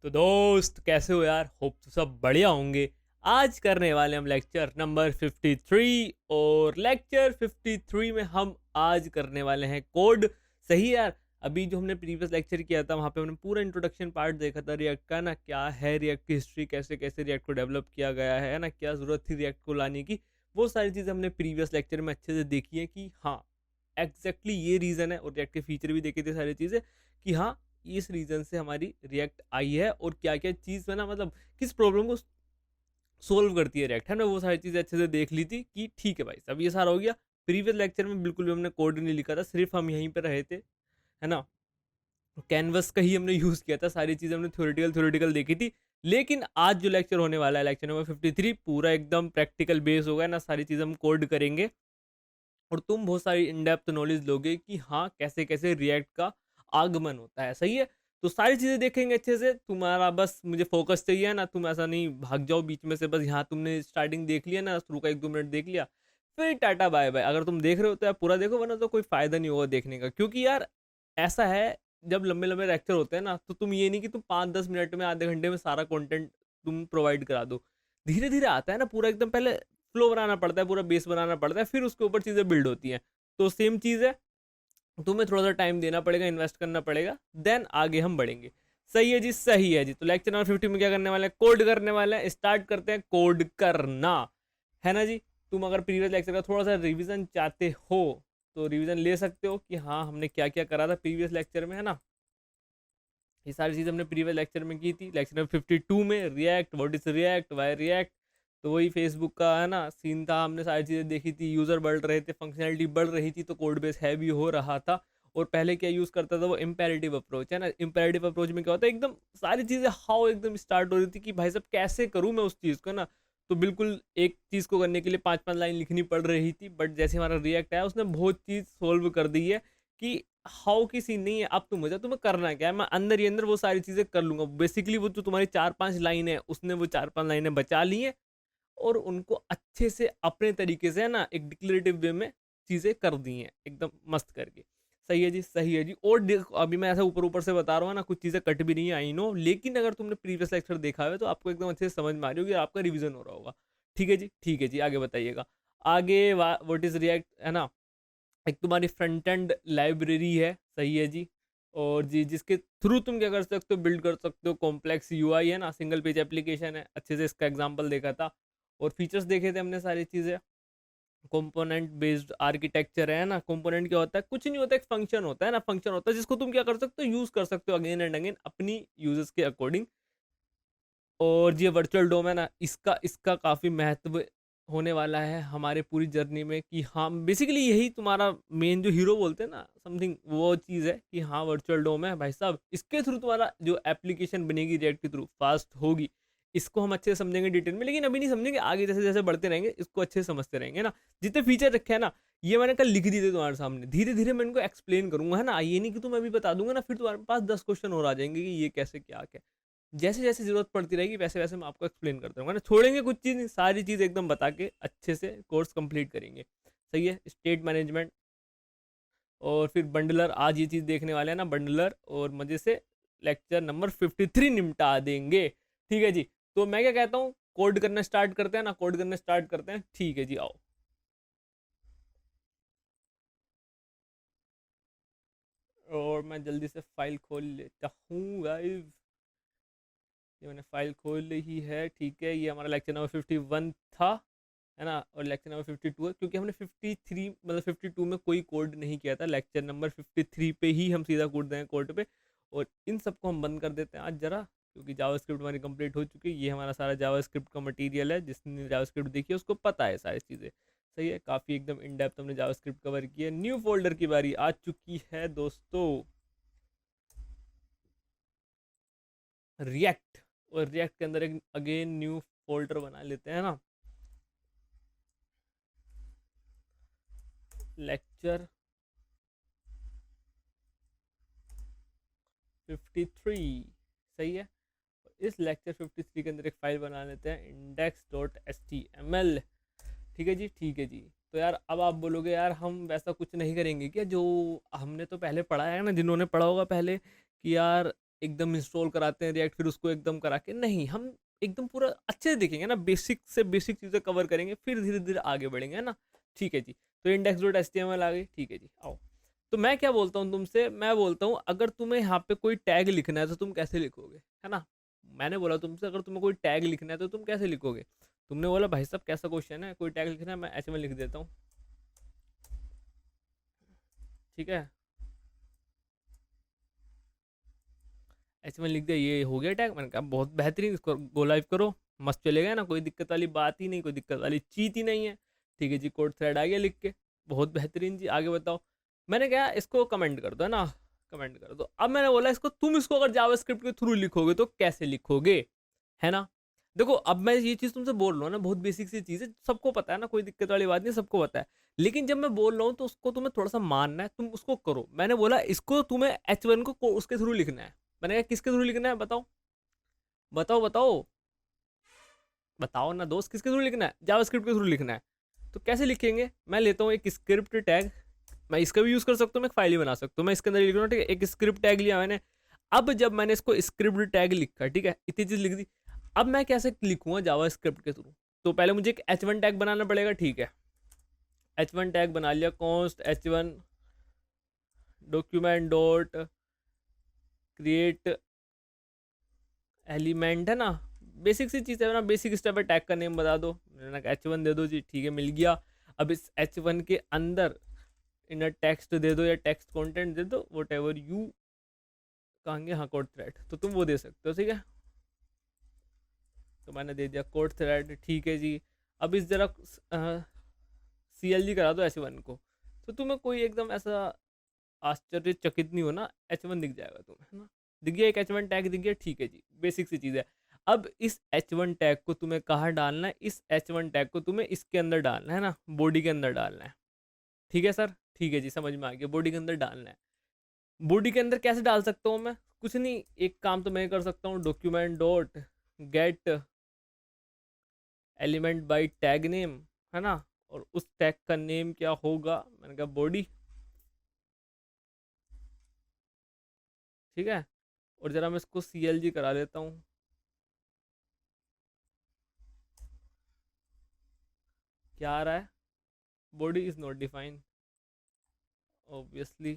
तो दोस्त कैसे हो यार? होप तो सब बढ़िया होंगे। आज करने वाले हम लेक्चर नंबर 53 और लेक्चर 53 में हम आज करने वाले हैं कोड। सही है यार। अभी जो हमने प्रीवियस लेक्चर किया था वहाँ पे हमने पूरा इंट्रोडक्शन पार्ट देखा था रिएक्ट का, ना क्या है रिएक्ट की हिस्ट्री, कैसे कैसे रिएक्ट को डेवलप किया गया है ना, क्या ज़रूरत थी रिएक्ट को लाने की। वो सारी चीज़ें हमने प्रीवियस लेक्चर में अच्छे से देखी है कि हाँ एग्जैक्टली ये रीज़न है, और रिएक्ट के फीचर भी देखे थे सारी चीज़ें कि हाँ इस रीजन से हमारी रिएक्ट आई है और क्या क्या चीज़ है ना, मतलब किस प्रॉब्लम को सोल्व करती है रिएक्ट, है ना। वो सारी चीज़ें अच्छे से देख ली थी कि ठीक है भाई सब ये सारा हो गया। प्रीवियस लेक्चर में बिल्कुल भी हमने कोड नहीं लिखा था, सिर्फ हम यहीं पे रहे थे, है ना। कैनवस का ही हमने यूज़ किया था, सारी चीज़ें हमने थ्योरेटिकल थ्योरेटिकल देखी थी। लेकिन आज जो लेक्चर होने वाला है लेक्चर नंबर 53 पूरा एकदम प्रैक्टिकल बेस होगा ना, सारी चीज़ें हम कोड करेंगे और तुम बहुत सारी इन डेप्थ नॉलेज लोगे कि हाँ कैसे कैसे रिएक्ट का आगमन होता है। सही है। तो सारी चीज़ें देखेंगे अच्छे से। तुम्हारा बस मुझे फोकस चाहिए ना, तुम ऐसा नहीं भाग जाओ बीच में से, बस यहाँ तुमने स्टार्टिंग देख लिया ना, शुरू का 1-2 मिनट देख लिया, फिर टाटा बाय बाय। अगर तुम देख रहे हो तो यार पूरा देखो, वरना तो कोई फायदा नहीं होगा देखने का। क्योंकि यार ऐसा है, जब लंबे लंबे लेक्चर होते हैं ना, तो तुम ये नहीं कि तुम 5-10 मिनट में आधे घंटे में सारा कंटेंट तुम प्रोवाइड करा दो। धीरे धीरे आता है ना पूरा, एकदम पहले फ्लो बनाना पड़ता है, पूरा बेस बनाना पड़ता है, फिर उसके ऊपर चीज़ें बिल्ड होती हैं। तो सेम चीज़ है, तुम्हें थोड़ा सा टाइम देना पड़ेगा, इन्वेस्ट करना पड़ेगा, देन आगे हम बढ़ेंगे। सही है जी, सही है जी। तो लेक्चर नंबर 50 में क्या करने वाले हैं? कोड करने वाले हैं। स्टार्ट करते हैं कोड करना, है ना जी। तुम अगर प्रीवियस लेक्चर का थोड़ा सा रिवीजन चाहते हो तो रिवीजन ले सकते हो कि हाँ हमने क्या क्या करा था प्रीवियस लेक्चर में, है ना। ये सारी चीज़ हमने प्रीवियस लेक्चर में की थी। लेक्चर नंबर 52 में React, what is React, why React, तो वही फेसबुक का है ना सीन था। हमने सारी चीज़ें देखी थी, यूज़र बढ़ रहे थे, फंक्शनैलिटी बढ़ रही थी, तो कोड बेस हैवी हो रहा था। और पहले क्या यूज़ करता था वो इम्पेरेटिव अप्रोच, है ना। इम्पेरेटिव अप्रोच में क्या होता है, एकदम सारी चीज़ें हाउ एकदम स्टार्ट हो रही थी कि भाई साहब कैसे करूँ मैं उस चीज़ को ना। तो बिल्कुल एक चीज़ को करने के लिए 5-5 लाइन लिखनी पड़ रही थी, बट जैसे हमारा रिएक्ट आया उसने बहुत चीज़ सोल्व कर दी है कि हाउ की सीन नहीं है। अब तुम मुझे, तुम्हें करना क्या है, मैं अंदर ही अंदर वो सारी चीज़ें कर लूँगा। बेसिकली वो जो तुम्हारी 4-5 लाइन है, उसने वो 4-5 लाइनें बचा ली हैं और उनको अच्छे से अपने तरीके से, है ना, एक डिक्लेरेटिव वे में चीज़ें कर दी हैं एकदम मस्त करके। सही है जी, सही है जी। और देखो अभी मैं ऐसा ऊपर ऊपर से बता रहा हूँ ना, कुछ चीज़ें कट भी नहीं है, आई नो, लेकिन अगर तुमने प्रीवियस लेक्चर देखा है तो आपको एकदम अच्छे से समझ में आ रही होगी, आपका रिवीजन हो रहा होगा। ठीक है जी, ठीक है जी, आगे बताइएगा। आगे व्हाट इज रिएक्ट, है ना। एक तुम्हारी फ्रंट एंड लाइब्रेरी है। सही है जी। और जी जिसके थ्रू तुम क्या कर सकते हो, बिल्ड कर सकते हो कॉम्प्लेक्स यूआई, है ना, सिंगल पेज एप्लीकेशन है। अच्छे से इसका एग्जांपल देखा था और फीचर्स देखे थे हमने सारी चीज़ें। कंपोनेंट बेस्ड आर्किटेक्चर है ना। कंपोनेंट क्या होता है? कुछ नहीं होता, एक फंक्शन होता है ना, फंक्शन होता है जिसको तुम क्या कर सकते हो, यूज कर सकते हो अगेन एंड अगेन अपनी यूजर्स के अकॉर्डिंग। और ये वर्चुअल डोम है ना, इसका इसका काफ़ी महत्व होने वाला है हमारे पूरी जर्नी में कि हाँ बेसिकली यही तुम्हारा मेन जो हीरो बोलते हैं ना समथिंग, वो चीज़ है कि हाँ वर्चुअल डोम है भाई साहब, इसके थ्रू तुम्हारा जो एप्लीकेशन बनेगी रिएक्ट के थ्रू फास्ट होगी। इसको हम अच्छे से समझेंगे डिटेल में, लेकिन अभी नहीं समझेंगे, आगे जैसे जैसे बढ़ते रहेंगे इसको अच्छे से समझते रहेंगे ना। जितने फीचर रखे हैं ना, ये मैंने कल लिख दिए थे तुम्हारे सामने, धीरे धीरे मैं इनको एक्सप्लेन करूंगा, है ना। ये नहीं कि तुम अभी बता दूंगा ना फिर तुम्हारे पास 10 क्वेश्चन और आ जाएंगे कि ये कैसे क्या क्या। जैसे जैसे जरूरत पड़ती रहेगी वैसे वैसे मैं आपको एक्सप्लेन करता रहूँगा ना, छोड़ेंगे कुछ चीज़ नहीं, सारी चीज़ एकदम बता के अच्छे से कोर्स कंप्लीट करेंगे। सही है। स्टेट मैनेजमेंट और फिर बंडलर, आज ये चीज़ देखने वाले हैं ना, बंडलर, और मज़े से लेक्चर नंबर 53 निपटा देंगे। ठीक है जी। तो मैं क्या कहता हूँ, कोड करना स्टार्ट करते हैं ना, कोड करना स्टार्ट करते हैं। ठीक है जी, आओ। और मैं जल्दी से फाइल खोल लेता हूँ गाइस। ये मैंने फाइल खोल ली ही है। ठीक है, ये हमारा लेक्चर नंबर 51 था, है ना। और लेक्चर नंबर 52 है, क्योंकि हमने 53 मतलब 52 में कोई कोड नहीं किया था, लेक्चर नंबर 53 पे ही हम सीधा कूद देंगे कोड पे। और इन सबको हम बंद कर देते हैं आज जरा, क्योंकि जावास्क्रिप्ट हमारी कंप्लीट हो चुकी है। ये हमारा सारा जावास्क्रिप्ट का मटेरियल है, जिसने जावास्क्रिप्ट देखी है उसको पता है सारी चीज़ें। सही है, काफ़ी एकदम इन डेप्थ हमने जावास्क्रिप्ट कवर की है। न्यू फोल्डर की बारी आ चुकी है दोस्तों, रिएक्ट। और रिएक्ट के अंदर एक अगेन न्यू फोल्डर बना लेते हैं ना, लेक्चर 53। सही है। इस लेक्चर 53 के अंदर एक फाइल बना लेते हैं, index.html। ठीक है जी, ठीक है जी। तो यार अब आप बोलोगे यार हम वैसा कुछ नहीं करेंगे क्या जो हमने तो पहले पढ़ा है ना, जिन्होंने पढ़ा होगा पहले, कि यार एकदम इंस्टॉल कराते हैं रिएक्ट, फिर उसको एकदम करा के नहीं, हम एकदम पूरा अच्छे से देखेंगे ना, बेसिक से बेसिक चीज़ें कवर करेंगे, फिर धीरे धीरे आगे बढ़ेंगे, है ना। ठीक है जी। तो index dot H T M L आ गई, ठीक है जी, आओ। तो मैं क्या बोलता हूँ तुमसे, मैं बोलता हूँ अगर तुम्हें यहाँ पे कोई टैग लिखना है तो तुम कैसे लिखोगे, है ना। मैंने बोला तुमसे अगर तुम्हें कोई टैग लिखना है तो तुम कैसे लिखोगे। तुमने बोला भाई साहब कैसा क्वेश्चन है, कोई टैग लिखना है, मैं ऐसे में लिख देता हूँ, ठीक है। ऐसे में लिख दिया, ये हो गया टैग। मैंने कहा बहुत बेहतरीन, इसको गो लाइव करो, मस्त चलेगा ना, कोई दिक्कत वाली बात ही नहीं, कोई दिक्कत वाली चीज ही नहीं है। ठीक है जी, कोड थ्रेड आ गया लिख के, बहुत बेहतरीन जी, आगे बताओ। मैंने कहा इसको कमेंट कर दो, है ना, कमेंट कर दो। अब मैंने बोला इसको तुम इसको अगर जावास्क्रिप्ट के थ्रू लिखोगे तो कैसे लिखोगे, है ना। देखो अब मैं ये चीज़ तुमसे बोल रहा हूँ ना, बहुत बेसिक सी चीज़ है, सबको पता है ना, कोई दिक्कत वाली बात नहीं, सबको पता है। लेकिन जब मैं बोल रहा हूँ तो उसको तुम्हें थोड़ा सा मानना है, तुम उसको करो। मैंने बोला इसको तुम्हें H1 को उसके थ्रू लिखना है। मैंने कहा किसके थ्रू लिखना है, बताओ बताओ बताओ बताओ ना दोस्त, किसके थ्रू लिखना है, जावास्क्रिप्ट के थ्रू लिखना है। तो कैसे लिखेंगे, मैं लेता हूँ एक स्क्रिप्ट टैग, मैं इसका भी यूज़ कर सकता हूँ, मैं एक फाइल ही बना सकता हूँ, मैं इसके अंदर लिख रहा हूँ, ठीक है, एक स्क्रिप्ट टैग लिया मैंने। अब जब मैंने इसको स्क्रिप्ट टैग लिखा, ठीक है, इतनी चीज़ लिख दी, अब मैं कैसे लिखूंगा जावास्क्रिप्ट के थ्रू। तो पहले मुझे एक H1 टैग बनाना पड़ेगा, ठीक है। H1 टैग बना लिया, const H1 document dot create element, है ना, बेसिक सी चीज़ है ना, बेसिक स्टेप है, टैग का नेम बता दो, मैंने कहा H1 दे दो जी, ठीक है, मिल गया। अब इस H1 के अंदर इनर टेक्स्ट दे दो या टेक्स्ट कंटेंट दे दो, वट एवर यू कहेंगे, हाँ कोड थ्रेड, तो तुम वो दे सकते हो, ठीक है। तो मैंने दे दिया कोड थ्रेड, ठीक है जी। अब इस जरा CLG करा दो H1 को, तो तुम्हें कोई एकदम ऐसा आश्चर्यचकित नहीं होना, H1 दिख जाएगा तुम्हें, है ना। दिख गया, एक H1 टैग दिख गया, ठीक है जी, बेसिक सी चीज़ है। अब इस H1 टैग को तुम्हें कहाँ डालना है, इस H1 टैग को तुम्हें इसके अंदर डालना है ना, बॉडी के अंदर डालना है, ठीक है सर, ठीक है जी, समझ में आ गया, बॉडी के अंदर डालना है। बॉडी के अंदर कैसे डाल सकता हूँ मैं, कुछ नहीं, एक काम तो मैं कर सकता हूँ, document dot gate element by tag name, है ना, और उस टैग का नेम क्या होगा, मैंने कहा बॉडी, ठीक है। और जरा मैं इसको CLG करा लेता हूँ, क्या आ रहा है, body is not defined, obviously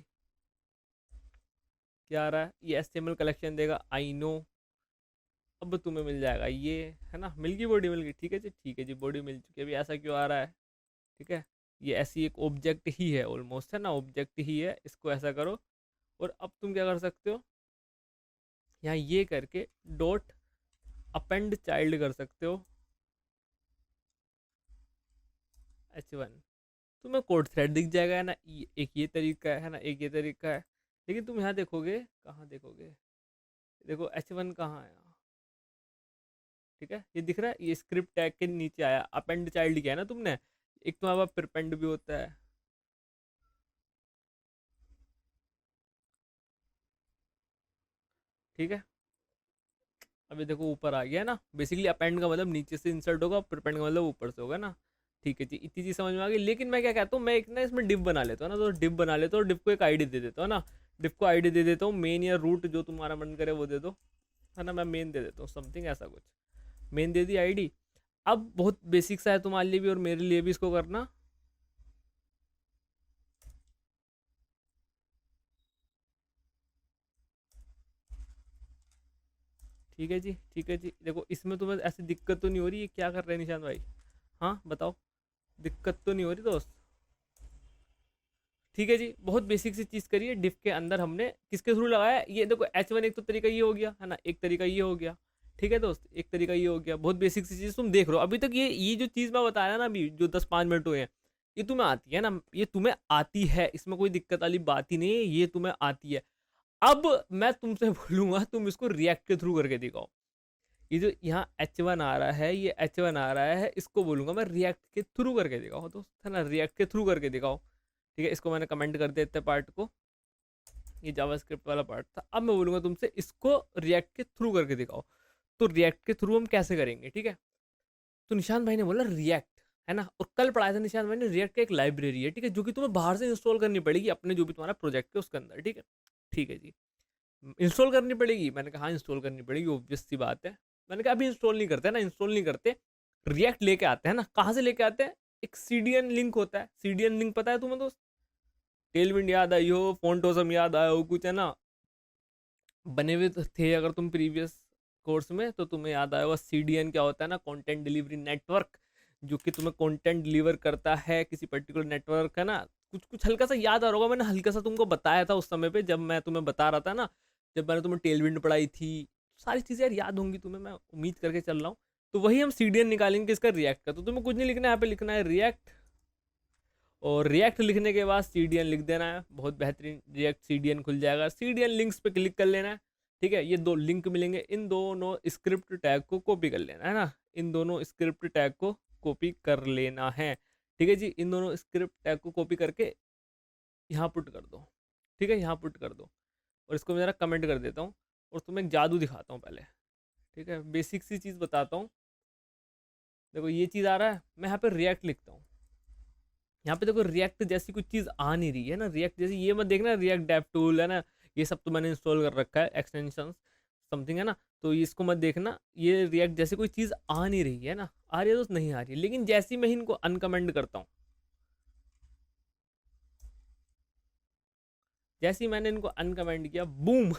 क्या आ रहा है, ये HTML कलेक्शन देगा, आई नो। अब तुम्हें मिल जाएगा ये, है ना, मिल गई बॉडी, मिल गई, ठीक है जी, ठीक है जी, बॉडी मिल चुकी है। अभी ऐसा क्यों आ रहा है, ठीक है, ये ऐसी एक ऑब्जेक्ट ही है ऑलमोस्ट, है ना, ऑब्जेक्ट ही है, इसको ऐसा करो। और अब तुम क्या कर सकते हो, यहाँ ये करके डॉट अपेंड चाइल्ड कर सकते हो H1, तुम्हें कोड थ्रेड दिख जाएगा, है ना, एक ये तरीका है ना, एक ये तरीका है। लेकिन तुम यहाँ देखोगे, कहाँ देखोगे, देखो H1 कहाँ आया, ठीक है, ये दिख रहा है, ये स्क्रिप्ट टैग के नीचे आया, अपेंड चाइल्ड किया है ना तुमने, एक तुम्हारे पास प्रिपेंड भी होता है, ठीक है। अभी देखो ऊपर आ गया ना, बेसिकली अपेंड का मतलब नीचे से इंसर्ट होगा, प्रिपेंड का मतलब ऊपर से होगा ना। ठीक है जी, इतनी चीज समझ में आ गई। लेकिन मैं क्या कहता हूँ, मैं एक ना इसमें डिप बना लेता हूँ ना, तो डिप बना लेता हूँ, डिप को एक आईडी दे देता हूँ ना, डिप को आईडी दे देता हूँ, मेन या रूट जो तुम्हारा मन करे वो दे दो, है ना, मैं मेन दे देता हूँ, समथिंग ऐसा कुछ, मेन दे दी आईडी। अब बहुत बेसिक सा है तुम्हारे लिए भी और मेरे लिए भी इसको करना, ठीक है जी, ठीक है जी। देखो इसमें तुम्हें ऐसी दिक्कत तो नहीं हो रही, ये क्या कर रहे हैं निशान भाई, हाँ बताओ, दिक्कत तो नहीं हो रही दोस्त, ठीक है जी। बहुत बेसिक सी चीज़ करिए, डिफ के अंदर हमने किसके थ्रू लगाया, ये देखो H1 एक तो तरीका ये हो गया, है ना, एक तरीका ये हो गया, ठीक है दोस्त, एक तरीका ये हो गया। बहुत बेसिक सी चीज़ तुम देख रहे हो अभी तक, ये जो चीज़ मैं बताया ना अभी, जो 10-5 मिनट हुए हैं, ये तुम्हें आती है ना, ये तुम्हें आती है, इसमें कोई दिक्कत वाली बात ही नहीं है, ये तुम्हें आती है। अब मैं तुमसे बोलूंगा तुम इसको रिएक्ट के थ्रू करके दिखाओ। ये जो यहाँ H1 आ रहा है, ये H1 आ रहा है, इसको बोलूंगा मैं रिएक्ट के थ्रू करके दिखाओ दोस्त, है ना, रिएक्ट के थ्रू करके दिखाओ, ठीक है। इसको मैंने कमेंट कर दिया इतने पार्ट को, ये जावास्क्रिप्ट वाला पार्ट था। अब मैं बोलूंगा तुमसे इसको रिएक्ट के थ्रू करके दिखाओ। तो रिएक्ट के थ्रू हम कैसे करेंगे, ठीक है। तो निशान भाई ने बोला रिएक्ट, है ना, और कल पढ़ाया था निशान भाई ने, रिएक्ट का एक लाइब्रेरी है, ठीक है, जो कि तुम्हें बाहर से इंस्टॉल करनी पड़ेगी अपने जो भी तुम्हारा प्रोजेक्ट है उसके अंदर, ठीक है, ठीक है जी। इंस्टॉल करनी पड़ेगी। मैंने कहा हाँ इंस्टॉल करनी पड़ेगी, ऑब्वियस सी बात है। मैंने कहा अभी इंस्टॉल नहीं करते ना, इंस्टॉल नहीं करते, रिएक्ट लेके आते हैं ना। कहाँ से लेके आते हैं? एक सीडीएन लिंक होता है, सीडीएन लिंक पता है तुम्हें दोस्त? टेलविंड याद आई हो, फोंटोसम याद आया हो, कुछ है ना बने हुए तो थे अगर तुम प्रीवियस कोर्स में, तो तुम्हें याद आया होगा सीडीएन क्या होता है ना, कंटेंट डिलीवरी नेटवर्क, जो कि तुम्हें कंटेंट डिलीवर करता है किसी पर्टिकुलर नेटवर्क है ना। कुछ कुछ हल्का सा याद आ रहा होगा, मैंने हल्का सा तुमको बताया था उस समय पे जब मैं तुम्हें बता रहा था ना, जब मैंने तुम्हें टेलविंड पढ़ाई थी। सारी चीज़ें यार याद होंगी तुम्हें, मैं उम्मीद करके चल रहा हूँ। तो वही हम सीडीएन निकालेंगे इसका रिएक्ट का। तो तुम्हें कुछ नहीं लिखना है, यहाँ पे लिखना है रिएक्ट, और रिएक्ट लिखने के बाद सीडीएन लिख देना है। बहुत बेहतरीन रिएक्ट सीडीएन खुल जाएगा। सीडीएन लिंक्स पे क्लिक कर लेना है, ठीक है। ये दो लिंक मिलेंगे, इन दोनों स्क्रिप्ट टैग को कॉपी कर लेना है ना, इन दोनों स्क्रिप्ट टैग को कॉपी कर लेना है, ठीक है जी। इन दोनों स्क्रिप्ट टैग को कॉपी करके यहाँ पुट कर दो, ठीक है, यहाँ पुट कर दो। और इसको मैं ज़रा कमेंट कर देता हूँ और तुम्हें एक जादू दिखाता हूँ पहले, ठीक है। बेसिक सी चीज़ बताता हूँ। देखो ये चीज़ आ रहा है, मैं यहाँ पे रिएक्ट लिखता हूँ। यहाँ पे देखो रिएक्ट जैसी कुछ चीज़ आ नहीं रही है ना, रिएक्ट जैसी ये मत देखना रिएक्ट डेव टूल है ना, ये सब तो मैंने इंस्टॉल कर रखा है, एक्सटेंशन समथिंग है ना, तो इसको मत देखना। ये रिएक्ट जैसी कोई चीज़ आ नहीं रही है ना, आ रही है दोस्त? नहीं आ रही है। लेकिन जैसे ही मैं इनको अनकमेंट करता हूँ, जैसे ही मैंने इनको अनकमेंट किया, बूम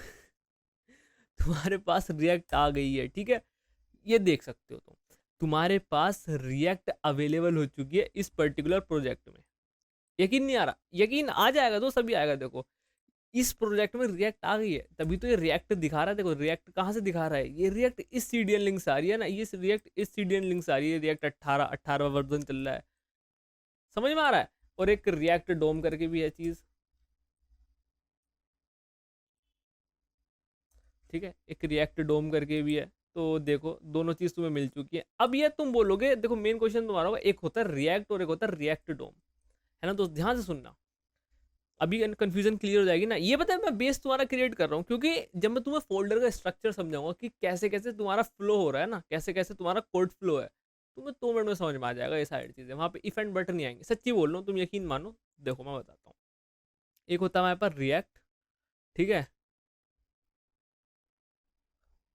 तुम्हारे पास रिएक्ट आ गई है, ठीक है। ये देख सकते हो तुम, तुम्हारे पास रिएक्ट अवेलेबल हो चुकी है इस पर्टिकुलर प्रोजेक्ट में। यकीन नहीं आ रहा? यकीन आ जाएगा दोस्त, अभी आएगा। देखो इस प्रोजेक्ट में रिएक्ट आ गई है, तभी तो ये रिएक्ट दिखा रहा है। देखो रिएक्ट कहाँ से दिखा रहा है, ये रिएक्ट इस सीडीएन लिंक से आ रही है ना, ये रिएक्ट इस सीडीएन लिंक से आ रही है। रिएक्ट 18 वर्जन चल रहा है, समझ में आ रहा है। और एक रिएक्ट डोम करके भी है चीज़, ठीक है, एक रिएक्ट डोम करके भी है। तो देखो दोनों चीज़ तुम्हें मिल चुकी है। अब ये तुम बोलोगे, देखो मेन क्वेश्चन तुम्हारा होगा, एक होता है रिएक्ट और एक होता है रिएक्ट डोम, है ना। तो ध्यान से सुनना, अभी कंफ्यूजन क्लियर हो जाएगी ना। ये पता है मैं बेस तुम्हारा क्रिएट कर रहा हूँ, क्योंकि जब मैं तुम्हें फोल्डर का स्ट्रक्चर समझाऊंगा कि कैसे कैसे तुम्हारा फ्लो हो रहा है ना, कैसे कैसे तुम्हारा कोड फ्लो है, तुम्हें 2 मिनट में समझ में आ जाएगा ये सारी चीज़ें। वहाँ पे इफ एंड बट नहीं आएंगे, सच्ची बोल रहा हूँ, तुम यकीन मानो। देखो मैं बताता हूँ, एक होता है हमारे पास रिएक्ट, ठीक है,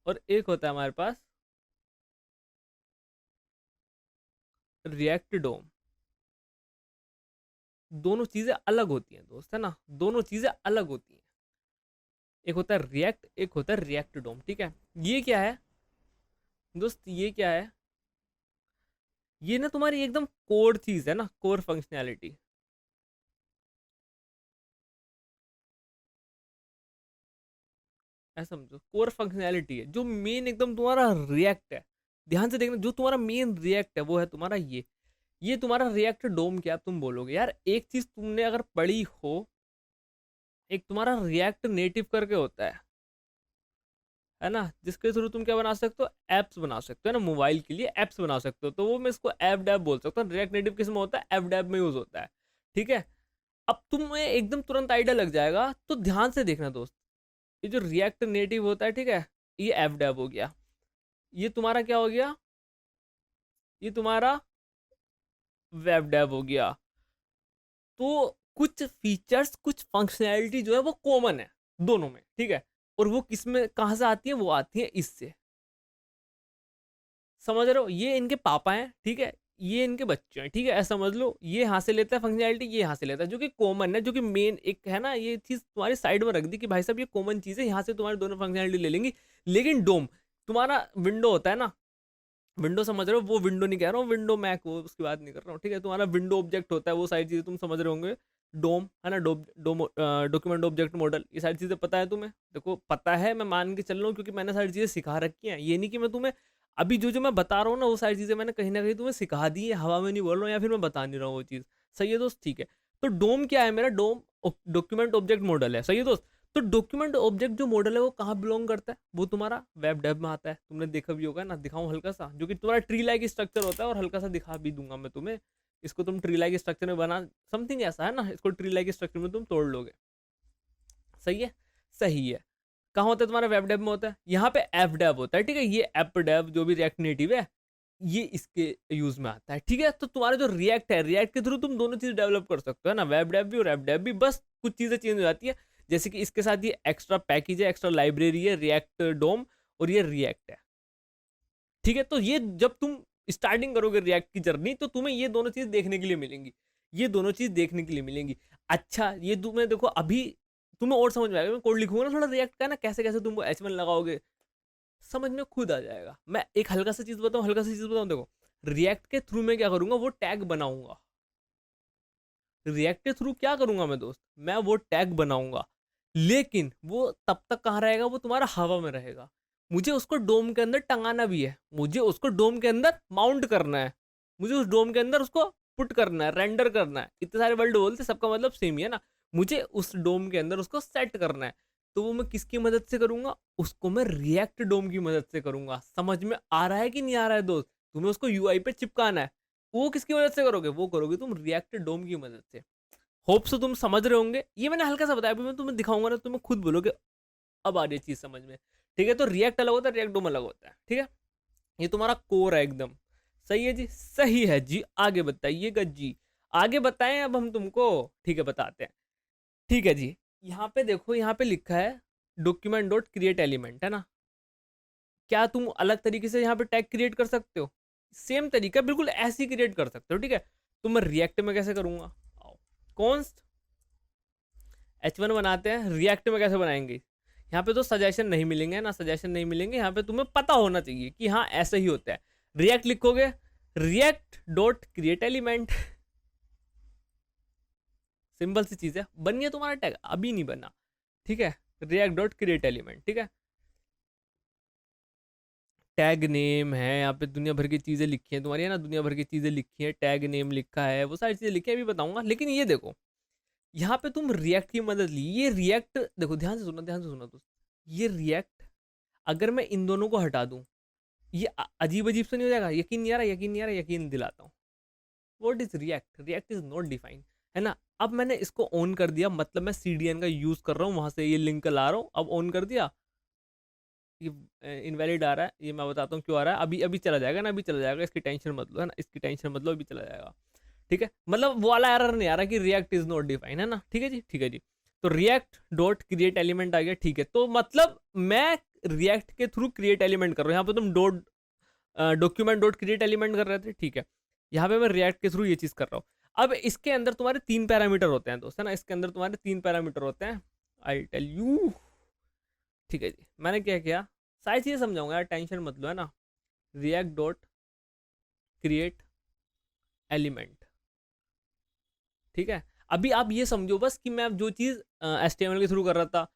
और एक होता है हमारे पास रिएक्ट डोम। दोनों चीज़ें अलग होती हैं दोस्त, है ना, दोनों चीज़ें अलग होती हैं। एक होता है रिएक्ट, एक होता है रिएक्ट डोम, ठीक है। ये क्या है दोस्त, ये क्या है? ये ना तुम्हारी एकदम कोर चीज़ है ना, कोर फंक्शनैलिटी। ऐसा समझो, कोर फंक्शनैलिटी है जो मेन एकदम तुम्हारा रिएक्ट है। ध्यान से देखना, जो तुम्हारा मेन रिएक्ट है वो है तुम्हारा ये तुम्हारा रिएक्ट डोम। क्या तुम बोलोगे यार, एक चीज तुमने अगर पढ़ी हो, एक तुम्हारा रिएक्ट नेटिव करके होता है ना, जिसके थ्रू तुम क्या बना सकते हो, एप्स बना सकते हो ना, मोबाइल के लिए एप्स बना सकते हो। तो वो मैं इसको ऐप डैप बोल सकता हूँ। रिएक्ट नेटिव किस में होता है, ऐप डैप में यूज होता है, ठीक है। अब तुम्हें एकदम तुरंत आइडिया लग जाएगा, तो ध्यान से देखना दोस्त। ये जो रिएक्ट नेटिव होता है, ठीक है, ये ऐप डैप हो गया। ये तुम्हारा क्या हो गया, ये तुम्हारा वेब डेव हो गया। तो कुछ फीचर्स, कुछ फंक्शनैलिटी जो है वो कॉमन है दोनों में, ठीक है। और वो किस में कहाँ से आती है, वो आती है इससे, समझ रहे हो। ये इनके पापा हैं, ठीक है, ये इनके बच्चे हैं, ठीक है, ऐसा समझ लो। ये यहाँ से लेता है फंक्शनैलिटी, ये यहाँ से लेता है, जो कि कॉमन है, जो कि मेन एक है ना। ये चीज़ तुम्हारी साइड में रख दी कि भाई साहब ये कॉमन चीज़ है, यहाँ से तुम्हारे दोनों फंक्शनैलिटी ले लेंगी। लेकिन डोम तुम्हारा विंडो होता है ना, विंडो समझ रहे हो, वो विंडो नहीं कह रहा हूँ, विंडो मैक, वो उसकी बात नहीं कर रहा हूँ, ठीक है। तुम्हारा विंडो ऑब्जेक्ट होता है, वो सारी चीज़ें तुम समझ रहे होंगे। डोम है ना, डॉक्यूमेंट ऑब्जेक्ट मॉडल, ये सारी चीज़ें पता है तुम्हें। देखो पता है, मैं मान के चल रहा हूँ, क्योंकि मैंने सारी चीज़ें सिखा रखी हैं। ये नहीं कि मैं तुम्हें अभी जो जो मैं बता रहा हूँ ना, वो सारी चीज़ें मैंने कहीं ना कहीं तुम्हें सिखा दी है, हवा में नहीं बोल रहा हूँ, या फिर मैं बता नहीं रहा हूँ वो चीज़। सही है दोस्त, ठीक है। तो डोम क्या है मेरा, डोम डॉक्यूमेंट ऑब्जेक्ट मॉडल है, सही है दोस्त। तो डॉक्यूमेंट ऑब्जेक्ट जो मॉडल है वो कहाँ बिलोंग करता है, वो तुम्हारा वेब डेव में आता है। तुमने देखा भी होगा ना, दिखाऊं हल्का सा, जो कि तुम्हारा ट्री लाइक स्ट्रक्चर होता है, और हल्का सा दिखा भी दूंगा मैं तुम्हें। इसको तुम ट्री लाइक स्ट्रक्चर में बना, समथिंग ऐसा है ना, इसको ट्री लाइक स्ट्रक्चर में तुम तोड़ लोगे। सही है, सही है। कहाँ होता है तुम्हारा, वेब डेव में होता है। यहाँ पे एफ डेव होता है, ठीक है। ये ऐप डेव जो भी रिएक्ट नेटिव है, ये इसके यूज में आता है, ठीक है। तो तुम्हारा जो रिएक्ट है, रिएक्ट के थ्रू तुम दोनों चीज डेवलप कर सकते हो ना, वेब डेव भी और ऐप डेव भी। बस कुछ चीजें चेंज हो जाती है, जैसे कि इसके साथ ये एक्स्ट्रा पैकेज है, एक्स्ट्रा लाइब्रेरी है, रिएक्ट डोम और ये रिएक्ट है। ठीक है, तो ये जब तुम स्टार्टिंग करोगे रिएक्ट की जर्नी तो तुम्हें ये दोनों चीज देखने के लिए मिलेंगी, ये दोनों चीज देखने के लिए मिलेंगी। अच्छा ये तुम्हें देखो अभी तुम्हें और समझ में आएगा, मैं कोड लिखूंगा ना थोड़ा रिएक्ट का ना, कैसे कैसे तुम H1 लगाओगे समझ में खुद आ जाएगा। मैं एक हल्का सा चीज बताऊं, हल्का सी चीज बताऊं, देखो रिएक्ट के थ्रू मैं क्या करूंगा, वो टैग बनाऊंगा। रिएक्ट के थ्रू क्या करूंगा मैं दोस्त, मैं वो टैग बनाऊंगा, लेकिन वो तब तक कहाँ रहेगा, वो तुम्हारा हवा में रहेगा। मुझे उसको डोम के अंदर टंगाना भी है, मुझे उसको डोम के अंदर माउंट करना है, मुझे उस डोम के अंदर उसको पुट करना है, रेंडर करना है। इतने सारे वर्ड बोलते सबका मतलब सेम ही है ना। मुझे उस डोम के अंदर उसको सेट करना है, तो वो मैं किसकी मदद से करूंगा, उसको मैं रिएक्ट डोम की मदद से करूंगा। समझ में आ रहा है कि नहीं आ रहा है दोस्त, तुम्हें उसको यूआई पे चिपकाना है, वो किसकी मदद से करोगे, वो करोगे तुम रिएक्ट डोम की मदद से। होप सो तुम समझ रहे होंगे, ये मैंने हल्का सा बताया, अभी मैं तुम्हें दिखाऊंगा ना तुम्हें खुद बोलोगे अब आ रही है चीज समझ में। ठीक है, तो रिएक्ट अलग होता है, रिएक्ट डोम अलग होता है। ठीक है, ये तुम्हारा कोर है एकदम। सही है जी, सही है जी, आगे बताइएगा जी, आगे बताएं अब हम तुमको। ठीक है बताते हैं। ठीक है जी, यहाँ पे देखो, यहाँ पे लिखा है डॉक्यूमेंट डॉट क्रिएट एलिमेंट, है ना। क्या तुम अलग तरीके से यहाँ पे टैग क्रिएट कर सकते हो, सेम तरीका बिल्कुल ऐसे ही क्रिएट कर सकते हो। ठीक है, तो मैं रिएक्ट में कैसे करूंगा, कॉन्स्ट H1 बनाते हैं, रिएक्ट में कैसे बनाएंगे। यहाँ पे तो सजेशन नहीं मिलेंगे ना, सजेशन नहीं मिलेंगे, यहाँ पे तुम्हें पता होना चाहिए कि हाँ ऐसे ही होता है। रिएक्ट लिखोगे, React dot create element, simple सी चीज है, बन गया तुम्हारा टैग, अभी नहीं बना। ठीक है, रिएक्ट डॉट क्रिएट एलिमेंट। ठीक है, टैग नेम है, यहाँ पे दुनिया भर की चीजें लिखी हैं तुम्हारी, है ना, दुनिया भर की चीजें लिखी हैं, टैग नेम लिखा है, वो सारी चीजें लिखी है, अभी बताऊंगा। लेकिन ये देखो यहाँ पे तुम रिएक्ट की मदद ली, ये रिएक्ट देखो ध्यान से सुनना, ध्यान से सुनना दोस्त, ये रिएक्ट अगर मैं इन दोनों को हटा दूं, ये अजीब अजीब से नहीं हो जाएगा, यकीन नहीं आ रहा, यकीन नहीं आ रहा, यकीन दिलाता हूँ। What is react, react is not defined, है ना। अब मैंने इसको ऑन कर दिया, मतलब मैं CDN का यूज कर रहा हूँ, वहां से ये लिंक ला रहा हूँ, अब ऑन कर दिया, ये इनवैलिड आ रहा है, ये मैं बताता हूँ क्यों आ रहा है, अभी अभी चला जाएगा ना, अभी चला जाएगा, इसकी टेंशन मत लो, है ना, इसकी टेंशन मत लो, अभी चला जाएगा। ठीक है, मतलब वो वाला एरर नहीं आ रहा कि रिएक्ट इज नॉट डिफाइन, है ना। ठीक है जी, ठीक है जी, तो रिएक्ट डॉट क्रिएट एलिमेंट आ गया। ठीक है, तो मतलब मैं रिएक्ट के थ्रू क्रिएट एलिमेंट कर रहा हूँ, यहाँ पे तुम dot document dot create element कर रहे थे। ठीक है, यहाँ पे मैं रिएक्ट के थ्रू ये चीज कर रहा हूँ। अब इसके अंदर तुम्हारे 3 पैरामीटर होते हैं दोस्त, है ना, इसके अंदर तुम्हारे 3 पैरामीटर होते हैं, आई टेल यू। ठीक है जी, मैंने क्या किया, सारी चीजें समझाऊंगा यार, टेंशन मत लो, है ना। React dot create element. ठीक है, अभी आप ये समझो बस कि मैं जो चीज HTML के थ्रू कर रहा था,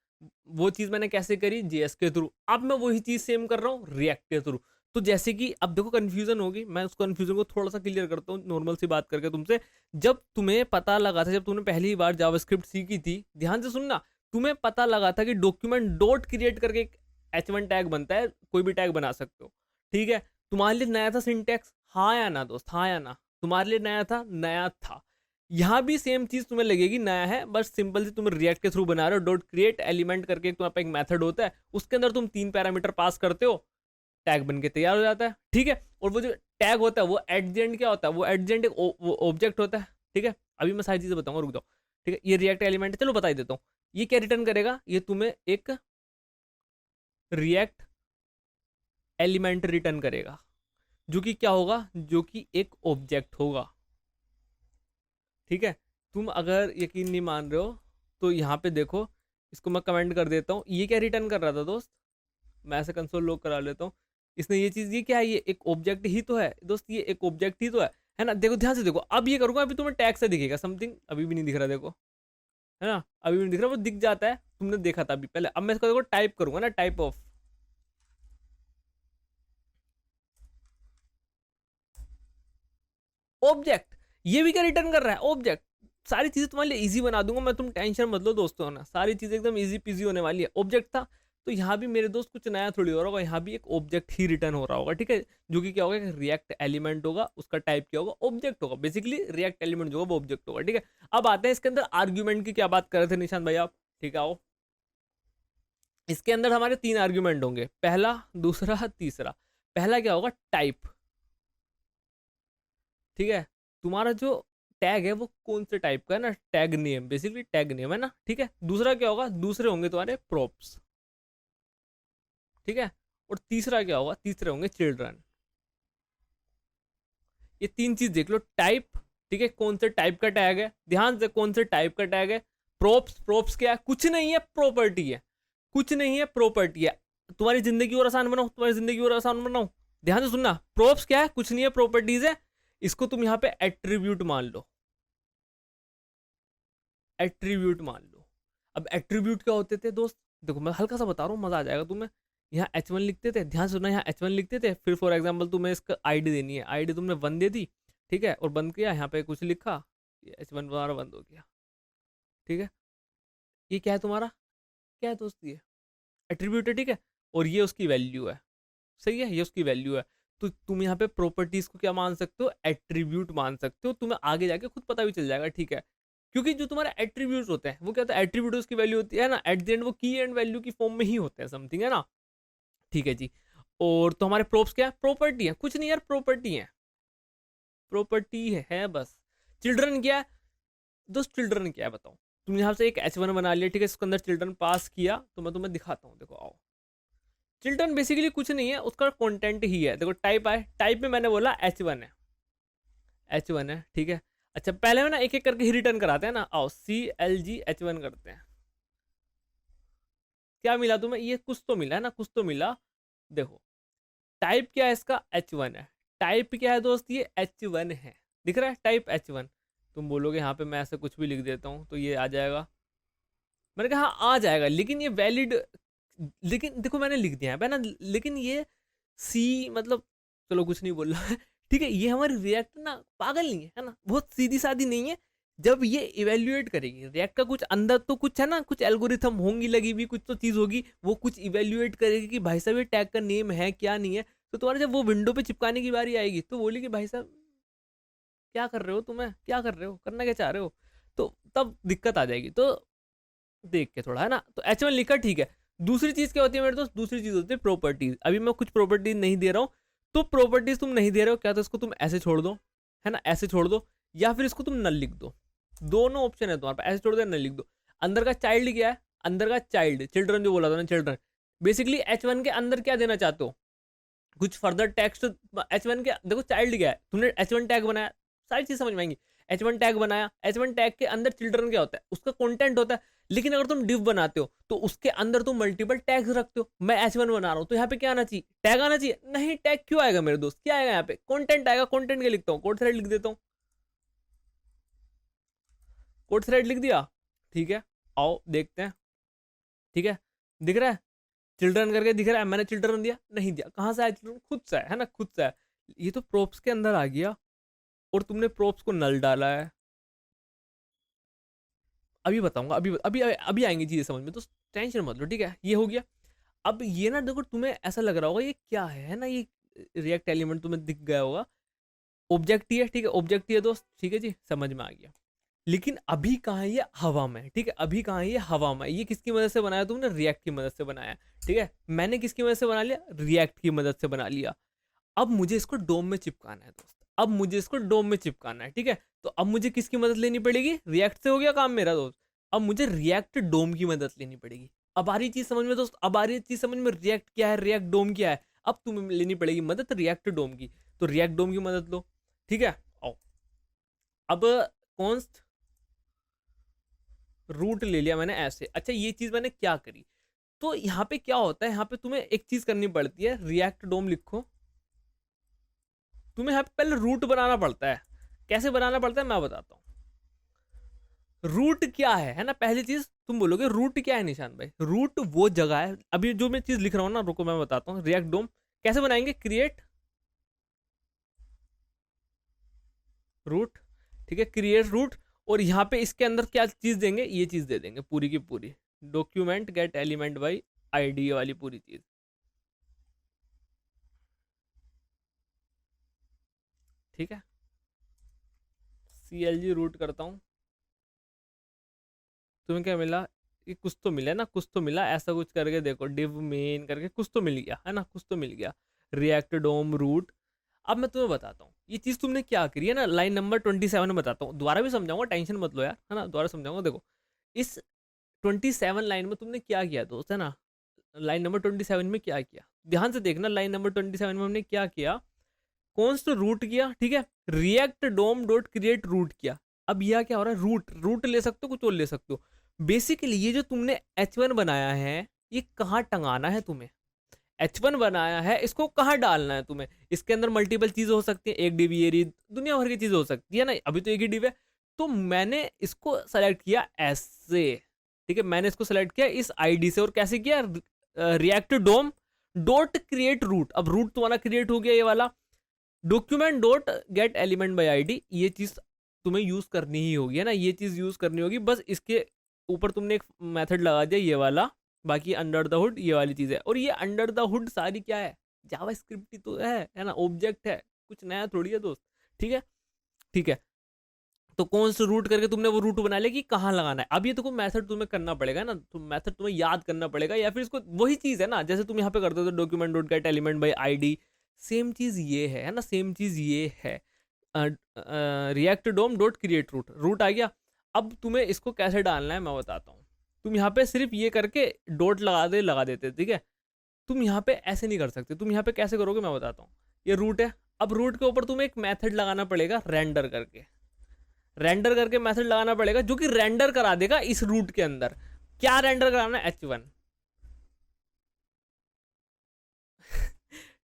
वो चीज मैंने कैसे करी, JS के थ्रू। अब मैं वही चीज सेम कर रहा हूँ रिएक्ट के थ्रू। तो जैसे कि अब देखो कंफ्यूजन होगी, मैं उस कंफ्यूजन को थोड़ा सा क्लियर करता हूँ नॉर्मल सी बात करके तुमसे। जब तुम्हें पता लगा था, जब तुमने पहली बार जावास्क्रिप्ट सीखी थी, ध्यान से सुनना, तुम्हें पता लगा था कि डॉक्यूमेंट डॉट क्रिएट करके एक H1 टैग बनता है, कोई भी टैग बना सकते हो। ठीक है, तुम्हारे लिए नया था सिंटेक्स, हाँ या ना दोस्त, हाँ या ना, तुम्हारे लिए नया था, नया था। यहाँ भी सेम चीज तुम्हें लगेगी नया है, बस सिंपल से तुम रिएक्ट के थ्रू बना रहे हो। डॉट क्रिएट एलिमेंट करके तुम्हारे पास एक मेथड होता है, उसके अंदर तुम 3 पैरामीटर पास करते हो, टैग बन के तैयार हो जाता है। ठीक है, और वो जो टैग होता है वो एट द एंड क्या होता है, वो एट द एंड एक ऑब्जेक्ट होता है। ठीक है, अभी मैं सारी चीजें बताऊंगा, रुक जाओ। ठीक है, ये रिएक्ट एलिमेंट, चलो बता ही देता हूँ। ये क्या रिटर्न करेगा, ये तुम्हें एक रिएक्ट एलिमेंट रिटर्न करेगा, जो कि क्या होगा, जो कि एक ऑब्जेक्ट होगा। ठीक है, तुम अगर यकीन नहीं मान रहे हो तो यहाँ पे देखो, इसको मैं कमेंट कर देता हूँ। ये क्या रिटर्न कर रहा था दोस्त, मैं ऐसे कंसोल लॉग करा लेता हूँ। इसने ये चीज, ये क्या है, ये एक ऑब्जेक्ट ही तो है दोस्त, ये एक ऑब्जेक्ट ही तो है ना। देखो ध्यान से देखो, अब ये करूंगा, अभी तुम्हें टैग से दिखेगा समथिंग, अभी भी नहीं दिख रहा, देखो, है ना, अभी भी नहीं दिख रहा, वो दिख जाता है, तुमने देखा था अभी पहले। अब मैं इसको देखो टाइप करूंगा ना, टाइप ऑफ ऑब्जेक्ट, ये भी क्या रिटर्न कर रहा है, ऑब्जेक्ट। सारी चीजें तुम्हारे लिए इजी बना दूंगा मैं, तुम टेंशन मत लो दोस्तों, ना सारी चीजें एकदम इजी पीजी होने वाली है। ऑब्जेक्ट था, तो यहाँ भी मेरे दोस्त कुछ नया थोड़ी हो रहा होगा, यहाँ भी एक ऑब्जेक्ट ही रिटर्न हो रहा होगा। ठीक है, जो कि क्या होगा, रिएक्ट एलिमेंट होगा, उसका टाइप क्या होगा, ऑब्जेक्ट होगा। बेसिकली रिएक्ट एलिमेंट जो होगा वो ऑब्जेक्ट होगा। ठीक है, अब आते हैं इसके अंदर आर्ग्यूमेंट की, क्या बात कर रहे थे निशान भाई आप। ठीक है, आओ, इसके अंदर हमारे 3 आर्ग्यूमेंट होंगे, पहला, दूसरा, तीसरा। पहला क्या होगा, टाइप। ठीक है, तुम्हारा जो टैग है वो कौन से टाइप का है ना, tag name, basically tag name है ना, ठीक है। दूसरा क्या होगा, दूसरे होंगे तुम्हारे प्रोप्स, ठीक है। और तीसरा क्या होगा, तीसरे होंगे चिल्ड्रन। ये तीन चीज देख लो, टाइप, ठीक है, कौन से टाइप का टैग है, ध्यान से कौन से टाइप का टैग है। प्रोप्स, प्रोप्स क्या है, कुछ नहीं है, प्रॉपर्टी है, कुछ नहीं है, प्रॉपर्टी है। तुम्हारी जिंदगी और आसान बनाओ, तुम्हारी जिंदगी और आसान बनाओ, ध्यान से सुनना। प्रोप्स क्या है, कुछ नहीं है, प्रॉपर्टीज है। इसको तुम यहाँ पे एट्रीब्यूट मान लो, एट्रीब्यूट मान लो। अब एट्रीब्यूट क्या होते थे दोस्त, देखो मैं हल्का सा बता रहा हूँ, मजा आ जाएगा तुम्हें। यहाँ H1 लिखते थे, ध्यान से सुनना, यहाँ H1 लिखते थे, फिर फॉर एग्जाम्पल तुम्हें इसका आईडी देनी है, आईडी तुमने 1 दे दी, ठीक है, और बंद किया, यहाँ पे कुछ लिखा, H1 तुम्हारा बंद हो गया, ठीक है। ये क्या है तुम्हारा, क्या है दोस्त, ये एट्रीब्यूट है, ठीक है। और ये उसकी वैल्यू है, सही है, ये उसकी वैल्यू है। तो तुम यहाँ पे प्रॉपर्टीज को क्या मान सकते हो, एट्रीब्यूट मान सकते हो, तुम्हें आगे जाके खुद पता भी चल जाएगा, ठीक है। क्योंकि जो तुम्हारे एट्रीब्यूट होते हैं वो क्या होता है, एट्रीब्यूट उसकी वैल्यू होती है ना, एट द एंड वो की एंड वैल्यू की फॉर्म में ही होते हैं, समथिंग है ना, ठीक है जी। और तो हमारे प्रोप्स क्या है, प्रॉपर्टी है, कुछ नहीं यार, प्रॉपर्टी है, प्रॉपर्टी है बस। चिल्ड्रन क्या है दोस्त, चिल्ड्रन क्या है बताओ। तुम यहाँ से एक H1 बना लिया, ठीक है, इसके अंदर चिल्ड्रन पास किया, तो मैं तुम्हें दिखाता हूँ, देखो आओ। चिल्ड्रन बेसिकली कुछ नहीं है, उसका कंटेंट ही है, देखो टाइप आए, टाइप में मैंने बोला H1 है, H1 है, ठीक है। अच्छा पहले में ना एक एक करके ही रिटर्न कराते हैं ना, आओ CLG H1 करते हैं। क्या मिला तुम्हें, ये कुछ तो मिला है ना, कुछ तो मिला। देखो टाइप क्या है इसका, H1 है, टाइप क्या है दोस्त, ये H1 है, दिख रहा है टाइप H1। तुम बोलोगे यहाँ पे मैं ऐसे कुछ भी लिख देता हूँ तो ये आ जाएगा, मैंने कहा हाँ आ जाएगा, लेकिन ये वैलिड, लेकिन देखो मैंने लिख दिया है ना, लेकिन ये सी मतलब, चलो कुछ नहीं बोल रहा है, ठीक है। ये हमारी रिएक्ट ना पागल नहीं है ना, बहुत सीधी सादी नहीं है। जब ये इवेल्युएट करेगी रिएक्ट का, कुछ अंदर तो कुछ है ना, कुछ एल्गोरिथम होंगी लगी हुई, कुछ तो चीज होगी, वो कुछ इवेल्युएट करेगी कि भाई साहब ये टैग का नेम है क्या नहीं है। तो तुम्हारे जब वो विंडो पे चिपकाने की बारी आएगी तो बोली कि भाई साहब क्या कर रहे हो, तुम्हें क्या कर रहे हो, करना क्या चाह रहे हो, तो तब दिक्कत आ जाएगी। तो देख के थोड़ा है ना, तो H1 लिखा, ठीक है। दूसरी चीज क्या होती है मेरे दोस्त, दूसरी चीज होती है प्रॉपर्टीज। अभी मैं कुछ प्रॉपर्टीज नहीं दे रहा हूँ, तो प्रॉपर्टीज तुम नहीं दे रहे हो क्या, तो इसको तुम ऐसे छोड़ दो, है ना, ऐसे छोड़ दो, या फिर इसको तुम नल लिख दो, दोनों ऑप्शन है तुम्हारे पास, ऐसे छोड़ दो, नल लिख दो। अंदर का चाइल्ड क्या है, अंदर का चाइल्ड, चिल्ड्रन जो बोला था ना, चिल्ड्रन, बेसिकली H1 के अंदर क्या देना चाहते हो, कुछ फर्दर टेक्स्ट। H1 के देखो चाइल्ड क्या है, तुमने H1 टैग बनाया, सारी चीज समझ में आएंगी। H1 टैग बनाया, H1 टैग के अंदर चिल्ड्रन क्या होता है, उसका कंटेंट होता है। लेकिन अगर तुम डिव बनाते हो तो उसके अंदर तुम मल्टीपल टैग्स रखते हो। मैं H1 बना रहा हूँ तो यहाँ पे क्या आना चाहिए, टैग आना चाहिए, नहीं टैग क्यों आएगा मेरे दोस्त, क्या आएगा यहाँ पे, कंटेंट आएगा। कंटेंट क्या लिखता हूँ, कोड थ्रेड लिख देता हूँ, कोड थ्रेड लिख दिया, ठीक है। आओ देखते हैं, ठीक है, दिख रहा है चिल्ड्रन करके, दिख रहा है, मैंने चिल्ड्रन दिया नहीं दिया, कहाँ से आया चिल्ड्रन, खुद से है ना, खुद से है। ये तो प्रोप्स के अंदर आ गया, और तुमने प्रोप्स को नल डाला है। अभी बताऊंगा, अभी अभी अभी आएंगी चीजें समझ में, तो टेंशन मत लो, ठीक है, ये हो गया। अब ये ना देखो, तुम्हें ऐसा लग रहा होगा ये क्या है ना, ये रिएक्ट एलिमेंट तुम्हें दिख गया होगा, ऑब्जेक्ट ही है, ठीक है, ऑब्जेक्ट ही है दोस्त, ठीक है जी, समझ में आ गया। लेकिन अभी कहाँ है ये, हवा में, ठीक है, अभी कहाँ है ये, हवा में। ये किसकी मदद से बनाया तुमने, रिएक्ट की मदद से बनाया, ठीक है। मैंने किसकी मदद से बना लिया, रिएक्ट की मदद से बना लिया। अब मुझे इसको डोम में चिपकाना है दोस्त, अब मुझे इसको डोम में चिपकाना है, ठीक है। तो अब मुझे किसकी मदद लेनी पड़ेगी, रिएक्ट से हो गया काम मेरा दोस्त, अब मुझे रिएक्ट डोम की मदद लेनी पड़ेगी। अब आ रही चीज समझ में दोस्त, अब आ रही चीज समझ में, रिएक्ट क्या है, रिएक्ट डोम क्या है। अब तुम्हें लेनी पड़ेगी मदद रिएक्ट डोम की, तो रिएक्ट डोम की मदद लो, ठीक है। आओ अब कॉन्स्ट रूट ले लिया मैंने ऐसे। अच्छा ये चीज मैंने क्या करी, तो यहाँ पे क्या होता है, यहाँ पे तुम्हें एक चीज करनी पड़ती है, रिएक्ट डोम लिखो, तुम्हें यहाँ पे पहले रूट बनाना पड़ता है। कैसे बनाना पड़ता है मैं बताता हूँ। रूट क्या है ना, पहली चीज तुम बोलोगे रूट क्या है निशान भाई, रूट वो जगह है, अभी जो मैं चीज लिख रहा हूँ ना, रुको मैं बताता हूँ। रिएक्ट डोम कैसे बनाएंगे, क्रिएट रूट, ठीक है, क्रिएट रूट, और यहाँ पे इसके अंदर क्या चीज देंगे, ये चीज दे देंगे पूरी की पूरी, document gate element by ID वाली पूरी चीज, ठीक है। CLG रूट करता हूँ, तुम्हें क्या मिला, ये कुछ तो मिला ना, कुछ तो मिला, ऐसा कुछ करके देखो, डिव मेन करके कुछ तो मिल गया है ना, कुछ तो मिल गया, रिएक्ट डोम रूट। अब मैं तुम्हें बताता हूँ ये चीज तुमने क्या करी है ना, लाइन नंबर 27 में बताता हूँ, दोबारा भी समझाऊंगा, टेंशन मत लो यार, है ना, दोबारा समझाऊंगा। देखो इस 27 लाइन में तुमने क्या किया दोस्त, है ना, लाइन नंबर 27 में क्या किया, ध्यान से देखना, लाइन नंबर 27 में हमने क्या किया, कॉन्स्ट रूट किया, ठीक है, React DOM dot create root किया। अब यह क्या हो रहा है, रूट रूट ले सकते हो, कुछ और ले सकते हो। बेसिकली ये जो तुमने H1 बनाया है, ये कहाँ टंगाना है तुम्हें, H1 बनाया है, इसको कहाँ डालना है तुम्हें, इसके अंदर मल्टीपल चीजें हो सकती है, एक डिव, ये दुनिया भर की चीजें हो सकती है ना, अभी तो एक ही डिव है, तो मैंने इसको सेलेक्ट किया ऐसे, ठीक है, मैंने इसको सेलेक्ट किया इस आईडी से, और कैसे किया, react DOM dot create root. अब रूट तुम्हारा क्रिएट हो गया ये वाला, document dot gate element by ID, ये चीज तुम्हें यूज करनी ही होगी, है ना, ये चीज यूज करनी होगी, बस इसके ऊपर तुमने एक मेथड लगा दिया ये वाला, बाकी अंडर द हुड ये वाली चीज है। और ये अंडर द हुड सारी क्या है, जावा स्क्रिप्ट ही तो है ना, ऑब्जेक्ट है, कुछ नया थोड़ी है दोस्त, ठीक है, ठीक है। तो कौन से रूट करके तुमने वो रूट बना लिया कि कहाँ लगाना है, अब ये तो मेथड तुम्हें करना पड़ेगा ना, तो मेथड तुम्हें याद करना पड़ेगा, या फिर इसको वही चीज है ना, जैसे तुम यहाँ पे करते हो document dot gate element by ID, same चीज ये है ना, सेम चीज ये है, React DOM dot create root, root आ गया। अब तुम्हें इसको कैसे डालना है मैं बताता हूँ, तुम यहाँ पे सिर्फ ये करके डॉट लगा देते, ठीक है, तुम यहाँ पे ऐसे नहीं कर सकते, तुम यहाँ पे कैसे करोगे मैं बताता हूँ, ये रूट है, अब रूट के ऊपर तुम्हें एक मेथड लगाना पड़ेगा, रेंडर करके, रेंडर करके मेथड लगाना पड़ेगा, जो कि रेंडर करा देगा इस रूट के अंदर, क्या रेंडर कराना है, H1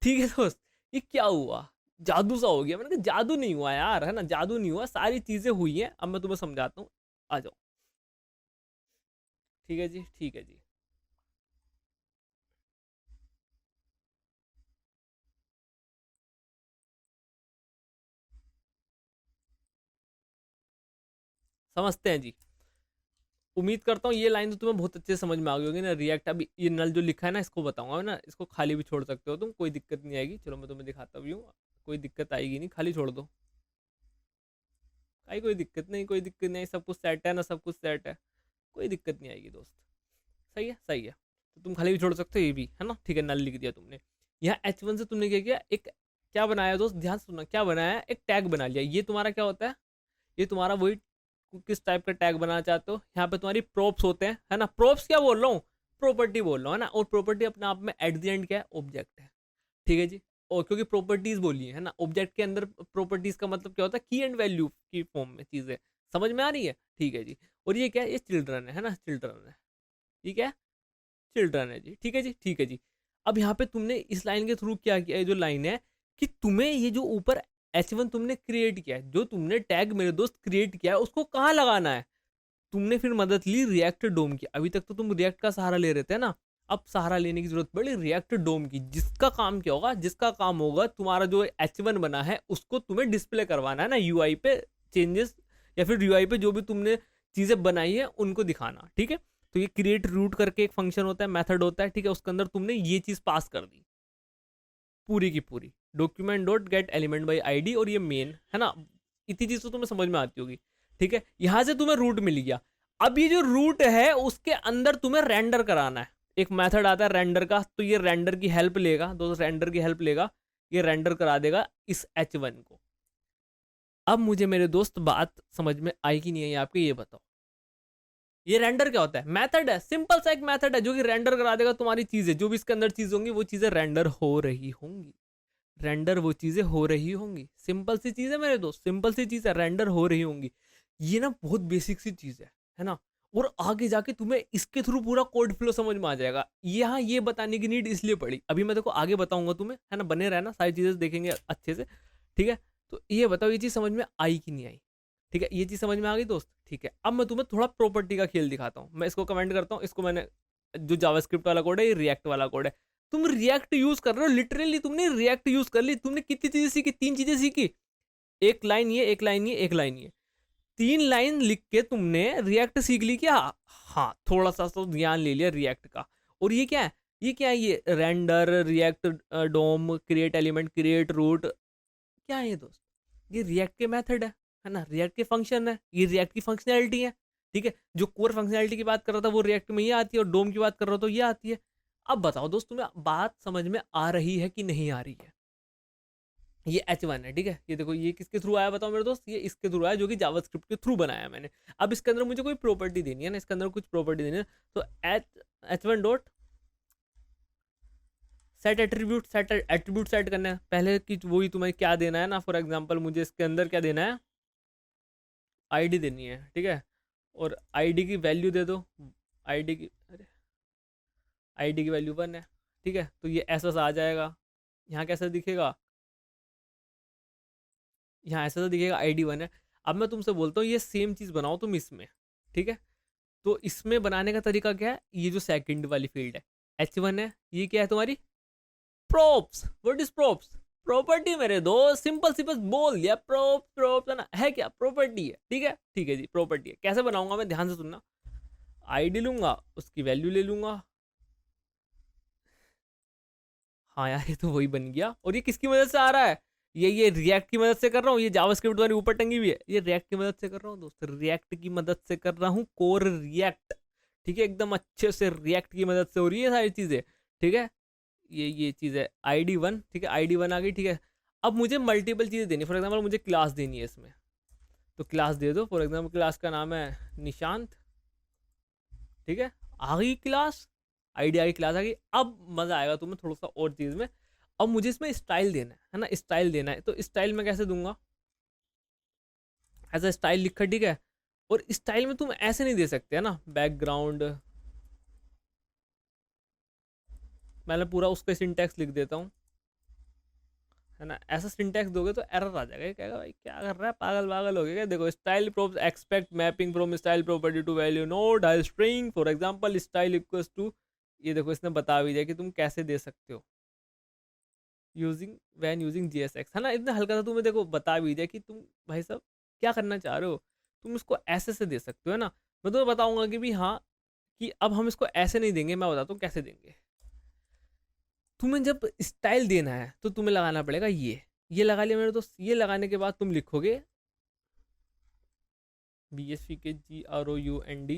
ठीक है दोस्त, ये क्या हुआ, जादू सा हो गया, मैंने कहा जादू नहीं हुआ यार, है ना, जादू नहीं हुआ, सारी चीजें हुई हैं, अब मैं तुम्हें समझाता हूँ, आ जाओ, ठीक है जी, ठीक है जी, समझते हैं जी। उम्मीद करता हूँ ये लाइन तो तुम्हें बहुत अच्छे से समझ में आ गई होगी ना, रिएक्ट, अभी ये नल जो लिखा है ना इसको बताऊंगा ना, इसको खाली भी छोड़ सकते हो तुम, कोई दिक्कत नहीं आएगी, चलो मैं तुम्हें दिखाता भी हूँ, कोई दिक्कत आएगी नहीं, खाली छोड़ दो, कोई दिक्कत नहीं, कोई दिक्कत नहीं, सब कुछ सेट है ना, सब कुछ सेट है, कोई दिक्कत नहीं आएगी दोस्त, सही है, सही है, तो तुम खाली भी छोड़ सकते हो, ये भी है ना, ठीक है, नल लिख दिया तुमने। यहाँ H1 से तुमने क्या किया, एक क्या बनाया दोस्त, ध्यान से सुनना, क्या बनाया, एक टैग बना लिया, ये तुम्हारा क्या होता है, ये तुम्हारा वही, किस टाइप का टैग बनाना चाहते हो, यहाँ पे तुम्हारी प्रोप्स होते हैं, है ना, प्रोप्स क्या बोल रहा हूँ, प्रॉपर्टी बोल रहा हूँ, है ना, और प्रॉपर्टी अपने आप में एट द एंड क्या है, ऑब्जेक्ट है, ठीक है जी, और क्योंकि प्रॉपर्टीज बोली है ना, ऑब्जेक्ट के अंदर प्रॉपर्टीज का मतलब क्या होता है, की एंड वैल्यू की फॉर्म में चीजें, समझ में आ रही है, ठीक है जी। और ये क्या है, ये चिल्ड्रन है ना, चिल्ड्रन है, ठीक है, चिल्ड्रन है जी, ठीक है जी, ठीक है जी। अब यहाँ पे तुमने इस लाइन के थ्रू क्या किया, ये जो लाइन है, कि तुम्हें ये जो ऊपर H1 तुमने क्रिएट किया है, जो तुमने टैग मेरे दोस्त क्रिएट किया है, उसको कहाँ लगाना है, तुमने फिर मदद ली रिएक्ट डोम की, अभी तक तो तुम रिएक्ट का सहारा ले रहे थे ना, अब सहारा लेने की जरूरत पड़ी रिएक्ट डोम की, जिसका काम क्या होगा, जिसका काम होगा तुम्हारा जो H1 बना है उसको तुम्हें डिस्प्ले करवाना है ना, यूआई पे चेंजेस, या फिर यूआई पे जो भी तुमने चीजें बनाई है उनको दिखाना, ठीक है। तो ये क्रिएट रूट करके एक फंक्शन होता है, मेथड होता है, ठीक है, उसके अंदर तुमने ये चीज पास कर दी पूरी की पूरी, document dot gate element by ID, और ये मेन है ना, इतनी चीज तो तुम्हें समझ में आती होगी, ठीक है, यहां से तुम्हें रूट मिल गया। अब ये जो रूट है उसके अंदर तुम्हें रेंडर कराना है, एक मेथड आता है रेंडर का, तो ये रेंडर की हेल्प लेगा दोस्तों, रेंडर की हेल्प लेगा, ये रेंडर करा देगा इस H1 को। अब मुझे मेरे दोस्त बात समझ में आई कि नहीं आई आपके, ये बताओ, ये रेंडर क्या होता है, मेथड है, सिंपल सा एक मेथड है जो कि रेंडर करा देगा तुम्हारी चीजें, जो भी इसके अंदर चीज होंगी वो चीजें रेंडर हो रही होंगी, रेंडर वो चीजें हो रही होंगी, सिंपल सी चीज है मेरे दोस्त, सिंपल सी चीज है, रेंडर हो रही होंगी, ये ना बहुत बेसिक सी चीज है ना, और आगे जाके तुम्हें इसके थ्रू पूरा कोड फ्लो समझ में आ जाएगा, यहाँ ये बताने की नीड इसलिए पड़ी, अभी मैं देखो आगे बताऊंगा तुम्हें, है ना, बने रहना, सारी चीजें देखेंगे अच्छे से, ठीक है। तो ये बताओ ये चीज समझ में आई कि नहीं आई, ठीक है, ये चीज समझ में आ गई दोस्त, ठीक है। अब मैं तुम्हें थोड़ा प्रॉपर्टी का खेल दिखाता हूँ, मैं इसको कमेंट करता हूँ, इसको मैंने, जो जावास्क्रिप्ट वाला कोड है ये रिएक्ट वाला कोड है, तुम रिएक्ट यूज कर रहे हो, लिटरली तुमने रिएक्ट यूज कर ली, तुमने कितनी चीजें सीखी, 3 चीजें सीखी, एक लाइन ये, एक लाइन ये, एक लाइन ये, 3 लाइन लिख के तुमने रिएक्ट सीख ली क्या, हाँ, थोड़ा सा तो ज्ञान ले लिया रिएक्ट का। और ये क्या है, ये क्या है, ये रेंडर, रिएक्ट डोम, क्रिएट एलिमेंट, क्रिएट रूट, क्या है ये दोस्त, ये रिएक्ट के मेथड है ना, रिएक्ट के फंक्शन है, ये रिएक्ट की फंक्शनैलिटी है, ठीक है, जो कोर फंक्शनैलिटी की बात कर रहा था वो रिएक्ट में ये आती है, और डोम की बात कर रहा था तो ये आती है। अब बताओ दोस्त तुम्हें बात समझ में आ रही है कि नहीं आ रही है, ये H1 है, ठीक है। ये देखो ये किसके थ्रू आया बताओ मेरे दोस्त, ये इसके थ्रू आया जो कि जावास्क्रिप्ट के थ्रू बनाया मैंने। अब इसके अंदर मुझे कोई प्रॉपर्टी देनी है ना, इसके अंदर कुछ प्रॉपर्टी देनी है, तो H1 dot set attribute set करना है पहले की, वही तुम्हें क्या देना है ना, फॉर एग्जांपल मुझे इसके अंदर क्या देना है, आईडी देनी है, ठीक है। और आईडी की वैल्यू दे दो, आईडी की आईडी की वैल्यू 1 है, ठीक है। तो ये ऐसा सा आ जाएगा, यहाँ कैसा दिखेगा, यहाँ ऐसा सा दिखेगा, आईडी 1 है। अब मैं तुमसे बोलता हूँ ये सेम चीज़ बनाओ तुम इसमें, ठीक है। तो इसमें बनाने का तरीका क्या है, ये जो सेकंड वाली फील्ड है H1 है, ये क्या है तुम्हारी props. What is props, property मेरे दोस्त, सिंपल सी बस बोल दिया, प्रोप्स प्रोप्स है ना, है क्या, प्रॉपर्टी है, ठीक है। ठीक है जी, प्रॉपर्टी है। कैसे बनाऊंगा मैं, ध्यान से सुनना, आईडी लूंगा, उसकी वैल्यू ले लूंगा, हाँ यार ये तो वही बन गया। और ये किसकी मदद से आ रहा है, ये रिएक्ट की मदद से कर रहा हूँ, ये जावास्क्रिप्ट वाली ऊपर टंगी हुई है, ये रिएक्ट की मदद से कर रहा हूँ दोस्त, रिएक्ट की मदद से कर रहा हूँ, कोर रिएक्ट, ठीक है। एकदम अच्छे से रिएक्ट की मदद से हो रही है सारी चीज़ें, ठीक है। ये चीज़ है ID1, ठीक है, ID1 आ गई, ठीक है। अब मुझे मल्टीपल चीज़ें देनी, फॉर एग्जाम्पल मुझे क्लास देनी है इसमें, तो क्लास दे दो, फॉर एग्जाम्पल क्लास का नाम है निशांत, ठीक है। आ गई क्लास, आईडी आ गई, क्लास आ गई। अब मज़ा आएगा तुम्हें थोड़ा सा और चीज़ में। अब मुझे इसमें स्टाइल देना है ना, स्टाइल देना है, तो स्टाइल में कैसे दूंगा, ऐसा स्टाइल लिखा, ठीक है। और स्टाइल में तुम ऐसे नहीं दे सकते है ना, बैकग्राउंड, मैंने पूरा उसका सिंटैक्स लिख देता हूँ, है ना। ऐसा सिंटैक्स दोगे तो एरर आ जाएगा, कहेगा भाई क्या कर रहा है, पागल पागल हो गया क्या। देखो style props expect mapping from style property to value node high string, for example style equals to, ये देखो इसने बता भी दिया कि तुम कैसे दे सकते हो, यूजिंग वैन यूजिंग JSX, है ना। इतना हल्का सा तुम्हें देखो बता भी दिया कि तुम भाई साहब क्या करना चाह रहे हो, तुम इसको ऐसे से दे सकते हो, है ना। मैं तुम्हें बताऊंगा कि भी हाँ, कि अब हम इसको ऐसे नहीं देंगे, मैं बताता हूँ कैसे देंगे। तुम्हें जब स्टाइल देना है तो तुम्हें लगाना पड़ेगा ये लगा लिया मेरे दोस्त। ये लगाने के बाद तुम लिखोगे BSVKGROUND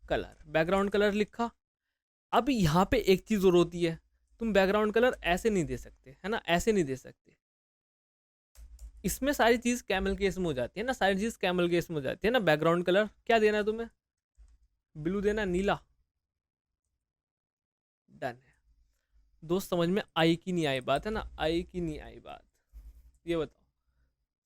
कलर, बैकग्राउंड कलर लिखा। अब यहाँ पे एक चीज़ और होती है, तुम बैकग्राउंड कलर ऐसे नहीं दे सकते, है ना, ऐसे नहीं दे सकते। इसमें सारी चीज़ कैमल केस में हो जाती है ना, सारी चीज़ कैमल केस में हो जाती है ना। बैकग्राउंड कलर क्या देना है तुम्हें, ब्लू देना, नीला, डन है दोस्त। समझ में आई कि नहीं आई बात, है ना, आई कि नहीं आई बात, ये बताओ,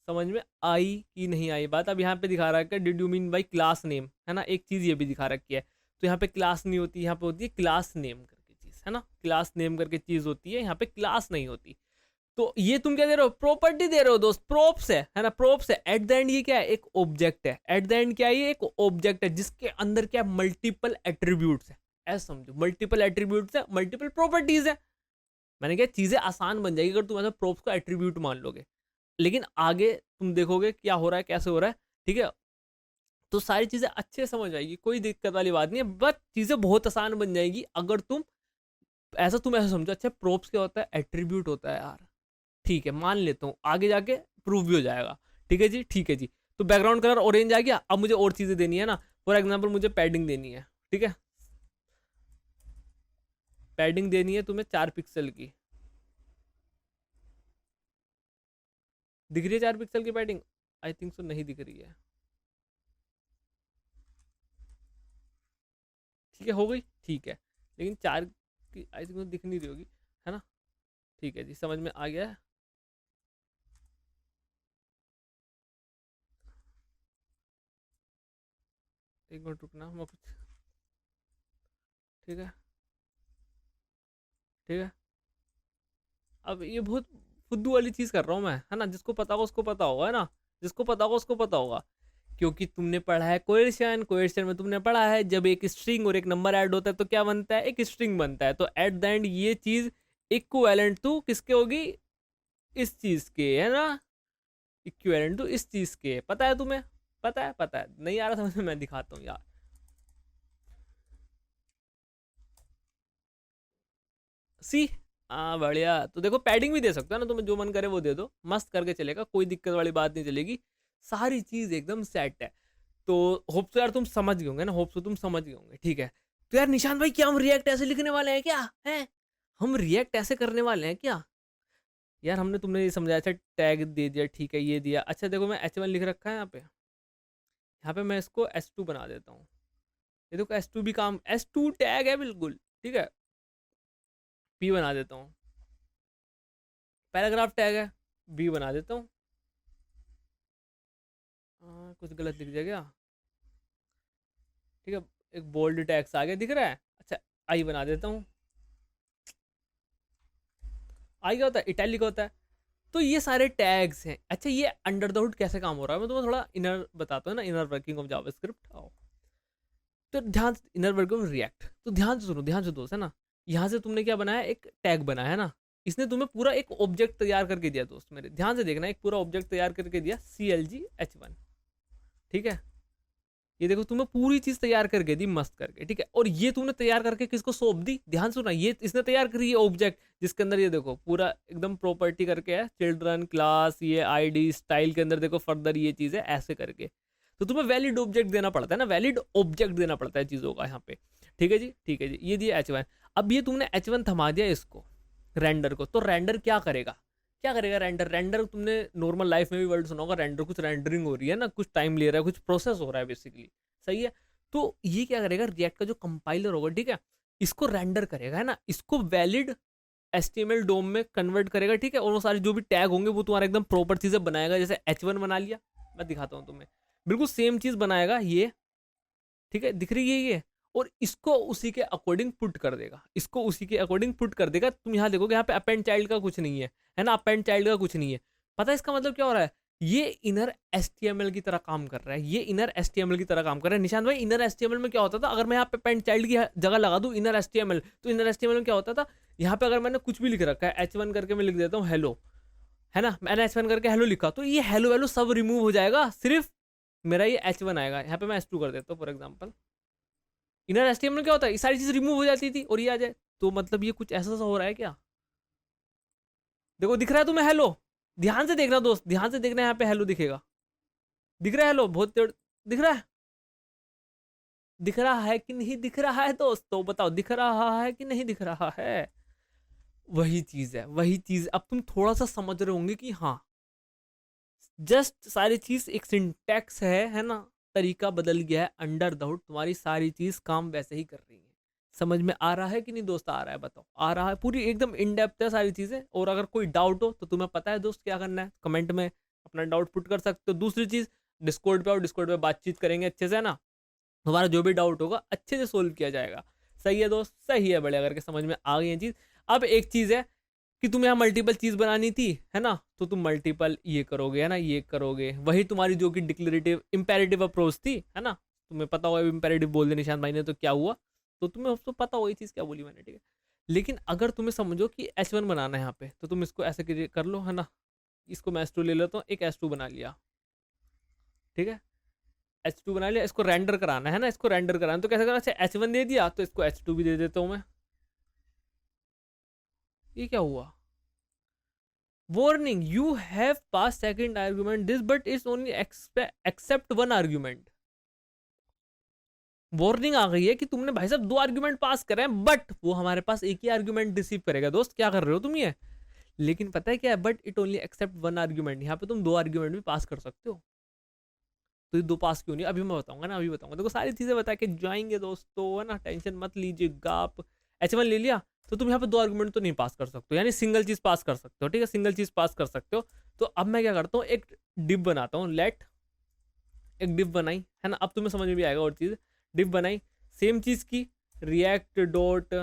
समझ में आई कि नहीं आई बात। अब यहाँ पे दिखा रहा है did you mean by class name, है ना। एक चीज़ ये भी दिखा रखी है, तो यहाँ पे क्लास नहीं होती, यहाँ पे होती है क्लास नेम करके चीज़, है ना, क्लास नेम करके चीज़ होती है, यहाँ पे क्लास नहीं होती। तो ये तुम क्या दे रहे हो, प्रॉपर्टी दे रहे हो दोस्त, प्रोप्स है ना, प्रोप्स है। एट द एंड ये क्या है, एक ऑब्जेक्ट है, एट द एंड क्या है, ये एक ऑब्जेक्ट है जिसके अंदर क्या मल्टीपल एट्रीब्यूट्स है, ऐसा समझो, मल्टीपल एट्रीब्यूट्स है, मल्टीपल प्रॉपर्टीज है। मैंने कहा चीज़ें आसान बन जाएगी अगर तुम ऐसा प्रोप्स को एट्रीब्यूट मान लोगे, लेकिन आगे तुम देखोगे क्या हो रहा है, कैसे हो रहा है, ठीक है। तो सारी चीज़ें अच्छे समझ आएगी, कोई दिक्कत वाली बात नहीं है, बट चीज़ें बहुत आसान बन जाएगी अगर तुम ऐसा समझो। अच्छा प्रोप्स क्या होता है, एट्रीब्यूट होता है यार, ठीक है मान लेता हूँ, आगे जाके प्रूव भी हो जाएगा, ठीक है जी, ठीक है जी। तो बैकग्राउंड कलर ऑरेंज आ गया। अब मुझे और चीज़ें देनी है ना, फॉर एग्जाम्पल मुझे पैडिंग देनी है, ठीक है, पैडिंग देनी है तुम्हें 4 पिक्सल की, दिख रही है 4 पिक्सल की पैडिंग, आई थिंक सो नहीं दिख रही है, ठीक है हो गई, ठीक है। लेकिन 4 की आई थिंक दिख नहीं रही होगी, है ना, ठीक है जी, समझ में आ गया है। एक मिनट रुकना, मैं कुछ, ठीक है, ठीक है। अब ये बहुत फुद्दू वाली चीज़ कर रहा हूँ मैं, है ना, जिसको पता होगा उसको पता होगा, है ना, जिसको पता होगा उसको पता होगा। क्योंकि तुमने पढ़ा है कोएर्शन, कोएर्शन में तुमने पढ़ा है जब एक स्ट्रिंग और एक नंबर ऐड होता है तो क्या बनता है, एक स्ट्रिंग बनता है। तो एट द एंड ये चीज़ इक्विवेलेंट टू किसके होगी, इस चीज़ के, है ना, इक्विवेलेंट टू इस चीज़ के। पता है तुम्हें, पता है नहीं आ रहा समझ में, मैं दिखाता हूँ यार। सी, हाँ बढ़िया। तो देखो पैडिंग भी दे सकते हो ना, तुम्हें जो मन करे वो दे दो, मस्त करके चलेगा, कोई दिक्कत वाली बात नहीं चलेगी, सारी चीज़ एकदम सेट है। तो होप तो यार तुम समझ गए होंगे ना, होप तो तुम समझ गए होंगे, ठीक है। तो यार निशांत भाई क्या हम रिएक्ट ऐसे लिखने वाले हैं क्या, है हम रिएक्ट ऐसे करने वाले हैं क्या, यार हमने तुमने ये समझाया था, टैग दे दिया, ठीक है ये दिया। अच्छा देखो मैं H1 लिख रखा है यहाँ पे मैं इसको S2 बना देता हूँ। ये देखो S2 भी काम, S2 टैग है बिल्कुल, ठीक है। P बना देता हूँ, पैराग्राफ टैग है, B बना देता हूँ। कुछ गलत लिख दिया क्या, ठीक है। एक बोल्ड टैक्स आगे दिख रहा है। अच्छा आई बना देता हूँ। आई क्या होता है, इटैलिक होता है। तो ये सारे टैग्स हैं। अच्छा ये अंडर द हुड कैसे काम हो रहा है, मैं तुम्हें थोड़ा इनर बताता हूँ ना, इनर वर्किंग ऑफ जावास्क्रिप्ट। आओ तो ध्यान, इनर वर्किंग ऑफ रिएक्ट। तो ध्यान से सुनो, ध्यान से दोस्त, है ना। यहाँ से तुमने क्या बनाया, एक टैग बनाया है ना। इसने तुम्हें पूरा एक ऑब्जेक्ट तैयार करके दिया दोस्त मेरे, ध्यान से देखना, एक पूरा ऑब्जेक्ट तैयार करके दिया, CLG H1, ठीक है। ये देखो तुम्हें पूरी चीज तैयार करके दी मस्त करके, ठीक है। और ये तुमने तैयार करके किसको सौंप दी, ध्यान सुना, ये इसने तैयार करी है ऑब्जेक्ट, जिसके अंदर ये देखो पूरा एकदम प्रॉपर्टी करके है, चिल्ड्रन क्लास, ये आईडी स्टाइल के अंदर देखो फर्दर ये चीज है ऐसे करके। तो तुम्हें वैलिड ऑब्जेक्ट देना पड़ता है ना, वैलिड ऑब्जेक्ट देना पड़ता है चीजों का यहाँ पे, ठीक है जी, ठीक है जी। ये दिया H1। अब ये तुमने H1 थमा दिया इसको, रेंडर को। तो रेंडर क्या करेगा, क्या करेगा रेंडर, रेंडर तुमने नॉर्मल लाइफ में भी वर्ड सुना होगा, रेंडर कुछ रेंडरिंग हो रही है ना, कुछ टाइम ले रहा है, कुछ प्रोसेस हो रहा है बेसिकली, सही है। तो ये क्या करेगा, रिएक्ट का जो कंपाइलर होगा, ठीक है, इसको रेंडर करेगा, है ना, इसको वैलिड HTML डोम में कन्वर्ट करेगा, ठीक है। और वो सारे जो भी टैग होंगे वो तुम्हारा एकदम प्रॉपर चीजें बनाएगा, जैसे H1 बना लिया, मैं दिखाता हूँ तुम्हें, बिल्कुल सेम चीज बनाएगा ये, ठीक है, दिख रही है ये। और इसको उसी के अकॉर्डिंग पुट कर देगा, इसको उसी के अकॉर्डिंग पुट कर देगा। तुम यहाँ देखोगे यहाँ पे अपेंड चाइल्ड का कुछ नहीं है ना, अपेंड चाइल्ड का कुछ नहीं है। पता है इसका मतलब क्या हो रहा है, ये इनर HTML की तरह काम कर रहा है, ये इनर HTML की तरह काम कर रहा है। निशांत भाई इनर HTML में क्या होता था, अगर मैं यहाँ पे अपेंड चाइल्ड की जगह लगा दूं इनर HTML, तो इनर HTML में क्या होता था, यहाँ पे अगर मैंने कुछ भी लिख रखा है H1 करके मैं लिख देता हूँ हेलो, है ना, मैंने H1 करके हेलो लिखा, तो ये हेलो वेलो सब रिमूव हो जाएगा, सिर्फ मेरा ये H1 आएगा। यहाँ पे मैं S2 कर देता हूँ फॉर एग्जाम्पल। इनर एसटीएम में क्या होता है, ये सारी चीज रिमूव हो जाती थी और ये आ जाए, तो मतलब ये कुछ ऐसा सा हो रहा है क्या, देखो दिख रहा है तुम्हें हेलो, ध्यान से देखना दोस्त, ध्यान से देखना, यहाँ पे हेलो दिखेगा, दिख रहा है हेलो, बहुत दिख रहा है, दिख रहा है कि नहीं दिख रहा है दोस्त, तो बताओ दिख रहा है कि नहीं दिख रहा है। वही चीज है, वही चीज, अब तुम थोड़ा सा समझ रहे होंगे कि हाँ, जस्ट सारी चीज एक सिंटैक्स है ना, तरीका बदल गया है, अंडर द हुड तुम्हारी सारी चीज काम वैसे ही कर रही है। समझ में आ रहा है कि नहीं दोस्त, आ रहा है, बताओ आ रहा है, पूरी एकदम इन डेप्थ है सारी चीजें। और अगर कोई डाउट हो तो तुम्हें पता है दोस्त क्या करना है, कमेंट में अपना डाउट पुट कर सकते हो। दूसरी चीज, डिस्कॉर्ड पे आओ, डिस्कॉर्ड पे बातचीत करेंगे अच्छे से, ना तुम्हारा जो भी डाउट होगा अच्छे से सोल्व किया जाएगा। सही है दोस्त, सही है, बढ़िया करके समझ में आ गई है चीज। अब एक चीज है कि तुम्हें यहाँ मल्टीपल चीज बनानी थी, है ना, तो तुम मल्टीपल ये करोगे, है ना, ये करोगे, वही तुम्हारी जो कि डिक्लेरेटिव इंपेरेटिव अप्रोच थी, है ना। तुम्हें पता होगा इंपेरेटिव बोल दे निशांत भाई ने तो क्या हुआ, तो तुम्हें तो पता हो ये चीज क्या बोली मैंने, ठीक है। लेकिन अगर तुम्हें समझो कि H1 बनाना है यहाँ पे, तो तुम इसको ऐसे कर लो, है ना, इसको मैं S2 ले लेता हूँ, एक S2 बना लिया, ठीक है। H2 बना लिया, इसको रेंडर कराना है ना, इसको रेंडर कराना तो कैसे करना, अच्छा H1 दे दिया तो इसको H2 भी दे देता हूँ मैं। ये क्या हुआ, warning you have passed second argument this but it's only accept one argument। Warning आ गई है कि तुमने भाई साहब 2 आर्ग्यूमेंट पास करे हैं, बट वो हमारे पास एक ही आर्ग्यूमेंट रिसीव करेगा। दोस्त क्या कर रहे हो तुम ये, लेकिन पता है क्या है, but it only accept 1 argument, यहाँ पे तुम 2 आर्ग्यूमेंट भी पास कर सकते हो। तो ये 2 पास क्यों नहीं, अभी मैं बताऊंगा ना, अभी बताऊंगा, देखो सारी चीजें बता के जाएंगे दोस्तों, है ना, टेंशन मत लीजिएगा आप। H1 ले लिया तो तुम यहाँ पे 2 आर्गुमेंट तो नहीं पास कर सकते हो, यानी सिंगल चीज पास कर सकते हो, ठीक है, सिंगल चीज पास कर सकते हो। तो अब मैं क्या करता हूँ, एक डिव बनाता हूँ, लेट, एक डिव बनाई, है ना, अब तुम्हें समझ में भी आएगा और चीज, डिव बनाई सेम चीज की, रिएक्ट डॉट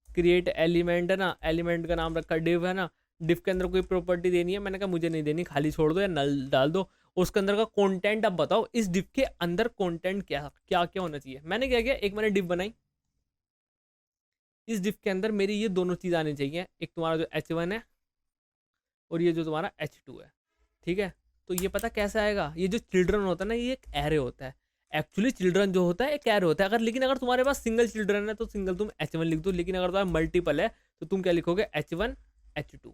क्रिएट एलिमेंट, है ना, एलिमेंट का नाम रखा डिव, है ना। डिव के अंदर कोई प्रॉपर्टी देनी है, मैंने कहा मुझे नहीं देनी, खाली छोड़ दो या नल डाल दो। उसके अंदर का कंटेंट अब बताओ, इस डिव के अंदर कंटेंट क्या क्या क्या होना चाहिए। मैंने क्या किया, एक मैंने डिव बनाई, इस डिव के अंदर मेरी ये दोनों चीज आनी चाहिए, एक तुम्हारा जो H1 है और ये जो तुम्हारा H2 है, ठीक है। तो ये पता कैसे आएगा, ये जो चिल्ड्रन होता है ना, ये एक एरे होता है, एक्चुअली चिल्ड्रन जो होता है एक एरे होता है। अगर लेकिन अगर तुम्हारे पास सिंगल चिल्ड्रन है तो सिंगल तुम H1 लिख दो, लेकिन अगर तुम्हारा मल्टीपल है तो तुम क्या लिखोगे, H1 H2।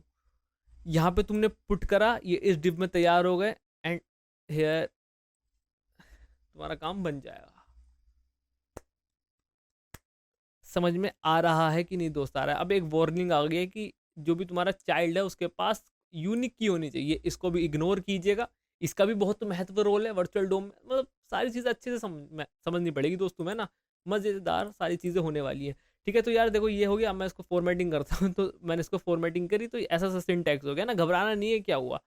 यहाँ पे तुमने पुट करा, ये इस डिव में तैयार हो गए, एंड हेयर तुम्हारा काम बन जाएगा। समझ में आ रहा है कि नहीं दोस्त, आ रहा है। अब एक वार्निंग आ गई है कि जो भी तुम्हारा चाइल्ड है उसके पास यूनिक की होनी चाहिए, इसको भी इग्नोर कीजिएगा। इसका भी बहुत महत्व रोल है वर्चुअल डोम में, मतलब सारी चीज़ें अच्छे से समझनी पड़ेगी दोस्त तुम्हें ना, मज़ेदार सारी चीज़ें होने वाली हैं। ठीक है, तो यार देखो ये हो गया, अब मैं इसको फॉर्मेटिंग करता हूँ। तो मैंने इसको फॉर्मेटिंग करी तो ऐसा सा सिंटैक्स हो गया ना, घबराना नहीं है क्या हुआ।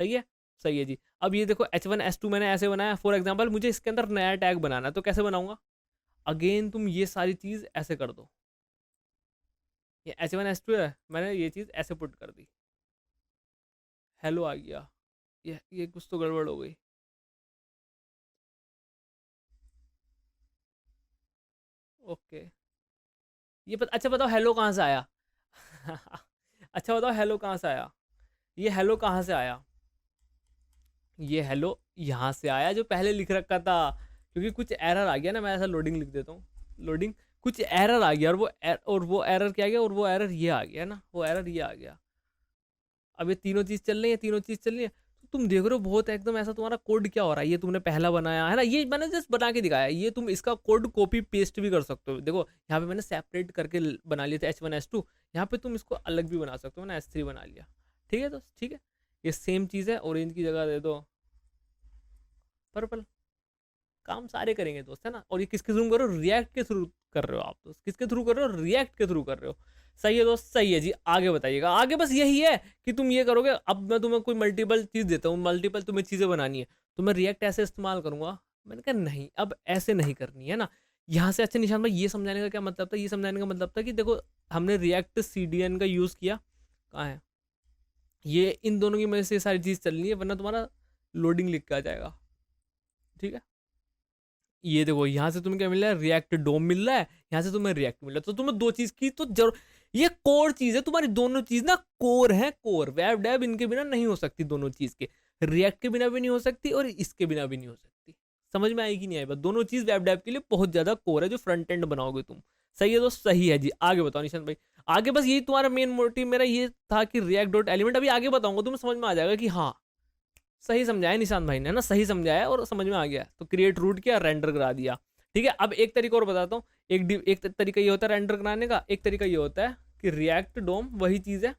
सही है, सही है जी। अब ये देखो H1 S2 मैंने ऐसे बनाया, फॉर एग्जाम्पल मुझे इसके अंदर नया टैग बनाना है, तो कैसे बनाऊंगा? अगेन तुम ये सारी चीज़ ऐसे कर दो, ये H1 S2 है, मैंने ये चीज़ ऐसे पुट कर दी, हेलो आ गया। ये कुछ तो गड़बड़ हो गई। ओके, अच्छा बताओ हेलो कहाँ से आया? अच्छा बताओ हेलो कहाँ से आया? ये हेलो कहाँ से आया? ये हेलो यहाँ से आया जो पहले लिख रखा था, क्योंकि कुछ एरर आ गया ना, मैं ऐसा लोडिंग लिख देता हूँ, लोडिंग, कुछ एरर आ गया, और वो एरर क्या आ गया, और वो एरर ये आ गया ना, वो एरर ये आ गया। अब ये तीनों चीज़ चल रही है, तीनों चीज़ चल रही है, तो तुम देख रहे हो बहुत एकदम ऐसा तुम्हारा कोड क्या हो रहा है। ये तुमने पहला बनाया है ना, ये मैंने जस्ट बना के दिखाया, ये तुम इसका कोड कॉपी पेस्ट भी कर सकते हो। देखो यहाँ पे मैंने सेपरेट करके बना लिया था H1 S2, यहाँ पे तुम इसको अलग भी बना सकते हो ना, S3 बना लिया। ठीक है दोस्त, ठीक है, ये सेम चीज़ है, ऑरेंज की जगह दे दो पर्पल, काम सारे करेंगे दोस्त, है ना। और ये किसके थ्रू करो, रिएक्ट के थ्रू कर रहे हो आप दोस्त, किसके थ्रू कर रहे हो, रिएक्ट के थ्रू कर रहे हो। सही है दोस्त, सही है जी। आगे बताइएगा, आगे बस यही है कि तुम ये करोगे। अब मैं तुम्हें कोई मल्टीपल चीज़ देता हूँ, मल्टीपल तुम्हें चीज़ें बनानी है, तो मैं रिएक्ट ऐसे इस्तेमाल करूंगा। मैंने कहा नहीं, अब ऐसे नहीं करनी है ना। यहाँ से अच्छा निशान भाई, ये समझाने का क्या मतलब था, ये समझाने का मतलब था कि देखो हमने रिएक्ट CDN का यूज़ किया, कहाँ है ये, इन दोनों की वजह से सारी चीज़ चलनी है, वरना तुम्हारा लोडिंग लिख के आ जाएगा। ठीक है, ये देखो यहाँ से तुम्हें क्या मिल रहा है, रिएक्ट डोम मिल रहा है, यहाँ से तुम्हें रिएक्ट मिल रहा है, तो तुम्हें दो चीज की तो जरूर, ये कोर चीज है तुम्हारी, दोनों चीज ना कोर है, कोर वेब डेव इनके बिना नहीं हो सकती, दोनों चीज के, रिएक्ट के बिना भी नहीं हो सकती और इसके बिना भी नहीं हो सकती। समझ में आएगी नहीं आई बात, दोनों चीज वेब डेव के लिए बहुत ज्यादा कोर है जो फ्रंट एंड बनाओगे तुम। सही है तो सही है जी। आगे बताओ निशान भाई, आगे बस यही तुम्हारा मेन मोटिव मेरा ये था कि रिएक्ट डॉट एलिमेंट, अभी आगे बताऊंगा तुम्हें समझ में आ जाएगा कि हाँ सही समझाया निशान भाई ने ना, सही समझाया और समझ में आ गया। तो क्रिएट रूट किया, रेंडर करा दिया। ठीक है, अब एक तरीका और बताता हूँ। एक तरीका ये होता है रेंडर कराने का, एक तरीका ये होता है कि रिएक्ट डोम वही चीज़ है,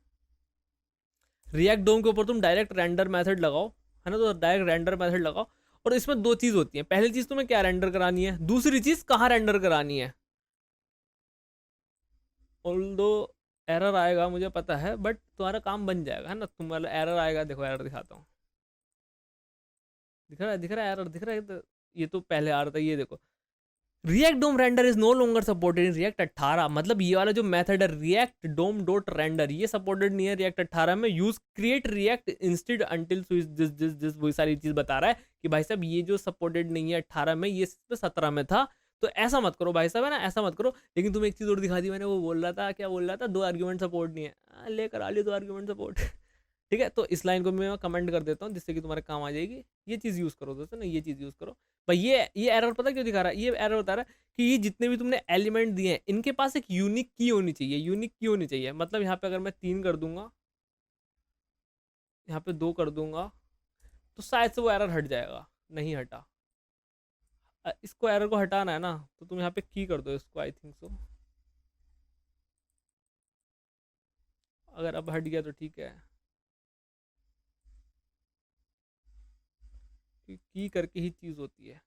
रिएक्ट डोम के ऊपर तुम डायरेक्ट रेंडर मेथड लगाओ, है ना, तो डायरेक्ट रेंडर मेथड लगाओ। और इसमें दो चीज़ होती है, पहली चीज़ तुम्हें क्या रेंडर करानी है, दूसरी चीज़ कहाँ रेंडर करानी है। ऑल्दो एरर आएगा मुझे पता है, बट तुम्हारा काम बन जाएगा, है ना। तुम्हारा एरर आएगा, देखो एरर दिखाता हूँ, दिख रहा है, दिख रहा है एरर दिख रहा है, तो ये तो पहले आ रहा था, ये देखो React DOM render is no longer supported in React 18। मतलब ये वाला जो मेथड है रिएक्ट डोम डॉट रेंडर, ये सपोर्टेड नहीं है रिएक्ट 18 में। Use create React instead until this वही सारी चीज बता रहा है कि भाई साहब ये जो सपोर्टेड नहीं है 18 में, ये 17 में था, तो ऐसा मत करो भाई साहब, है ना, ऐसा मत करो। लेकिन तुम एक चीज और दिखा दी मैंने, वो बोल रहा था, क्या बोल रहा था, दो आर्ग्यूमेंट सपोर्ट नहीं है, लेकर आ लियो दो आर्ग्यूमेंट सपोर्ट। ठीक है, तो इस लाइन को मैं कमेंट कर देता हूँ जिससे कि तुम्हारे काम आ जाएगी। ये चीज़ यूज़ करो दोस्तों ना, ये चीज़ यूज़ करो भाई। ये एरर पता क्यों दिखा रहा है, ये एरर बता रहा है कि ये जितने भी तुमने एलिमेंट दिए हैं इनके पास एक यूनिक की होनी चाहिए, यूनिक की होनी चाहिए। मतलब यहाँ पे अगर मैं 3 कर दूंगा, यहाँ पे 2 कर दूंगा, तो शायद से वो एरर हट जाएगा। नहीं हटा, इसको एरर को हटाना है ना, तो तुम यहाँ पे की कर दो इसको, आई थिंक सो। अगर अब हट गया तो ठीक है, की करके ही चीज़ होती है।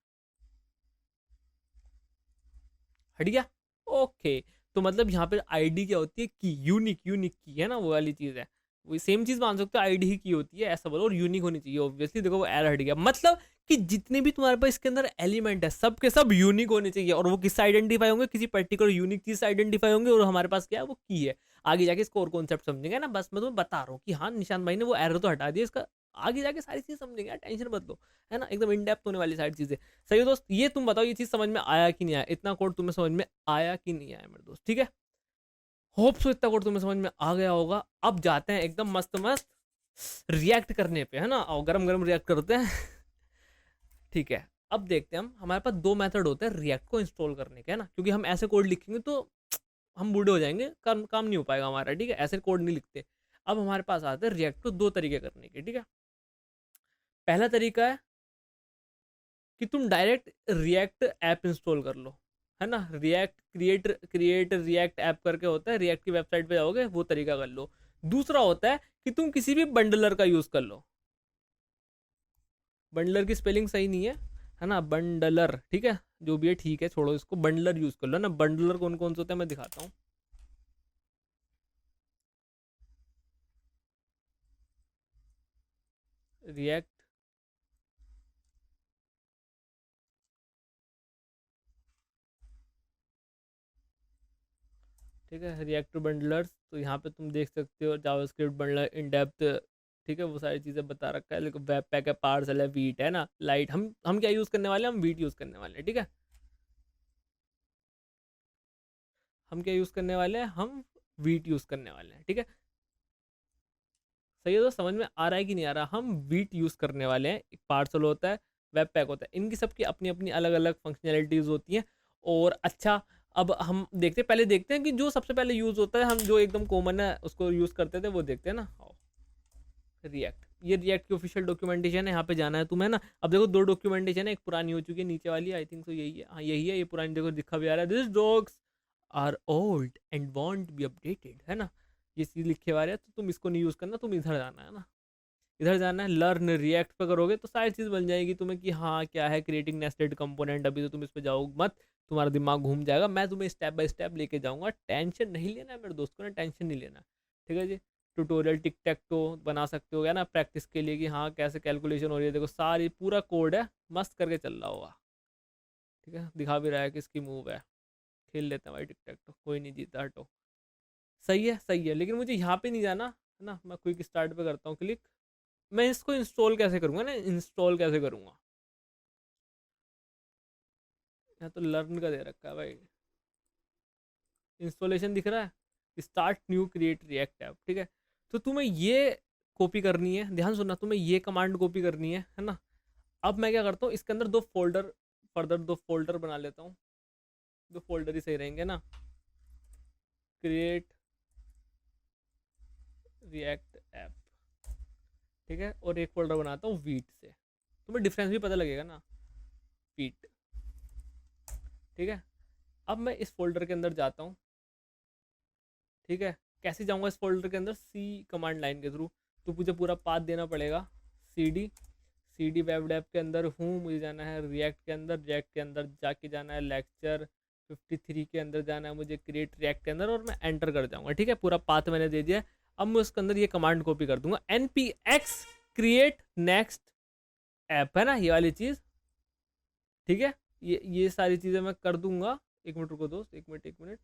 हट गया, ओके। तो मतलब यहाँ पे आईडी क्या होती है, की, यूनिक, यूनिक की, है ना, वो वाली चीज़ है। वही सेम चीज़ मान सकते हो, आईडी ही की होती है, ऐसा बोलो, और यूनिक होनी चाहिए ऑब्वियसली। देखो वो एरर हट गया, मतलब कि जितने भी तुम्हारे पास इसके अंदर एलिमेंट है सब के सब यूनिक होने चाहिए, और वो किससे आइडेंटिफाई होंगे, किसी पर्टिकुलर यूनिक चीज़ से आइडेंटिफाई होंगे, और हमारे पास क्या है, वो की है। आगे जाके इसको और कॉन्सेप्ट समझेंगे ना, बस मैं तुम्हें बता रहा हूँ कि हाँ निशान भाई ने वो एरर तो हटा दिया, इसका आगे जाके सारी चीज़ समझेंगे, टेंशन मत लो, है ना, एकदम इन डेप्थ होने वाली सारी चीज़ें। सही है दोस्त, ये तुम बताओ ये चीज़ समझ में आया कि नहीं आया, इतना कोड तुम्हें समझ में आया कि नहीं आया मेरे दोस्त। ठीक है, होप सो इतना कोड तुम्हें समझ में आ गया होगा। अब जाते हैं एकदम मस्त मस्त रिएक्ट करने पे, है ना, और गरम गरम रिएक्ट करते हैं। ठीक है, अब देखते हैं हम, हमारे पास दो मेथड होते हैं रिएक्ट को इंस्टॉल करने के, है ना, क्योंकि हम ऐसे कोड लिखेंगे तो हम बूढ़े हो जाएंगे, काम नहीं हो पाएगा हमारा। ठीक है, ऐसे कोड नहीं लिखते। अब हमारे पास आते हैं रिएक्ट को दो तरीके करने के। ठीक है, पहला तरीका है कि तुम डायरेक्ट रिएक्ट ऐप इंस्टॉल कर लो, है ना। रिएक्ट क्रिएट रिएक्ट ऐप करके होता है, रिएक्ट की वेबसाइट पे जाओगे वो तरीका कर लो। दूसरा होता है कि तुम किसी भी बंडलर का यूज कर लो। बंडलर की स्पेलिंग सही नहीं है ना, बंडलर ठीक है, जो भी है ठीक है, छोड़ो इसको, बंडलर यूज कर लो ना। बंडलर कौन कौन से होते हैं मैं दिखाता हूँ। रिएक्ट, ठीक है, रिएक्ट बंडलर्स, तो यहाँ पे तुम देख सकते हो जावास्क्रिप्ट बंडलर इन डेप्थ, ठीक है, वो सारी चीज़ें बता रखा है। लेकिन वेब पैक है, पार्सल है, वीट है ना, लाइट, हम क्या यूज़ करने वाले हैं, हम वीट यूज़ करने वाले हैं, ठीक है। हम क्या यूज़ करने वाले हैं, हम वीट यूज़ करने वाले हैं, ठीक है। सही है, तो समझ में आ रहा है कि नहीं आ रहा। हम वीट यूज़ करने वाले हैं। एक पार्सल होता है, वेब पैक होता है, इनकी सबकी अपनी अपनी अलग अलग फंक्शनैलिटीज़ होती हैं। और अच्छा, अब हम पहले देखते हैं कि जो सबसे पहले यूज़ होता है, हम जो एकदम कॉमन है उसको यूज़ करते थे, वो देखते हैं ना। रिएक्ट, ये रिएक्ट की ऑफिशियल डॉक्यूमेंटेशन है, यहाँ पे जाना है तुम्हें ना। अब देखो दो डॉक्यूमेंटेशन है, एक पुरानी हो चुकी है, नीचे वाली आई थिंक तो यही है, हाँ यही है, ये पुरानी देखो दिखा भी आ रहा है, this docs are old and want be updated, है ना, ये चीज़ लिखे हुआ है। तो तुम इसको नहीं यूज़ करना, तुम इधर जाना है ना, इधर जाना है, लर्न रिएक्ट पे करोगे तो सारी चीज़ बन जाएगी तुम्हें कि हाँ क्या है क्रिएटिंग नेस्टेड कंपोनेंट। अभी तो तुम इस पे जाओ मत, तुम्हारा दिमाग घूम जाएगा, मैं तुम्हें स्टेप बाय स्टेप लेके जाऊंगा, टेंशन नहीं लेना है मेरे दोस्त को ना, टेंशन नहीं लेना, ठीक है जी। ट्यूटोरियल टिक टैक तो बना सकते हो, या ना प्रैक्टिस के लिए कि हाँ कैसे कैलकुलेशन हो रही है, देखो सारी पूरा कोड है, मस्त करके चल रहा होगा, ठीक है, दिखा भी रहा है किसकी मूव है। खेल लेते हैं भाई टिक टैक, तो कोई नहीं जीता, हटो। सही है सही है, लेकिन मुझे यहाँ पे नहीं जाना है ना, मैं क्विक स्टार्ट पे करता हूँ क्लिक। मैं इसको इंस्टॉल कैसे करूँगा ना, इंस्टॉल कैसे करूँगा, यहाँ तो लर्न का दे रखा है भाई, इंस्टॉलेशन दिख रहा है, start new create react app, ठीक है। तो तुम्हें ये कॉपी करनी है, ध्यान सुनना, तुम्हें ये कमांड कॉपी करनी है ना। अब मैं क्या करता हूँ, इसके अंदर दो फोल्डर, फर्दर दो फोल्डर बना लेता हूँ, दो फोल्डर ही सही रहेंगे ना, क्रिएट रिएक्ट ऐप, ठीक है, और एक फोल्डर बनाता हूँ वीट से, तुम्हें डिफरेंस भी पता लगेगा ना, वीट, ठीक है। अब मैं इस फोल्डर के अंदर जाता हूँ, ठीक है। कैसे जाऊँगा इस फोल्डर के अंदर, सी कमांड लाइन के थ्रू, तो मुझे पूरा पाथ देना पड़ेगा, सी डी वेब डेव के अंदर हूँ, मुझे जाना है रिएक्ट के अंदर, रिएक्ट के अंदर जाके जाना है लेक्चर 53 के अंदर जाना है मुझे, क्रिएट रिएक्ट के अंदर, और मैं एंटर कर जाऊँगा, ठीक है, पूरा पाथ मैंने दे दिया। अब मैं उसके अंदर ये कमांड कॉपी कर दूंगा, npx क्रिएट नेक्स्ट ऐप, है ना ये वाली चीज़, ठीक है। ये सारी चीज़ें मैं कर दूंगा। एक मिनट रुको दोस्त, एक मिनट एक मिनट,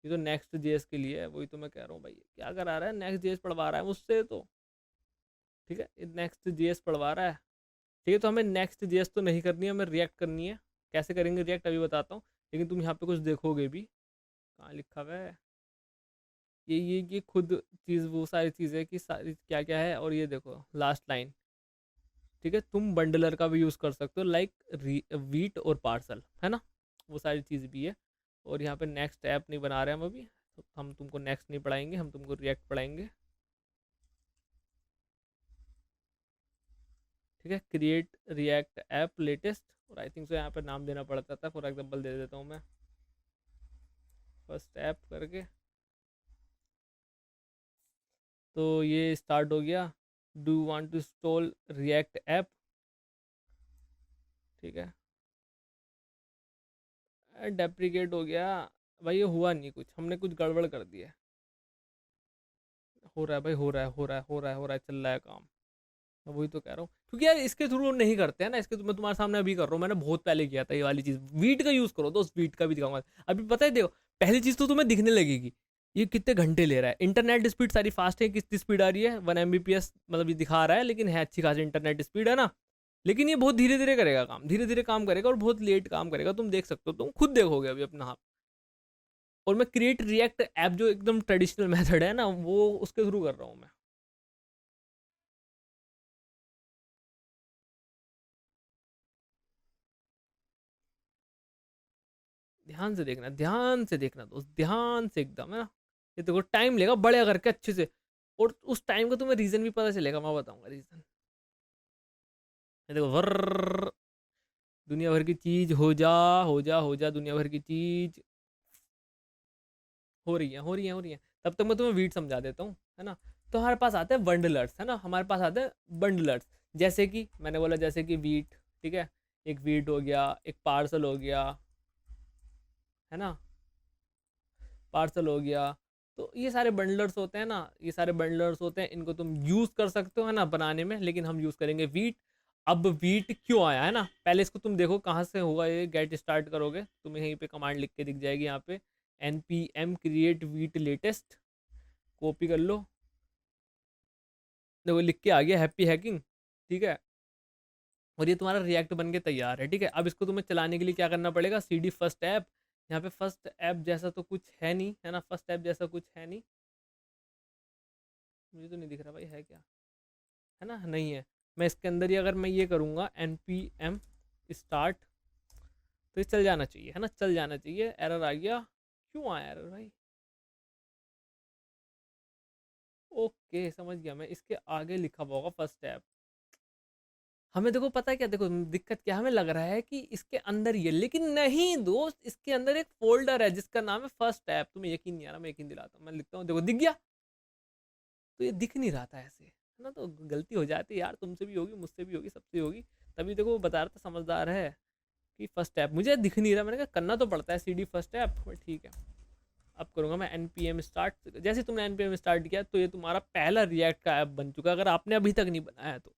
ये तो नेक्स्ट जेएस के लिए है, वही तो मैं कह रहा हूँ भाई, क्या करा रहा है, नेक्स्ट जेएस पढ़वा रहा है मुझसे तो, ठीक है, नेक्स्ट जेएस पढ़वा रहा है, ठीक है। तो हमें नेक्स्ट जेएस तो नहीं करनी है, हमें रिएक्ट करनी है। कैसे करेंगे रिएक्ट अभी बताता हूँ, लेकिन तुम यहाँ पे कुछ देखोगे भी, कहाँ लिखा हुआ है, ये खुद चीज़, वो सारी चीज़ें कि सारी क्या क्या है, और ये देखो लास्ट लाइन, ठीक है। तुम बंडलर का भी यूज़ कर सकते हो, लाइक वीट और पार्सल, है ना, वो सारी चीज़ भी है। और यहाँ पे नेक्स्ट ऐप नहीं बना रहे हम अभी, तो हम तुमको नेक्स्ट नहीं पढ़ाएंगे, हम तुमको रिएक्ट पढ़ाएंगे, ठीक है। क्रिएट रिएक्ट ऐप लेटेस्ट, और आई थिंक सो यहाँ पे नाम देना पड़ता था, फॉर एग्जांपल दे देता हूँ मैं, फर्स्ट ऐप करके, तो ये स्टार्ट हो गया, do want to install React app, ठीक है, डेप्रिकेट हो गया भाई, ये हुआ नहीं कुछ, हमने कुछ गड़बड़ कर दिया है। हो रहा है भाई, हो रहा है हो रहा है हो रहा है हो रहा है, चल रहा है काम, मैं वही तो कह रहा हूँ, क्योंकि यार इसके थ्रू नहीं करते हैं ना, इसके मैं तुम्हारे सामने अभी कर रहा हूँ, मैंने बहुत पहले किया था ये वाली चीज़। वीट का यूज़ करो दोस्त, वीट का भी दिखाऊंगा अभी, पता है देखो, पहली चीज़ तो तुम्हें दिखने लगेगी ये कितने घंटे ले रहा है, इंटरनेट स्पीड सारी फास्ट है, कितनी स्पीड आ रही है 1 Mbps, मतलब ये दिखा रहा है, लेकिन है अच्छी खासी इंटरनेट स्पीड, है ना। लेकिन ये बहुत धीरे धीरे करेगा काम, धीरे धीरे काम करेगा, और बहुत लेट काम करेगा, तुम देख सकते हो, तुम खुद देखोगे अभी अपना हाथ। और मैं क्रिएट रिएक्ट ऐप जो एकदम ट्रेडिशनल मेथड है ना, वो उसके थ्रू कर रहा हूँ मैं। ध्यान से देखना दोस्त, ध्यान से एकदम, है ना। ये देखो टाइम लेगा बढ़िया करके अच्छे से, और उस टाइम का तुम्हें रीजन भी पता चलेगा, मैं बताऊंगा रीजन। ये देखो वर्र, दुनिया भर की चीज हो जा दुनिया भर की चीज हो रही है। तब तक मैं तुम्हें वीट समझा देता हूँ, है ना। तो हमारे पास आते हैं बंडलर्स, है ना, हमारे पास आते हैं बंडलर्स। जैसे कि मैंने बोला, जैसे कि वीट, ठीक है, एक वीट हो गया, एक पार्सल हो गया, है ना, पार्सल हो गया। तो ये सारे बंडलर्स होते हैं ना, ये सारे बंडलर्स होते हैं, इनको तुम यूज कर सकते हो, है ना, बनाने में, लेकिन हम यूज करेंगे वीट। अब वीट क्यों आया, है ना, पहले इसको तुम देखो कहाँ से होगा ये। गेट स्टार्ट करोगे, तुम्हें यहीं पे कमांड लिख के दिख जाएगी, यहाँ पे npm create wheat latest, copy कर लो, देखो लिख के आ गया हैप्पी हैकिंग, ठीक है। और ये तुम्हारा रिएक्ट बन के तैयार है, ठीक है। अब इसको तुम्हें चलाने के लिए क्या करना पड़ेगा, cd फर्स्ट ऐप। यहाँ पे फर्स्ट ऐप जैसा तो कुछ है नहीं, है ना, फर्स्ट ऐप जैसा कुछ है नहीं, मुझे तो नहीं दिख रहा भाई, है क्या, है ना, नहीं है। मैं इसके अंदर ही अगर मैं ये करूँगा npm स्टार्ट, तो ये चल जाना चाहिए, है ना, चल जाना चाहिए। एरर आ गया, क्यों आया एरर भाई, ओके समझ गया मैं, इसके आगे लिखा हुआ होगा फर्स्ट ऐप। हमें देखो पता है क्या, देखो दिक्कत क्या, हमें लग रहा है कि इसके अंदर ये, लेकिन नहीं दोस्त, इसके अंदर एक फोल्डर है जिसका नाम है फर्स्ट ऐप। तुम्हें यकीन नहीं आ रहा, मैं यकीन दिलाता हूँ, मैं लिखता हूँ, देखो दिख गया। तो ये दिख नहीं रहा था ऐसे, है ना, तो गलती हो जाती है यार, तुमसे भी होगी, मुझसे भी होगी, सबसे होगी। तभी देखो वो बता रहा था, समझदार है, कि फर्स्ट ऐप मुझे दिख नहीं रहा, मैंने कहा करना तो पड़ता है cd फर्स्ट ऐप, बट ठीक है। अब करूंगा मैं npm स्टार्ट। जैसे तुमने npm स्टार्ट किया, तो ये तुम्हारा पहला रिएक्ट का ऐप बन चुका है, अगर आपने अभी तक नहीं बनाया तो।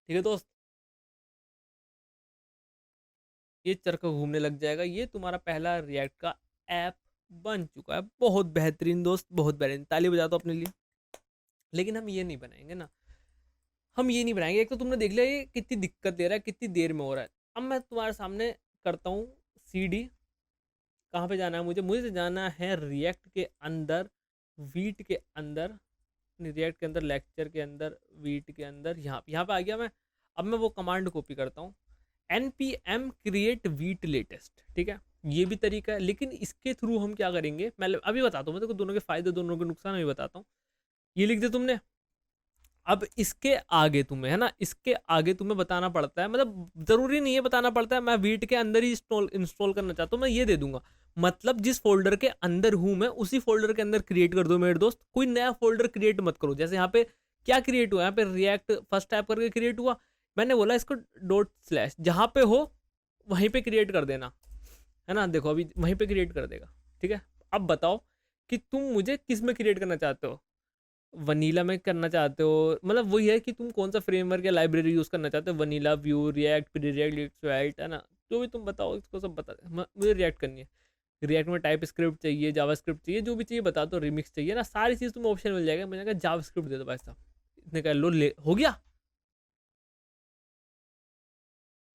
ठीक है दोस्त, ये चरखा घूमने लग जाएगा, ये तुम्हारा पहला रिएक्ट का ऐप बन चुका है। बहुत बेहतरीन दोस्त, बहुत बेहतरीन, ताली बजा दो अपने लिए। लेकिन हम ये नहीं बनाएंगे ना, हम ये नहीं बनाएंगे। एक तो तुमने देख लिया ये कितनी दिक्कत दे रहा है, कितनी देर में हो रहा है। अब मैं तुम्हारे सामने करता हूँ cd, कहाँ पे जाना है मुझे, मुझे जाना है रिएक्ट के अंदर, वीट के अंदर, रिएक्ट के अंदर, लेक्चर के अंदर, वीट के अंदर, यहाँ पे आ गया मैं। अब मैं वो कमांड कॉपी करता हूँ, npm create वीट लेटेस्ट, ठीक है। ये भी तरीका है, लेकिन इसके थ्रू हम क्या करेंगे, मैं अभी बताता हूँ, मैं देखो दोनों के फायदे दोनों के नुकसान अभी बताता हूँ। ये लिख दे तुमने। अब इसके आगे तुम्हें, है ना, इसके आगे तुम्हें बताना पड़ता है, मतलब जरूरी नहीं है बताना पड़ता है, मैं वीट के अंदर ही इंस्टॉल करना चाहता हूँ, मैं ये दे दूंगा। मतलब जिस फोल्डर के अंदर हूं मैं, उसी फोल्डर के अंदर क्रिएट कर दो मेरे दोस्त, कोई नया फोल्डर क्रिएट मत करो। जैसे यहाँ पे क्या क्रिएट हुआ, यहाँ पे रिएक्ट फर्स्ट टाइप करके क्रिएट हुआ, मैंने बोला इसको डॉट स्लैश, जहाँ पे हो वहीं पे क्रिएट कर देना, है ना, देखो अभी वहीं पे क्रिएट कर देगा, ठीक है। अब बताओ कि तुम मुझे किस में क्रिएट करना चाहते हो, वनीला में करना चाहते हो, मतलब वही है कि तुम कौन सा फ्रेमवर्क या लाइब्रेरी यूज करना चाहते हो, vanilla, Vue, React, Preact, Svelte, है ना, जो भी तुम बताओ, इसको सब बता। मुझे रिएक्ट करनी है, रिएक्ट में टाइप स्क्रिप्ट चाहिए, जावा स्क्रिप्ट चाहिए, जो भी चाहिए बता दो, रिमिक्स चाहिए ना, सारी चीज़ तुम्हें ऑप्शन मिल जाएगा। मैंने कहा जावा स्क्रिप्ट दे दो भाई साहब, इतने का लो, ले हो गया,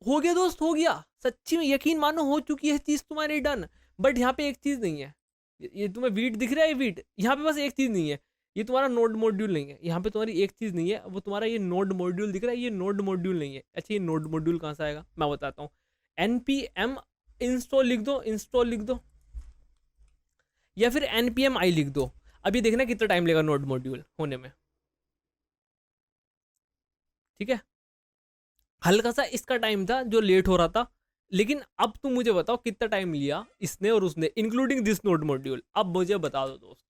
हो गया दोस्त, हो गया, सच्ची में यकीन मानो हो चुकी है चीज़ तुम्हारी डन। बट यहाँ पे एक चीज़ नहीं है, ये तुम्हें वीट दिख रहा है, वीट यहाँ पे बस एक चीज़ नहीं है, ये तुम्हारा नोड मॉड्यूल नहीं है, यहाँ पे तुम्हारी एक चीज़ नहीं है, वो तुम्हारा ये नोड मॉड्यूल दिख रहा है, ये नोड मॉड्यूल नहीं है। अच्छा ये नोड मॉड्यूल कहाँ से आएगा, मैं बताता हूँ। npm इंस्टॉल लिख दो, इंस्टॉल लिख दो, या फिर npm आई लिख दो। अभी देखना कितना टाइम लेगा नोड मॉड्यूल होने में, ठीक है। हल्का सा इसका टाइम था जो लेट हो रहा था, लेकिन अब तुम मुझे बताओ कितना टाइम लिया इसने और उसने, इंक्लूडिंग दिस नोड मॉड्यूल। अब मुझे बता दो दोस्त,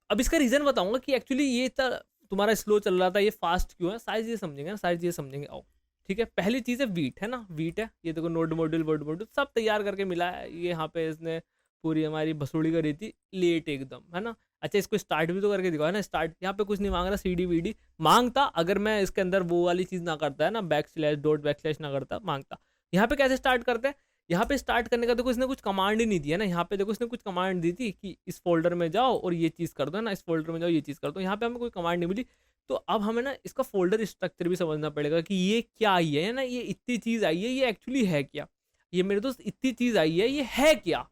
अब इसका रीजन बताऊंगा कि एक्चुअली ये तुम्हारा स्लो चल रहा था, ये फास्ट क्यों है, सारी चीजें समझेंगे ना, सारी चीजें समझेंगे, आओ। ठीक है, पहली चीज है वीट, है ना, वीट है, ये देखो नोड मॉड्यूल, वर्ड मॉड्यूल सब तैयार करके मिला है, ये यहाँ पे इसने पूरी हमारी भसूड़ी करी थी, लेट एकदम, है ना। अच्छा इसको स्टार्ट भी तो करके दिखाओ, है ना, स्टार्ट यहाँ पे कुछ नहीं मांग रहा, सीडी वीडी मांगता अगर मैं इसके अंदर वो वाली चीज ना करता, है ना, back slash dot back slash ना करता, मांगता। यहाँ पे कैसे स्टार्ट करते हैं, यहाँ पे स्टार्ट करने का देखो इसने कुछ कमांड ही नहीं दिया ना, यहाँ पे देखो इसने कुछ कमांड दी थी कि इस फोल्डर में जाओ और ये चीज़ कर दो, है ना, इस फोल्डर में जाओ ये चीज़ कर दो, यहाँ पे हमें कोई कमांड नहीं मिली। तो अब हमें ना इसका फोल्डर स्ट्रक्चर भी समझना पड़ेगा कि ये क्या आई है ना, ये इतनी चीज़ आई है, ये एक्चुअली है क्या, ये मेरे दोस्त इतनी चीज़ आई है, ये है क्या,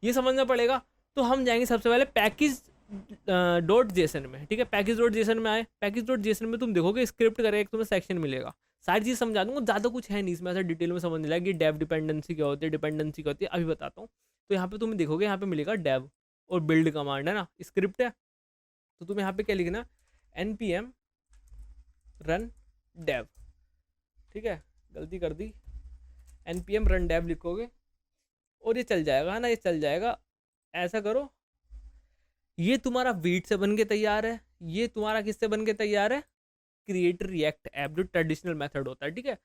ये समझना पड़ेगा। तो हम जाएंगे सबसे पहले पैकेज डॉट जेसन में, ठीक है, पैकेज डॉट जेसन में आए, पैकेज डॉट जेसन में तुम देखोगे स्क्रिप्ट करेगा, एक तुम्हें सेक्शन मिलेगा, सारी चीज़ समझा दूंगा, ज़्यादा कुछ है नहीं इसमें, ऐसा डिटेल में समझ नहीं लगा कि डेव डिपेंडेंसी क्या होती है, डिपेंडेंसी क्या होती है, अभी बताता हूँ। तो यहाँ पे तुम देखोगे, यहाँ पे मिलेगा डेव और बिल्ड कमांड, है ना, स्क्रिप्ट है। तो तुम यहाँ पे क्या लिखना, npm रन डेव, ठीक है, गलती कर दी, npm रन डेव लिखोगे और ये चल जाएगा, है ना, ये चल जाएगा। ऐसा करो, ये तुम्हारा वीट से बन के तैयार है, ये तुम्हारा किससे बन के तैयार है, क्रिएट रिएक्ट ऐप जो ट्रेडिशनल मेथड होता है, ठीक है,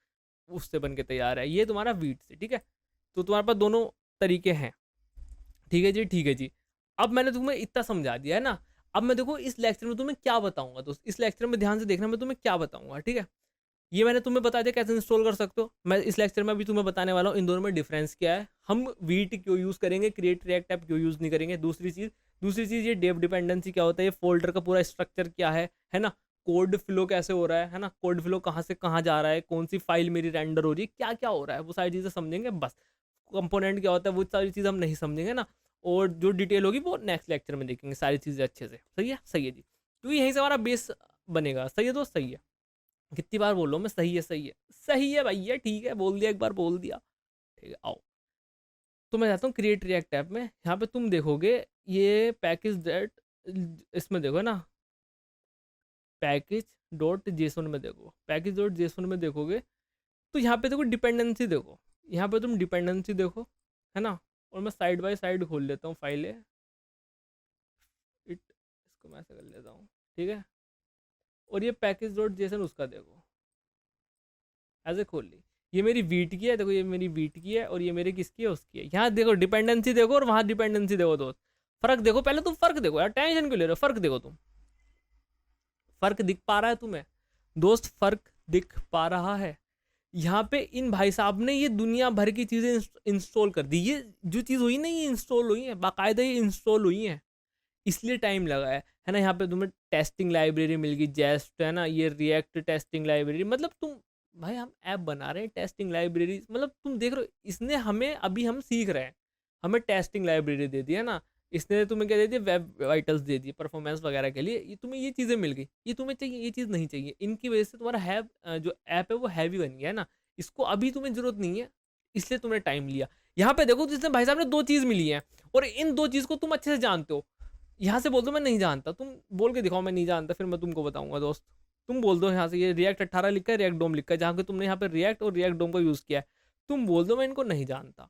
उससे बन के तैयार है। ये तुम्हारा वीट से, ठीक है, तो तुम्हारे पास दोनों तरीके हैं। ठीक है जी, ठीक है जी। अब मैंने तुम्हें इतना समझा दिया है ना, अब मैं देखो इस लेक्चर में तुम्हें क्या बताऊंगा दोस्त, इस लेक्चर में ध्यान से देखना मैं तुम्हें क्या बताऊंगा, ठीक है। ये मैंने तुम्हें बता दिया कैसे इंस्टॉल कर सकते हो, मैं इस लेक्चर में अभी तुम्हें बताने वाला हूँ इन दोनों में डिफरेंस क्या है, हम वीट क्यों यूज़ करेंगे, क्रिएट रिएक्ट ऐप क्यों यूज़ नहीं करेंगे। दूसरी चीज़ ये डेव डिपेंडेंसी क्या होता है, ये फोल्डर का पूरा स्ट्रक्चर क्या है ना, कोड फ्लो कैसे हो रहा है ना, कोड फ्लो कहाँ से कहाँ जा रहा है, कौन सी फाइल मेरी रेंडर हो रही है, क्या क्या हो रहा है, वो सारी चीज़ें समझेंगे बस। कंपोनेंट क्या होता है वो सारी चीज़ हम नहीं समझेंगे ना, और जो डिटेल होगी वो नेक्स्ट लेक्चर में देखेंगे सारी चीज़ें अच्छे से। सही है, सही है जी, क्योंकि यहीं से हमारा बेस बनेगा। सही है दोस्त, सही है, कितनी बार बोल रहा हूँ मैं, सही है सही है सही है भैया, ठीक है, बोल दिया, एक बार बोल दिया, ठीक है। आओ, तो मैं जाता हूँ क्रिएट रिएक्ट ऐप में, यहाँ पे तुम देखोगे ये पैकेज डेट, इसमें देखो ना, पैकेज डॉट जेसन में देखो, पैकेज डॉट जेसन में देखोगे तो यहाँ पे देखो डिपेंडेंसी, देखो यहाँ पे तुम डिपेंडेंसी देखो, है ना, और मैं साइड बाय साइड खोल लेता हूँ फाइलें, इसको मैं ऐसे कर लेता हूँ, ठीक है, और ये पैकेज डॉट जेसन उसका देखो, ऐसे खोल ली, ये मेरी वीट की है, देखो ये मेरी वीट की है, और ये मेरे किसकी है, उसकी है। यहाँ देखो डिपेंडेंसी देखो और वहाँ डिपेंडेंसी देखो दोस्त, फर्क देखो, पहले तुम फर्क देखो यार, टेंशन क्यों ले रहे हो, फर्क देखो तुम, फर्क दिख पा रहा है तुम्हें दोस्त, फर्क दिख पा रहा है। यहाँ पे इन भाई साहब ने ये दुनिया भर की चीज़ें इंस्टॉल कर दी, ये जो चीज़ हुई ना ये इंस्टॉल हुई है, बाकायदा ये इंस्टॉल हुई है, इसलिए टाइम लगा है ना। यहाँ पे तुम्हें टेस्टिंग लाइब्रेरी मिल गई, जेस्ट, है ना, ये रिएक्ट टेस्टिंग लाइब्रेरी, मतलब तुम भाई हम ऐप बना रहे हैं, टेस्टिंग लाइब्रेरी, मतलब तुम देख रहे हो, इसने हमें, अभी हम सीख रहे हैं, हमें टेस्टिंग लाइब्रेरी दे दी है ना, इसने तुम्हें क्या दे दिया, वेब वाइटल्स दे दिए परफॉर्मेंस वगैरह के लिए, ये तुम्हें ये चीज़ें मिल गई, ये तुम्हें चाहिए, ये चीज़ नहीं चाहिए, इनकी वजह से तुम्हारा जो ऐप है वो हैवी बन गया है ना, इसको अभी तुम्हें जरूरत नहीं है, इसलिए तुमने टाइम लिया। यहाँ पे देखो जिसने भाई साहब ने दो चीज़ मिली है, और इन दो चीज़ को तुम अच्छे से जानते हो, यहाँ से बोल दो मैं नहीं जानता, तुम बोल के दिखाओ मैं नहीं जानता, फिर मैं तुमको बताऊंगा दोस्त। तुम बोल दो यहाँ से ये रिएक्ट 18 लिखा है, रिएक्ट डोम लिखा है, जहाँ पे तुमने यहाँ पे रिएक्ट और रिएक्ट डोम का यूज़ किया है, तुम बोल दो मैं इनको नहीं जानता।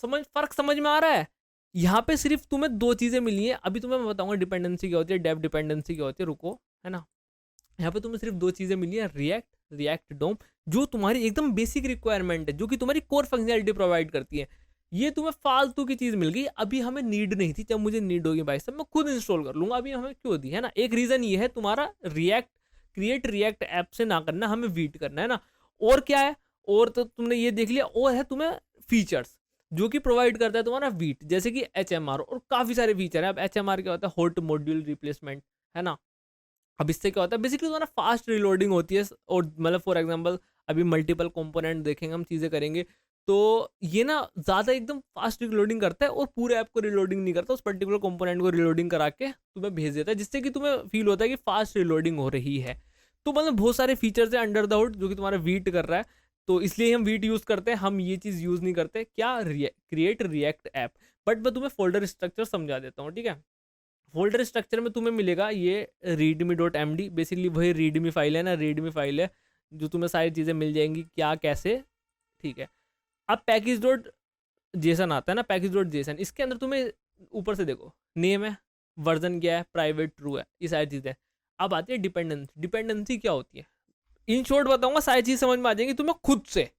फर्क समझ में आ रहा है। यहाँ पे सिर्फ तुम्हें दो चीज़ें मिली हैं, अभी तुम्हें मैं बताऊंगा डिपेंडेंसी क्या होती है, डेव डिपेंडेंसी क्या होती है, रुको, है ना। यहाँ पे तुम्हें सिर्फ दो चीज़ें मिली हैं, रिएक्ट डोम, जो तुम्हारी एकदम बेसिक रिक्वायरमेंट है, जो कि तुम्हारी कोर फंक्शनैलिटी प्रोवाइड करती है। ये तुम्हें फालतू की चीज़ मिल गई, अभी हमें नीड नहीं थी, जब मुझे नीड होगी भाई साहब मैं खुद इंस्टॉल कर लूँगा, अभी हमें क्यों दी, है ना। एक रीज़न ये है तुम्हारा क्रिएट रिएक्ट ऐप से ना करना, हमें वीट करना है ना। और क्या है, और तो तुमने ये देख लिया, और है तुम्हें फीचर्स जो कि प्रोवाइड करता है तुम्हारा वीट, जैसे कि HMR और काफ़ी सारे फीचर है। अब HMR क्या होता है, हॉट मॉड्यूल रिप्लेसमेंट, है ना। अब इससे क्या होता है, बेसिकली तुम्हारा फास्ट रिलोडिंग होती है, और मतलब फॉर एग्जांपल अभी मल्टीपल कंपोनेंट देखेंगे हम, चीज़ें करेंगे, तो ये ना ज़्यादा एकदम फास्ट रिलोडिंग करता है, और पूरे ऐप को रिलोडिंग नहीं करता, उस पर्टिकुलर कंपोनेंट को रिलोडिंग करा के तुम्हें भेज देता है, जिससे कि तुम्हें फील होता है कि फास्ट रिलोडिंग हो रही है। तो मतलब बहुत सारे फीचर्स है अंडर द हुड जो कि तुम्हारा वीट कर रहा है, तो इसलिए हम वीट यूज़ करते हैं, हम ये चीज़ यूज़ नहीं करते, क्या, क्रिएट रिएक्ट ऐप। बट मैं तुम्हें फोल्डर स्ट्रक्चर समझा देता हूँ, ठीक है। फोल्डर स्ट्रक्चर में तुम्हें मिलेगा ये readme.md, बेसिकली वही रीडमी फाइल है ना, रीडमी फाइल है जो तुम्हें सारी चीज़ें मिल जाएंगी क्या कैसे, ठीक है। अब पैकेज डॉट जेसन आता है ना, पैकेज डॉट जेसन, इसके अंदर तुम्हें ऊपर से देखो नेम है, वर्जन क्या है, प्राइवेट ट्रू है, ये सारी चीज़ें। अब आती है डिपेंडेंसी क्या होती है, इन शॉर्ट बताऊंगा, सारी चीज़ समझ में आ जाएंगी तुम्हें खुद से।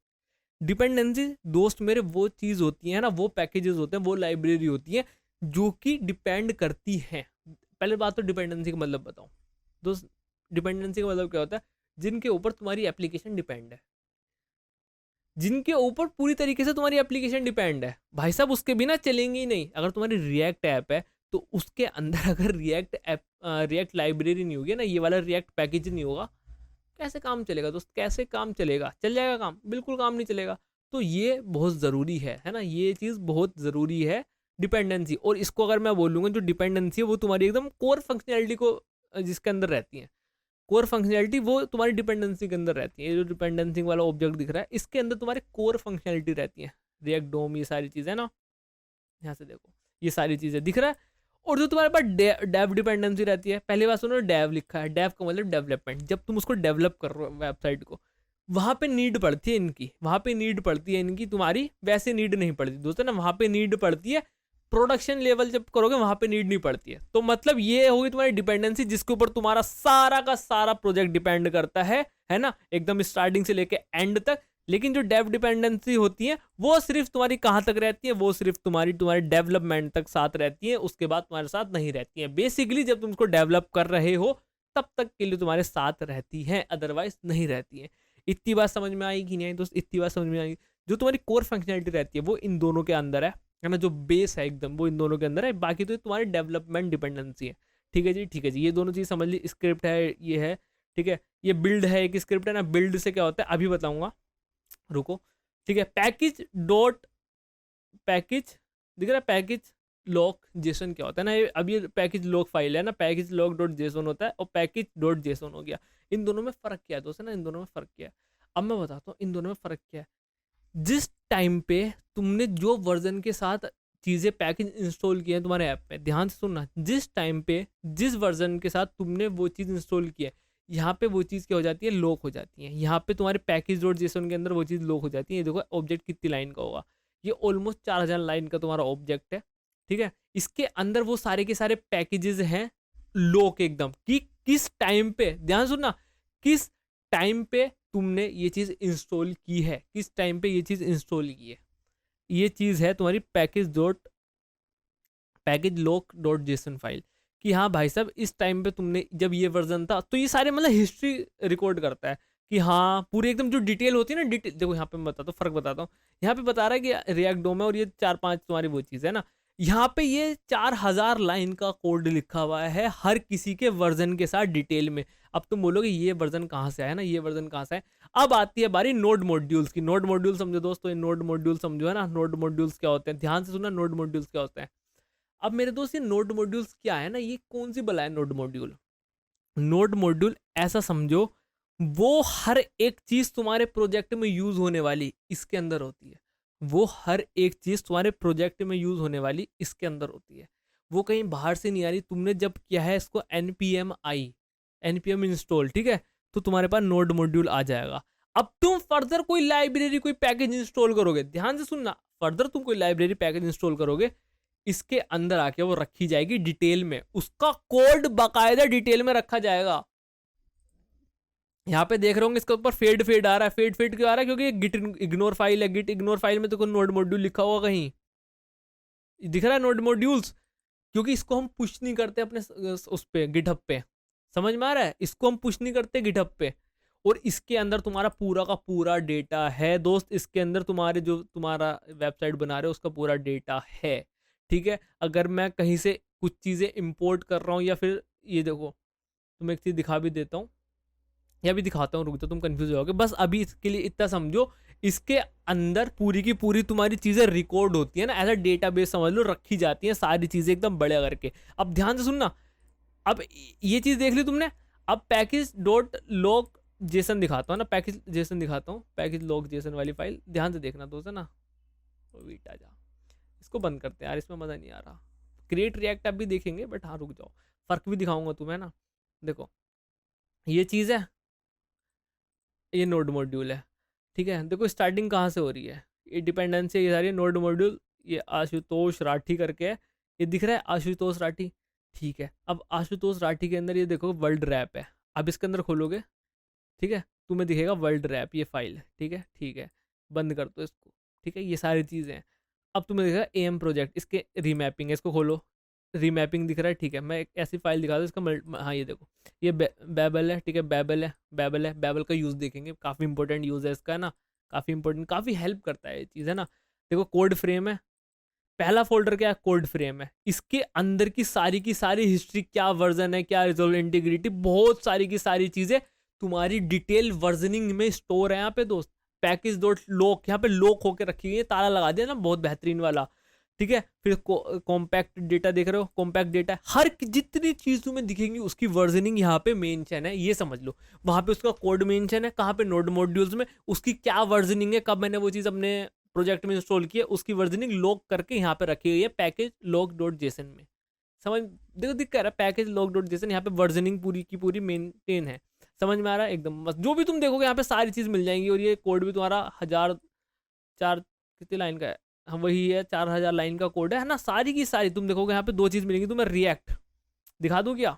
डिपेंडेंसी दोस्त मेरे वो चीज़ होती है ना, वो पैकेजेस होते हैं, वो लाइब्रेरी होती है जो कि डिपेंड करती हैं। पहले बात तो डिपेंडेंसी का मतलब बताओ दोस्त, डिपेंडेंसी का मतलब क्या होता है, जिनके ऊपर तुम्हारी एप्लीकेशन डिपेंड है, जिनके ऊपर पूरी तरीके से तुम्हारी एप्लीकेशन डिपेंड है भाई साहब, उसके बिना चलेंगे ही नहीं। अगर तुम्हारी रिएक्ट ऐप है तो उसके अंदर अगर रिएक्ट लाइब्रेरी नहीं होगी ना, ये वाला रिएक्ट पैकेज नहीं होगा, कैसे काम चलेगा दोस्त, कैसे काम चलेगा, चल जाएगा काम, बिल्कुल काम नहीं चलेगा। तो ये बहुत ज़रूरी है ना, ये चीज़ बहुत ज़रूरी है डिपेंडेंसी। और इसको अगर मैं बोलूँगा, जो डिपेंडेंसी है वो तुम्हारी एकदम कोर फंक्शनैलिटी को जिसके अंदर रहती है, कोर फंक्शनैलिटी वो तुम्हारी डिपेंडेंसी के अंदर रहती है। ये जो डिपेंडेंसी वाला ऑब्जेक्ट दिख रहा है, इसके अंदर तुम्हारी कोर फंक्शनैलिटी रहती है, रिएक्ट डोम, ये सारी चीज़ें ना, यहाँ से देखो ये सारी चीज़ें दिख रहा है। और जो तुम्हारे पास डेव डिपेंडेंसी रहती है, पहली बात सुनो, डेव लिखा है, डेव का मतलब डेवलपमेंट, जब तुम उसको डेवलप कर रहे हो वेबसाइट को, वहां पे नीड पड़ती है इनकी, वहां पे नीड पड़ती है इनकी, तुम्हारी वैसे नीड नहीं पड़ती दोस्तों ना, वहां पे नीड पड़ती है, प्रोडक्शन लेवल जब करोगे वहां पे नीड नहीं पड़ती है। तो मतलब ये होगी तुम्हारी डिपेंडेंसी जिसके ऊपर तुम्हारा सारा का सारा प्रोजेक्ट डिपेंड करता है ना, एकदम स्टार्टिंग से लेके एंड तक। लेकिन जो डेव डिपेंडेंसी होती है वो सिर्फ तुम्हारी कहाँ तक रहती है, वो सिर्फ तुम्हारी तुम्हारे डेवलपमेंट तक साथ रहती है, उसके बाद तुम्हारे साथ नहीं रहती है। बेसिकली जब तुम उसको डेवलप कर रहे हो तब तक के लिए तुम्हारे साथ रहती है, अदरवाइज नहीं रहती है। इतनी बात समझ में आई कि नहीं दोस्त? इतनी बात समझ में आई। जो तुम्हारी कोर फंक्शनैलिटी रहती है वो इन दोनों के अंदर है ना, जो बेस है एकदम वो इन दोनों के अंदर है, बाकी तो तुम्हारी डेवलपमेंट डिपेंडेंसी है। ठीक है जी, ठीक है जी, ये दोनों चीज़ समझ ली। स्क्रिप्ट है, ये है, ठीक है, ये बिल्ड है, एक स्क्रिप्ट है ना। बिल्ड से क्या होता है अभी बताऊंगा, रुको। ठीक है, पैकेज डॉट पैकेज दिख रहा है, पैकेज लॉक जेसन क्या होता है ना, ये अब ये पैकेज लॉक फाइल है ना, पैकेज लॉक डॉट जेसन होता है और पैकेज डॉट जेसन हो गया। इन दोनों में फ़र्क क्या है दोस्तों ना, इन दोनों में फ़र्क क्या है, अब मैं बताता हूँ इन दोनों में फ़र्क क्या है। जिस टाइम पे तुमने जो वर्जन के साथ चीज़ें पैकेज इंस्टॉल किए हैं तुम्हारे ऐप पे, ध्यान से सुनना, जिस टाइम पे जिस वर्जन के साथ तुमने वो चीज़ इंस्टॉल की है, यहाँ पे वो चीज़ क्या हो जाती है, लॉक हो जाती है। यहाँ पे तुम्हारे पैकेज डॉट जेसन के अंदर वो चीज़ लॉक हो जाती है। ये देखो ऑब्जेक्ट कितनी लाइन का होगा, ये ऑलमोस्ट 4000 लाइन का तुम्हारा ऑब्जेक्ट है। ठीक है, इसके अंदर वो सारे के सारे पैकेजेस हैं लॉक एकदम, कि किस टाइम पे, ध्यान सुनना, किस टाइम पे तुमने ये चीज़ इंस्टॉल की है, किस टाइम पे ये चीज़ इंस्टॉल की है। ये चीज़ है तुम्हारी package lock dot JSON file, कि हाँ भाई साहब इस टाइम पे तुमने जब ये वर्जन था, तो ये सारे मतलब हिस्ट्री रिकॉर्ड करता है कि हाँ पूरी एकदम जो डिटेल होती है ना, डिटेल देखो यहाँ पे मैं बताता हूँ, फ़र्क बताता हूँ। यहाँ पे बता रहा है कि रिएक्ट डोम है और ये 4-5 तुम्हारी वो चीज़ है ना, यहाँ पे ये 4000 लाइन का कोड लिखा हुआ है हर किसी के वर्जन के साथ डिटेल में। अब तुम बोलोगे ये वर्जन कहाँ से आया ना, ये वर्जन कहाँ से है। अब आती है बारी नोड मॉड्यूल्स की। नोड मॉड्यूल समझो दोस्तों, ये नोड मॉड्यूल समझो है ना। नोड मॉड्यूल्स क्या होते हैं, ध्यान से सुनना, नोड मॉड्यूल्स क्या होते हैं। अब मेरे दोस्त ये नोड मॉड्यूल्स क्या है ना, ये कौन सी बला है नोड मॉड्यूल। नोड मॉड्यूल ऐसा समझो, वो हर एक चीज़ तुम्हारे प्रोजेक्ट में यूज़ होने वाली इसके अंदर होती है। वो हर एक चीज़ तुम्हारे प्रोजेक्ट में यूज़ होने वाली इसके अंदर होती है, वो कहीं बाहर से नहीं आ रही। तुमने जब किया है इसको npm इंस्टॉल, ठीक है, तो तुम्हारे पास नोड मॉड्यूल आ जाएगा। अब तुम फर्दर कोई लाइब्रेरी कोई पैकेज इंस्टॉल करोगे, ध्यान से सुनना, फर्दर तुम कोई लाइब्रेरी पैकेज इंस्टॉल करोगे, इसके अंदर आके वो रखी जाएगी डिटेल में, उसका कोड बाकायदा डिटेल में रखा जाएगा। यहाँ पे देख रहे होंगे इसके ऊपर फेड आ रहा है। फेड क्यों आ रहा है, क्योंकि गिट इग्नोर फाइल है। गिट इग्नोर फाइल में तो कोई नोड मॉड्यूल लिखा होगा, कहीं दिख रहा है नोड मॉड्यूल्स, क्योंकि इसको हम पुश नहीं करते अपने उस पे गिटहब पे, समझ में आ रहा है, इसको हम पुश नहीं करते गिटहब पे। और इसके अंदर तुम्हारा पूरा का पूरा डेटा है दोस्त, इसके अंदर तुम्हारे जो तुम्हारा वेबसाइट बना रहे हो उसका पूरा डेटा है। ठीक है, अगर मैं कहीं से कुछ चीज़ें इंपोर्ट कर रहा हूँ, या फिर ये देखो तुम एक चीज़ दिखा भी देता हूँ, या भी दिखाता हूँ, रुक जाओ, तुम कंफ्यूज हो जाओगे। बस अभी इसके लिए इतना समझो, इसके अंदर पूरी की पूरी तुम्हारी चीज़ें रिकॉर्ड होती है ना, ऐसा डेटाबेस समझ लो, रखी जाती हैं सारी चीज़ें एकदम बड़े करके। अब ध्यान से सुनना, अब ये चीज़ देख ली तुमने। अब पैकेज डॉट लॉक जेसन दिखाता हूँ ना, पैकेज जेसन दिखाता हूँ, पैकेज लॉक जेसन वाली फाइल ध्यान से देखना दोस्त है ना। बेटा जा, इसको बंद करते हैं यार, इसमें मज़ा नहीं आ रहा। क्रिएट रिएक्ट आप भी देखेंगे, बट हाँ रुक जाओ, फ़र्क भी दिखाऊंगा तुम्हें ना। देखो ये चीज़ है, ये नोड मॉड्यूल है, ठीक है। देखो स्टार्टिंग कहाँ से हो रही है, ये डिपेंडेंसी ये सारी नोड मॉड्यूल, ये आशुतोष राठी करके है, ये दिख रहा है आशुतोष राठी, ठीक है। अब आशुतोष राठी के अंदर ये देखो वर्ल्ड रैप है, अब इसके अंदर खोलोगे, ठीक है, तुम्हें दिखेगा वर्ल्ड रैप ये फाइल, ठीक है, ठीक है, बंद कर दो इसको, ठीक है, ये सारी चीज़ें हैं। अब तुम्हें दिखेगा एम प्रोजेक्ट, इसके रीमैपिंग है, इसको खोलो, रीमैपिंग दिख रहा है, ठीक है। मैं एक ऐसी फाइल दिखा दूँ इसका हाँ ये देखो, ये बैबल है, ठीक है, बैबल का यूज़ देखेंगे, काफ़ी इंपॉर्टेंट यूज़ है इसका ना, काफ़ी इंपॉर्टेंट, काफ़ी हेल्प करता है ये चीज़ है ना। देखो कोड फ्रेम है, पहला फोल्डर क्या है, कोड फ्रेम है, इसके अंदर की सारी हिस्ट्री, क्या वर्जन है, क्या रिजोल्व इंटीग्रिटी, बहुत सारी की सारी चीज़ें तुम्हारी डिटेल वर्जनिंग में स्टोर है यहाँ पे दोस्त। पैकेज डॉट लॉक, यहाँ पे लॉक होकर रखी हुई है, ताला लगा दिया ना, बहुत बेहतरीन वाला, ठीक है। फिर कॉम्पैक्ट डेटा देख रहे हो, कॉम्पैक्ट डेटा, हर जितनी चीज़ तुम्हें दिखेंगी उसकी वर्जनिंग यहाँ पे मेंशन है, ये समझ लो। वहाँ पे उसका कोड मेंशन है, कहाँ पे, नोड मॉड्यूल्स में, उसकी क्या वर्जनिंग है, कब मैंने वो चीज़ अपने प्रोजेक्ट में इंस्टॉल की है, उसकी वर्जनिंग लॉक करके यहाँ पे रखी हुई है पैकेज लॉक डॉट जेसन में, समझ, देखो दिख कह रहा है पैकेज लॉक डॉट जेसन, यहाँ पे वर्जनिंग पूरी की पूरी मेंटेन है। समझ में आ रहा है एकदम मस्त, जो भी तुम देखोगे यहाँ पे सारी चीज़ मिल जाएंगी। और ये कोड भी तुम्हारा 1004 कितनी लाइन का है, हाँ वही है 4000 लाइन का कोड है ना। सारी की सारी तुम देखोगे यहाँ पे दो चीज़ मिलेंगी तुम्हें। रिएक्ट दिखा दूँ क्या,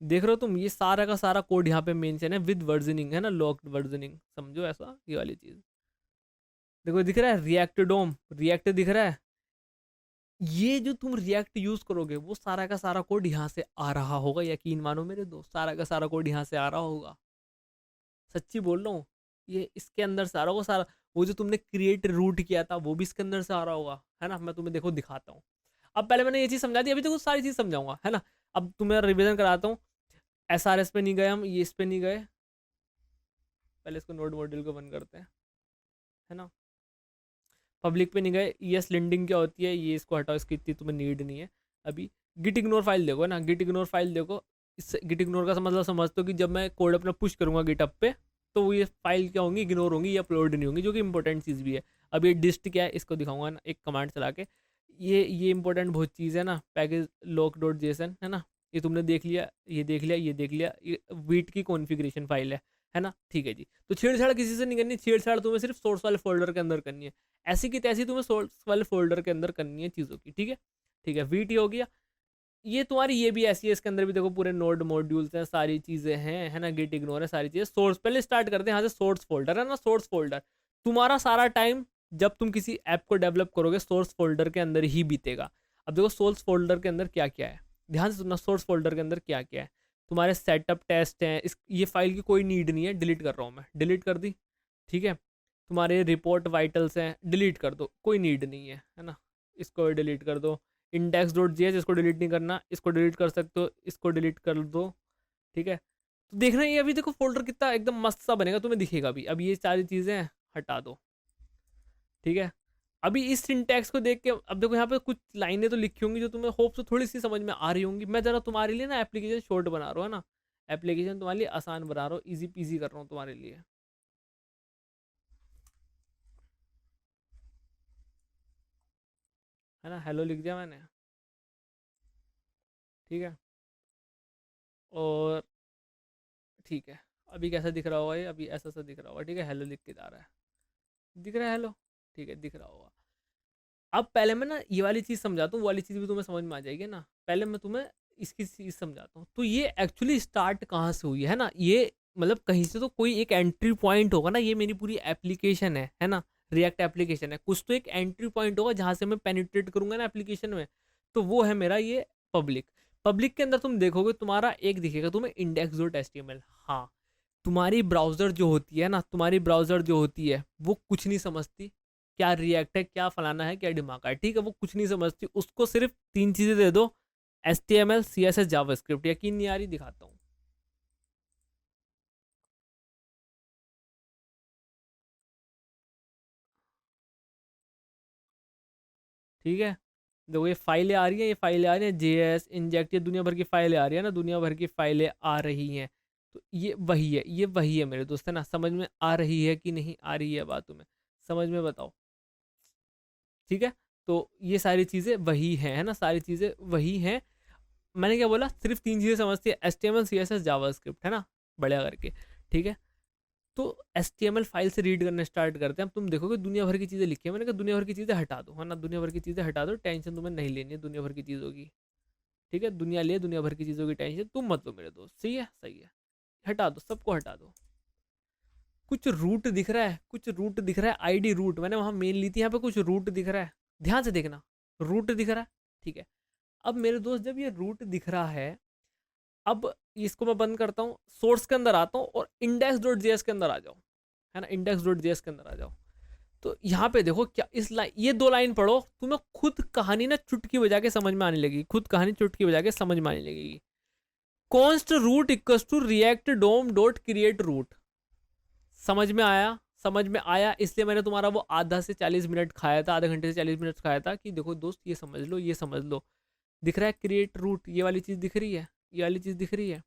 देख रहे हो तुम, ये सारा का सारा कोड यहाँ पे मेंशन है विद वर्जनिंग, है ना, लॉक्ड वर्जनिंग, समझो ऐसा ये वाली चीज़। देखो दिख रहा है रिएक्ट डोम, रिएक्ट दिख रहा है। ये जो तुम रिएक्ट यूज करोगे वो सारा का सारा कोड यहाँ से आ रहा होगा, यकीन मानो मेरे दोस्त, सारा का सारा कोड यहाँ से आ रहा होगा, सच्ची बोल रहा हूँ। ये इसके अंदर से आ रहा होगा सारा। वो जो तुमने क्रिएट रूट किया था वो भी इसके अंदर से आ रहा होगा, है ना। मैं तुम्हें देखो दिखाता हूँ। अब पहले मैंने ये चीज़ समझा दी, अभी देखो सारी चीज़ समझाऊंगा, है ना। अब तुम्हें रिविजन कराता हूँ। SRS पे नहीं गए हम, ये इस पे नहीं गए, पहले इसको नोड मॉड्यूल को बंद करते हैं, है ना। पब्लिक पे नहीं गए। ES लिंडिंग क्या होती है, ये इसको हटाओ, इसकी इतनी तुम्हें नीड नहीं है अभी। गिट इग्नोर फाइल देखो ना, गिट इग्नोर फाइल देखो। इससे गिट इग्नोर का मतलब समझते हो कि जब मैं कोड अपना पुश करूँगा गिटअप पे तो वो ये फाइल क्या होंगी, इग्नोर होंगी, ये अपलोड नहीं होंगी, जो कि इंपॉर्टेंट चीज़ भी है। अब ये डिस्ट क्या है इसको दिखाऊंगा ना एक कमांड चला के। ये इंपॉर्टेंट बहुत चीज़ है ना, पैकेज लॉक डॉट जेसन, है ना। ये तुमने देख लिया, ये देख लिया, ये देख लिया, ये वीट की कॉन्फ़िगरेशन फाइल है ना, ठीक है जी। तो छेड़छाड़ किसी से नहीं करनी, छेड़छाड़ तुम्हें सिर्फ सोर्स वाले फोल्डर के अंदर करनी है। ऐसी की तैसी तुम्हें सोर्स वाले फोल्डर के अंदर करनी है चीज़ों की, ठीक है। ठीक है, वीटी हो गया। ये तुम्हारी ये भी ऐसी है, इसके अंदर भी देखो पूरे नोड मॉड्यूल्स हैं, सारी चीज़ें हैं, है ना। गिट इग्नोर है, सारी चीज़ें। सोर्स पहले स्टार्ट करते हैं यहाँ से, सोर्स फोल्डर है ना। सोर्स फोल्डर तुम्हारा सारा टाइम जब तुम किसी ऐप को डेवलप करोगे सोर्स फोल्डर के अंदर ही बीतेगा। अब देखो सोर्स फोल्डर के अंदर क्या क्या है, ध्यान से सुनना। सोर्स फोल्डर के अंदर क्या क्या है, तुम्हारे सेटअप टेस्ट हैं। इस ये फाइल की कोई नीड नहीं है, डिलीट कर रहा हूँ मैं, डिलीट कर दी, ठीक है। तुम्हारे रिपोर्ट वाइटल्स हैं, डिलीट कर दो, कोई नीड नहीं है ना। इसको डिलीट कर दो। इंडेक्स डॉट जी इसको डिलीट नहीं करना, इसको डिलीट कर सकते हो, इसको डिलीट कर दो, ठीक है। तो देखना ये अभी देखो फोल्डर कितना एकदम मस्त सा बनेगा, तुम्हें दिखेगा भी। अब ये सारी चीज़ें हटा दो, ठीक है। अभी इस सिंटैक्स को देख के अब देखो यहाँ पे कुछ लाइनें तो लिखी होंगी जो तुम्हें होप से थोड़ी सी समझ में आ रही होंगी। मैं ज़रा तुम्हारे लिए ना एप्लीकेशन शॉर्ट बना रहा हूँ, है ना। एप्लीकेशन तुम्हारे लिए आसान बना रहा हूँ, ईजी पीजी कर रहा हूँ तुम्हारे लिए, है ना। हेलो लिख दिया मैंने, ठीक है। और ठीक है, अभी कैसा दिख रहा होगा ये, अभी ऐसा सा दिख रहा होगा, ठीक है। हेलो लिख के जा रहा है, दिख रहा है हेलो, ठीक है, दिख रहा होगा। अब पहले मैं ना ये वाली चीज़ समझाता हूँ, वो वाली चीज़ भी तुम्हें समझ में आ जाएगी ना। पहले मैं तुम्हें इसकी चीज़ समझाता हूँ। तो ये एक्चुअली स्टार्ट कहाँ से हुई है ना, ये मतलब कहीं से तो कोई एक एंट्री पॉइंट होगा ना। ये मेरी पूरी एप्लीकेशन है ना, रिएक्ट एप्लीकेशन है। कुछ तो एक एंट्री पॉइंट होगा जहाँ से मैं पेनिट्रेट करूँगा ना एप्लीकेशन में, तो वो है मेरा ये पब्लिक। पब्लिक के अंदर तुम देखोगे तुम्हारा एक दिखेगा तुम्हें इंडेक्स डॉट HTML। हाँ, तुम्हारी ब्राउज़र जो होती है ना, तुम्हारी ब्राउज़र जो होती है वो कुछ नहीं समझती क्या रिएक्ट है, क्या फलाना है, क्या दिमाग है, ठीक है। वो कुछ नहीं समझती, उसको सिर्फ 3 चीज़ें दे दो, HTML CSS जावास्क्रिप्ट। यकीन नहीं आ रही, दिखाता हूँ, ठीक है। देखो ये फाइलें आ रही हैं, ये फाइलें आ रही हैं, JS इंजेक्ट, ये दुनिया भर की फाइलें आ रही है ना, दुनिया भर की फाइलें आ रही हैं। तो ये वही है, ये वही है मेरे दोस्त, है ना। समझ में आ रही है कि नहीं आ रही है बात तुम्हें, समझ में बताओ, ठीक है। तो ये सारी चीज़ें वही हैं, है ना, सारी चीज़ें वही हैं। मैंने क्या बोला, सिर्फ 3 चीज़ें समझती है, HTML CSS जावास्क्रिप्ट, है ना, बढ़िया करके, ठीक है। तो HTML फाइल से रीड करना स्टार्ट करते हैं। अब तुम देखोगे दुनिया भर की चीज़ें लिखी है। मैंने कहा दुनिया भर की चीज़ें हटा दो, है ना, दुनिया भर की चीज़ें हटा दो, टेंशन तुम्हें नहीं लेनी है दुनिया भर की चीज़ों की, ठीक है। दुनिया ले, दुनिया भर की चीज़ों की टेंशन तुम मत लो मेरे दोस्त, सही है, सही है। हटा दो, सबको हटा दो। कुछ रूट दिख रहा है, कुछ रूट दिख रहा है, ID रूट, मैंने वहाँ मेन ली थी, यहाँ पे कुछ रूट दिख रहा है, ध्यान से देखना, रूट दिख रहा है, ठीक है। अब मेरे दोस्त जब ये रूट दिख रहा है, अब इसको मैं बंद करता हूँ, सोर्स के अंदर आता हूँ और इंडेक्स डॉट जेएस के अंदर आ जाओ, है ना, इंडेक्स डॉट जेएस के अंदर आ जाओ। तो यहाँ पे देखो क्या, इस लाइन, ये 2 लाइन पढ़ो, तुम्हें खुद कहानी ना चुटकी बजा के समझ में आने लगेगी, खुद कहानी चुटकी बजा के समझ में आने लगेगी। Const root equals to React DOM dot create root. समझ में आया, समझ में आया। इसलिए मैंने तुम्हारा वो आधा से 40 मिनट खाया था, आधे घंटे से 40 मिनट खाया था कि देखो दोस्त ये समझ लो, ये समझ लो। दिख रहा है क्रिएट रूट, ये वाली चीज़ दिख रही है, ये वाली चीज़ दिख रही है,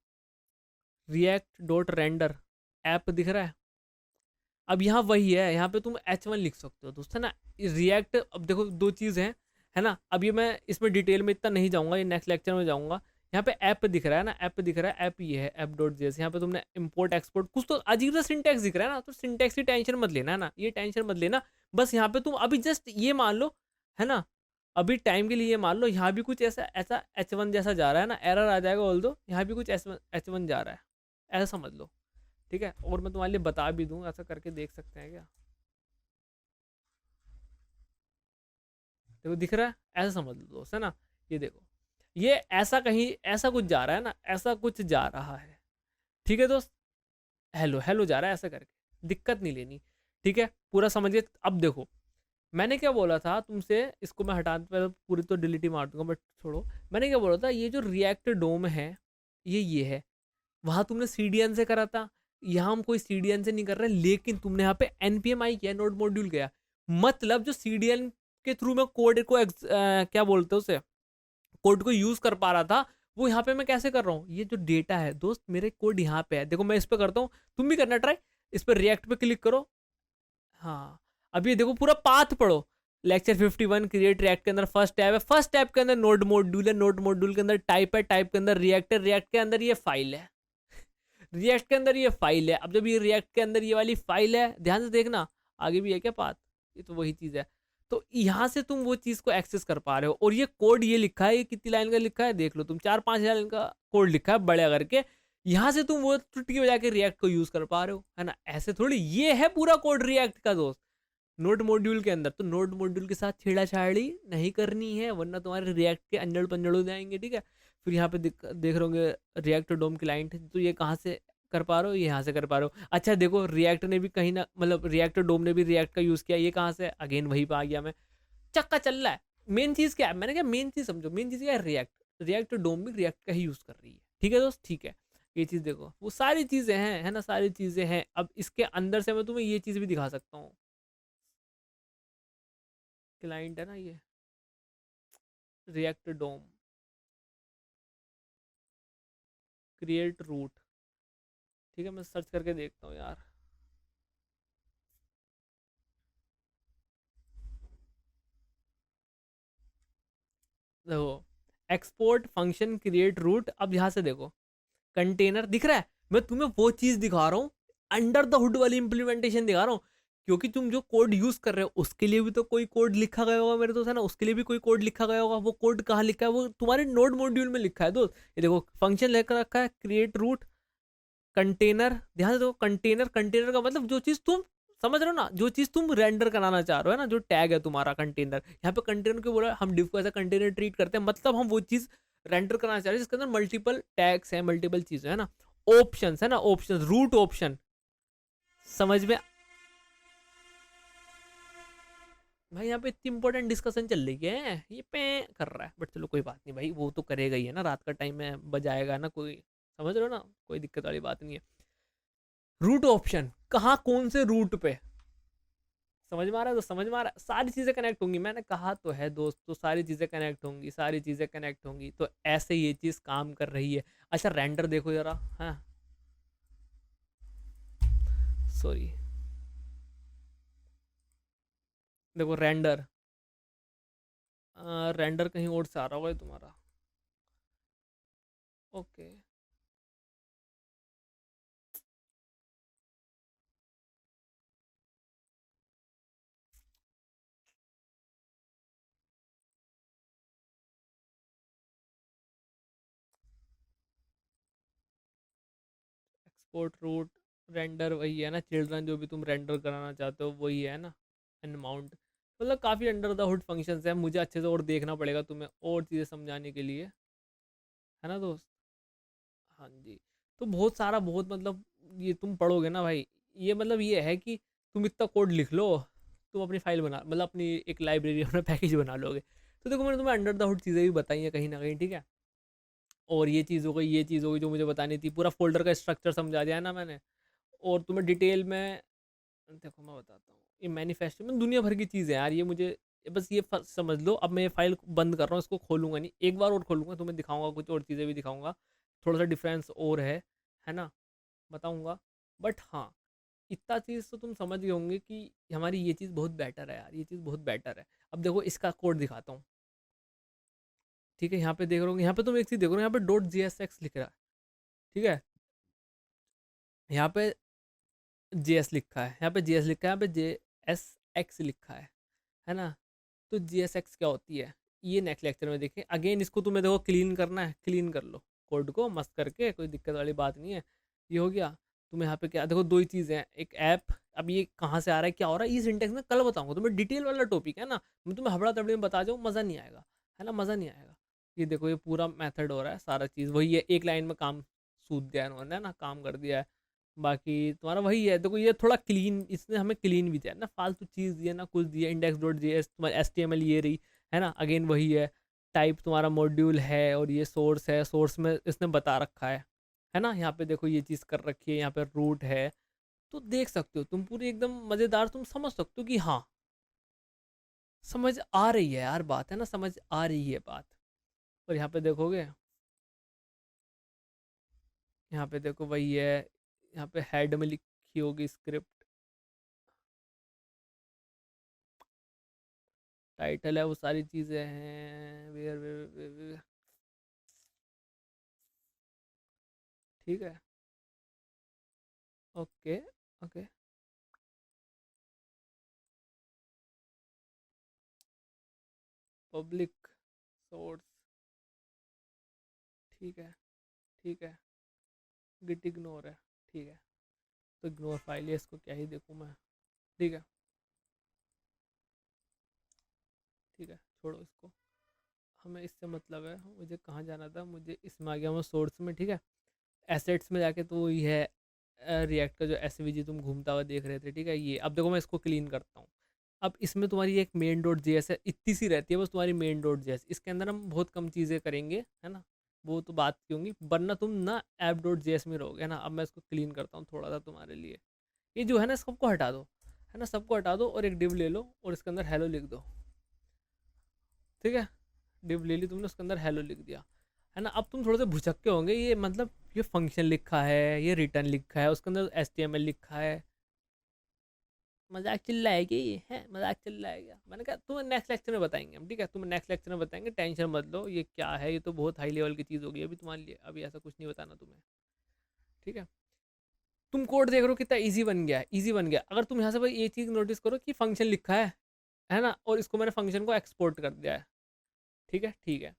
रिएक्ट डॉट रेंडर ऐप दिख रहा है। अब यहाँ वही है, यहाँ पे तुम H1 लिख सकते हो दोस्त, है ना। रिएक्ट, अब देखो 2 चीज़ हैं, है ना। अब ये मैं इसमें डिटेल में इतना नहीं जाऊंगा, ये नेक्स्ट लेक्चर में जाऊंगा। यहाँ पे ऐप दिख रहा है ना, ऐप दिख रहा है, ऐप ये है ऐप डॉट जेएस। यहाँ पे तुमने इंपोर्ट एक्सपोर्ट कुछ तो अजीब सा सिंटैक्स दिख रहा है ना, तो सिंटैक्स की टेंशन मत लेना, है ना, ये टेंशन मत लेना। बस यहाँ पे तुम अभी जस्ट ये मान लो, है ना, अभी टाइम के लिए ये मान लो यहाँ भी कुछ ऐसा ऐसा H1 जैसा जा रहा है ना, एरर आ जाएगा बोल दो, यहाँ भी कुछ H1 जा रहा है, ऐसा समझ लो। ठीक है, और मैं तुम्हारे लिए बता भी दूँ, ऐसा करके देख सकते हैं क्या। देखो दिख रहा है, ऐसा समझ लो दोस्त, है ना। ये देखो, ये ऐसा कहीं ऐसा कुछ जा रहा है ना, ऐसा कुछ जा रहा है। ठीक है दोस्त, हेलो हेलो जा रहा है ऐसा करके, दिक्कत नहीं लेनी। ठीक है, पूरा समझिए। अब देखो मैंने क्या बोला था तुमसे, इसको मैं हटा पूरी तो डिलीट ही मार दूंगा, बट छोड़ो। मैंने क्या बोला था, ये जो रिएक्ट डोम है, ये है, वहां तुमने सीडीएन से करा था, यहाँ हम कोई सीडीएन से नहीं कर रहे, लेकिन तुमने यहाँ पे एनपीएम आई किया, नोड मॉड्यूल गया। मतलब जो सीडीएन के थ्रू मैं कोड को क्या बोलते हैं उसे, कोड को यूज कर पा रहा था, वो यहाँ पे मैं कैसे कर रहा हूँ। ये जो डेटा है दोस्त, मेरे कोड यहाँ पे है, देखो मैं इस पे करता हूँ, तुम भी करना ट्राई। इस पर रिएक्ट पे क्लिक करो। हाँ, अब ये देखो पूरा पाथ पढ़ो। लेक्चर 51 क्रिएट रिएक्ट के अंदर फर्स्ट टैब है, फर्स्ट टैब के अंदर नोड मॉड्यूल है, नोड मॉड्यूल के अंदर टाइप है, टाइप के अंदर रिएक्ट है, रिएक्ट के अंदर ये फाइल है, रिएक्ट के अंदर ये फाइल है। अब जब ये रिएक्ट के अंदर ये वाली फाइल है, ध्यान से देखना, आगे भी है क्या पाथ, ये तो वही चीज है। तो यहाँ से तुम वो चीज को एक्सेस कर पा रहे हो। और ये कोड ये लिखा है, ये कितनी लाइन का लिखा है देख लो तुम, 4-5 लाइन का कोड लिखा है बड़े करके। यहाँ से तुम वो चुटकी बजा के रिएक्ट को यूज कर पा रहे हो, है ना। ऐसे थोड़ी, ये है पूरा कोड रिएक्ट का दोस्त, नोड मॉड्यूल के अंदर। तो नोड मॉड्यूल के साथ छेड़ाछाड़ी नहीं करनी है, वरना तुम्हारे रिएक्ट के अंजड़ पंजड़ हो जाएंगे। ठीक है, फिर यहाँ पे देख रहे होंगे रिएक्ट डोम क्लाइंट, तो ये कहाँ से कर पा रहे हो, ये यहाँ से कर पा रहे हो। अच्छा देखो, रिएक्ट ने भी कहीं ना, मतलब रिएक्ट डोम ने भी रिएक्ट का यूज किया, ये कहाँ से, अगेन वहीं पे आ गया मैं। चक्का चल रहा है। मेन चीज क्या है, मैंने क्या मेन चीज समझो, मेन चीज क्या है, रिएक्ट रिएक्ट डोम भी रिएक्ट का ही यूज कर रही है। ठीक है दोस्त, ठीक है। ये चीज देखो, वो सारी चीजें हैं, है ना, सारी चीजें हैं। अब इसके अंदर से मैं तुम्हें ये चीज भी दिखा सकता हूँ, क्लाइंट है ना ये, रिएक्ट डोम क्रिएट रूट। ठीक है, मैं सर्च करके देखता हूँ यार। देखो, एक्सपोर्ट फंक्शन क्रिएट रूट। अब यहाँ से देखो, कंटेनर दिख रहा है, मैं तुम्हें वो चीज दिखा रहा हूँ, अंडर द हुड वाली इंप्लीमेंटेशन दिखा रहा हूँ। क्योंकि तुम जो कोड यूज कर रहे हो उसके लिए भी तो कोई कोड लिखा गया होगा मेरे दोस्त, है ना, उसके लिए भी कोई कोड लिखा गया होगा। वो कोड कहाँ लिखा है, वो तुम्हारे नोड मॉड्यूल में लिखा है दोस्त। ये देखो फंक्शन लेकर रखा है, क्रिएट रूट कंटेनर। ध्यान से देखो, कंटेनर, कंटेनर का मतलब जो चीज तुम समझ रहे हो ना, जो चीज तुम रेंडर कराना चाह रहे हो, है ना, जो टैग है तुम्हारा कंटेनर। यहाँ पे कंटेनर को बोला, हम डिव को ऐसा कंटेनर ट्रीट करते हैं, मतलब हम वो चीज रेंडर कराना चाह रहे हैं जिसके अंदर मल्टीपल टैग्स है, मल्टीपल चीजें, है ना। ऑप्शन है ना, ऑप्शन, रूट ऑप्शन, समझ में। भाई यहाँ पे इतनी इंपॉर्टेंट डिस्कशन चल रही है, ये पे कर रहा है, बट चलो कोई बात नहीं भाई, वो तो करेगा ही, है ना, रात का टाइम में बजाएगा ना कोई, समझ रहे हो ना, कोई दिक्कत वाली बात नहीं है। रूट ऑप्शन कहाँ, कौन से रूट पे, समझ में आ रहा है, तो समझ में आ रहा है, सारी चीजें कनेक्ट होंगी, मैंने कहा तो है दोस्त, तो सारी चीजें कनेक्ट होंगी, सारी चीजें कनेक्ट होंगी, तो ऐसे ये चीज काम कर रही है। अच्छा रेंडर देखो जरा, हाँ सॉरी, देखो रेंडर, रेंडर कहीं और से आ रहा होगा ये तुम्हारा, ओके। एक्सपोर्ट रूट रेंडर वही है ना, चिल्ड्रन जो भी तुम रेंडर कराना चाहते हो वही है ना, एंड माउंट, मतलब काफ़ी अंडर द हुड फंक्शंस है, मुझे अच्छे से और देखना पड़ेगा तुम्हें और चीज़ें समझाने के लिए, है ना दोस्त। हाँ जी, तो बहुत सारा, बहुत मतलब, ये तुम पढ़ोगे ना भाई, ये मतलब ये है कि तुम इतना कोड लिख लो, तुम अपनी फाइल बना, मतलब अपनी एक लाइब्रेरी, अपना पैकेज बना लोगे। तो देखो मैंने तुम्हें अंडर द हुड चीज़ें भी बताई हैं कहीं ना कहीं, ठीक है। और ये चीज़ हो गई, ये चीज़ हो गई जो मुझे बतानी थी, पूरा फोल्डर का स्ट्रक्चर समझा दिया है ना मैंने। और तुम्हें डिटेल में, देखो मैं बताता हूँ, ये मैनिफेस्टो में दुनिया भर की चीज़ें हैं यार, ये मुझे बस ये समझ लो। अब मैं ये फाइल बंद कर रहा हूँ, इसको खोलूंगा नहीं, एक बार और खोलूंगा, तुम्हें दिखाऊंगा, कुछ और चीज़ें भी दिखाऊंगा, थोड़ा सा डिफरेंस और है ना, बताऊंगा। बट हाँ, इतना चीज़ तो तुम समझ गए होंगे कि हमारी ये चीज़ बहुत बेटर है यार, ये चीज़ बहुत बेटर है। अब देखो इसका कोड दिखाता हूँ, ठीक है, यहाँ पे देख रहे हो, यहाँ पे तुम एक चीज़ देखो, यहाँ पे डॉट JSX लिख रहा है, ठीक है, यहाँ पे JS लिखा है, यहाँ पे JS लिखा है, यहाँ पे JSX लिखा है ना। तो JSX क्या होती है, ये नेक्स्ट लेक्चर में देखें। अगेन इसको तुम्हें देखो क्लीन करना है, क्लीन कर लो कोड को मस्त करके, कोई दिक्कत वाली बात नहीं है। ये हो गया। तुम्हें यहाँ पे क्या देखो, दो ही चीज़ें हैं, एक ऐप, अब ये कहाँ से आ रहा है क्या हो रहा है, ये सिंटेक्स में कल बताऊंगा तुम्हें, डिटेल वाला टॉपिक है ना, मैं तुम्हें हबड़ा तबड़ी में बता जाऊँ, मज़ा नहीं आएगा, है ना, मज़ा नहीं आएगा। ये देखो, ये पूरा मेथड हो रहा है, सारा चीज़ वही है, एक लाइन में काम सूद दिया है इन्होंने ना, काम कर दिया है। बाकी तुम्हारा वही है, देखो ये थोड़ा क्लीन, इसने हमें क्लीन भी दिया ना, फालतू चीज़ दिया ना, कुछ दिया, इंडेक्स डॉट जे एस, तुम्हारा HTML ये रही, है ना, अगेन वही है, टाइप तुम्हारा मॉड्यूल है, और ये सोर्स है, सोर्स में इसने बता रखा है ना, यहाँ पे देखो ये चीज़ कर रखी है, यहाँ पे रूट है, तो देख सकते हो तुम पूरी एकदम मज़ेदार, तुम समझ सकते हो कि हाँ समझ आ रही है यार बात, है ना, समझ आ रही है बात। और यहाँ पे देखोगे, यहाँ पे देखो वही है, यहाँ पे हेड में लिखी होगी स्क्रिप्ट, टाइटल है, वो सारी चीज़ें हैं, वेयर, ठीक है, ओके ओके, पब्लिक सोर्स, ठीक है, ठीक है, गिट इग्नोर है, ठीक है, तो इग्नोर फाइल है, इसको क्या ही देखूँ मैं, ठीक है, ठीक है, छोड़ो इसको, हमें इससे मतलब है, मुझे कहाँ जाना था, मुझे इसमें आ गया मैं सोर्स में, ठीक है, एसेट्स में जाके, तो वही है रिएक्ट का जो SVG तुम घूमता हुआ देख रहे थे, ठीक है, ये अब देखो मैं इसको क्लीन करता हूँ। अब इसमें तुम्हारी एक मेन डॉट जेएस है, इतनी सी रहती है बस तुम्हारी मेन डॉट जेएस, इसके अंदर हम बहुत कम चीज़ें करेंगे, है ना, वो तो बात की होंगी, वरना तुम ना ऐप डॉट जेएस में रहोगे, है ना। अब मैं इसको क्लीन करता हूँ थोड़ा सा तुम्हारे लिए, ये जो है ना सबको हटा दो, है ना, सबको हटा दो, और एक डिव ले लो और इसके अंदर हेलो लिख दो, ठीक है, डिव ले ली तुमने, उसके अंदर हेलो लिख दिया, है ना। अब तुम थोड़े से भुचक्के होंगे, ये मतलब ये फंक्शन लिखा है, ये रिटर्न लिखा है, उसके अंदर HTML लिखा है, मजाक चिल्ला है कि ये है, मजाक चल रहा है क्या, मैंने कहा तुम्हें नेक्स्ट लेक्चर में बताएंगे हम, ठीक है, तुम्हें नेक्स्ट लेक्चर में बताएंगे, टेंशन मत लो, ये क्या है, ये तो बहुत हाई लेवल की चीज़ होगी अभी तुम्हारे लिए, अभी ऐसा कुछ नहीं बताना तुम्हें, ठीक है। तुम कोड देख रहे हो कितना ईजी बन गया है, ईजी बन गया। अगर तुम यहाँ से भाई ये चीज़ नोटिस करो कि फंक्शन लिखा है ना, और इसको मैंने फंक्शन को एक्सपोर्ट कर दिया है, ठीक है, ठीक है,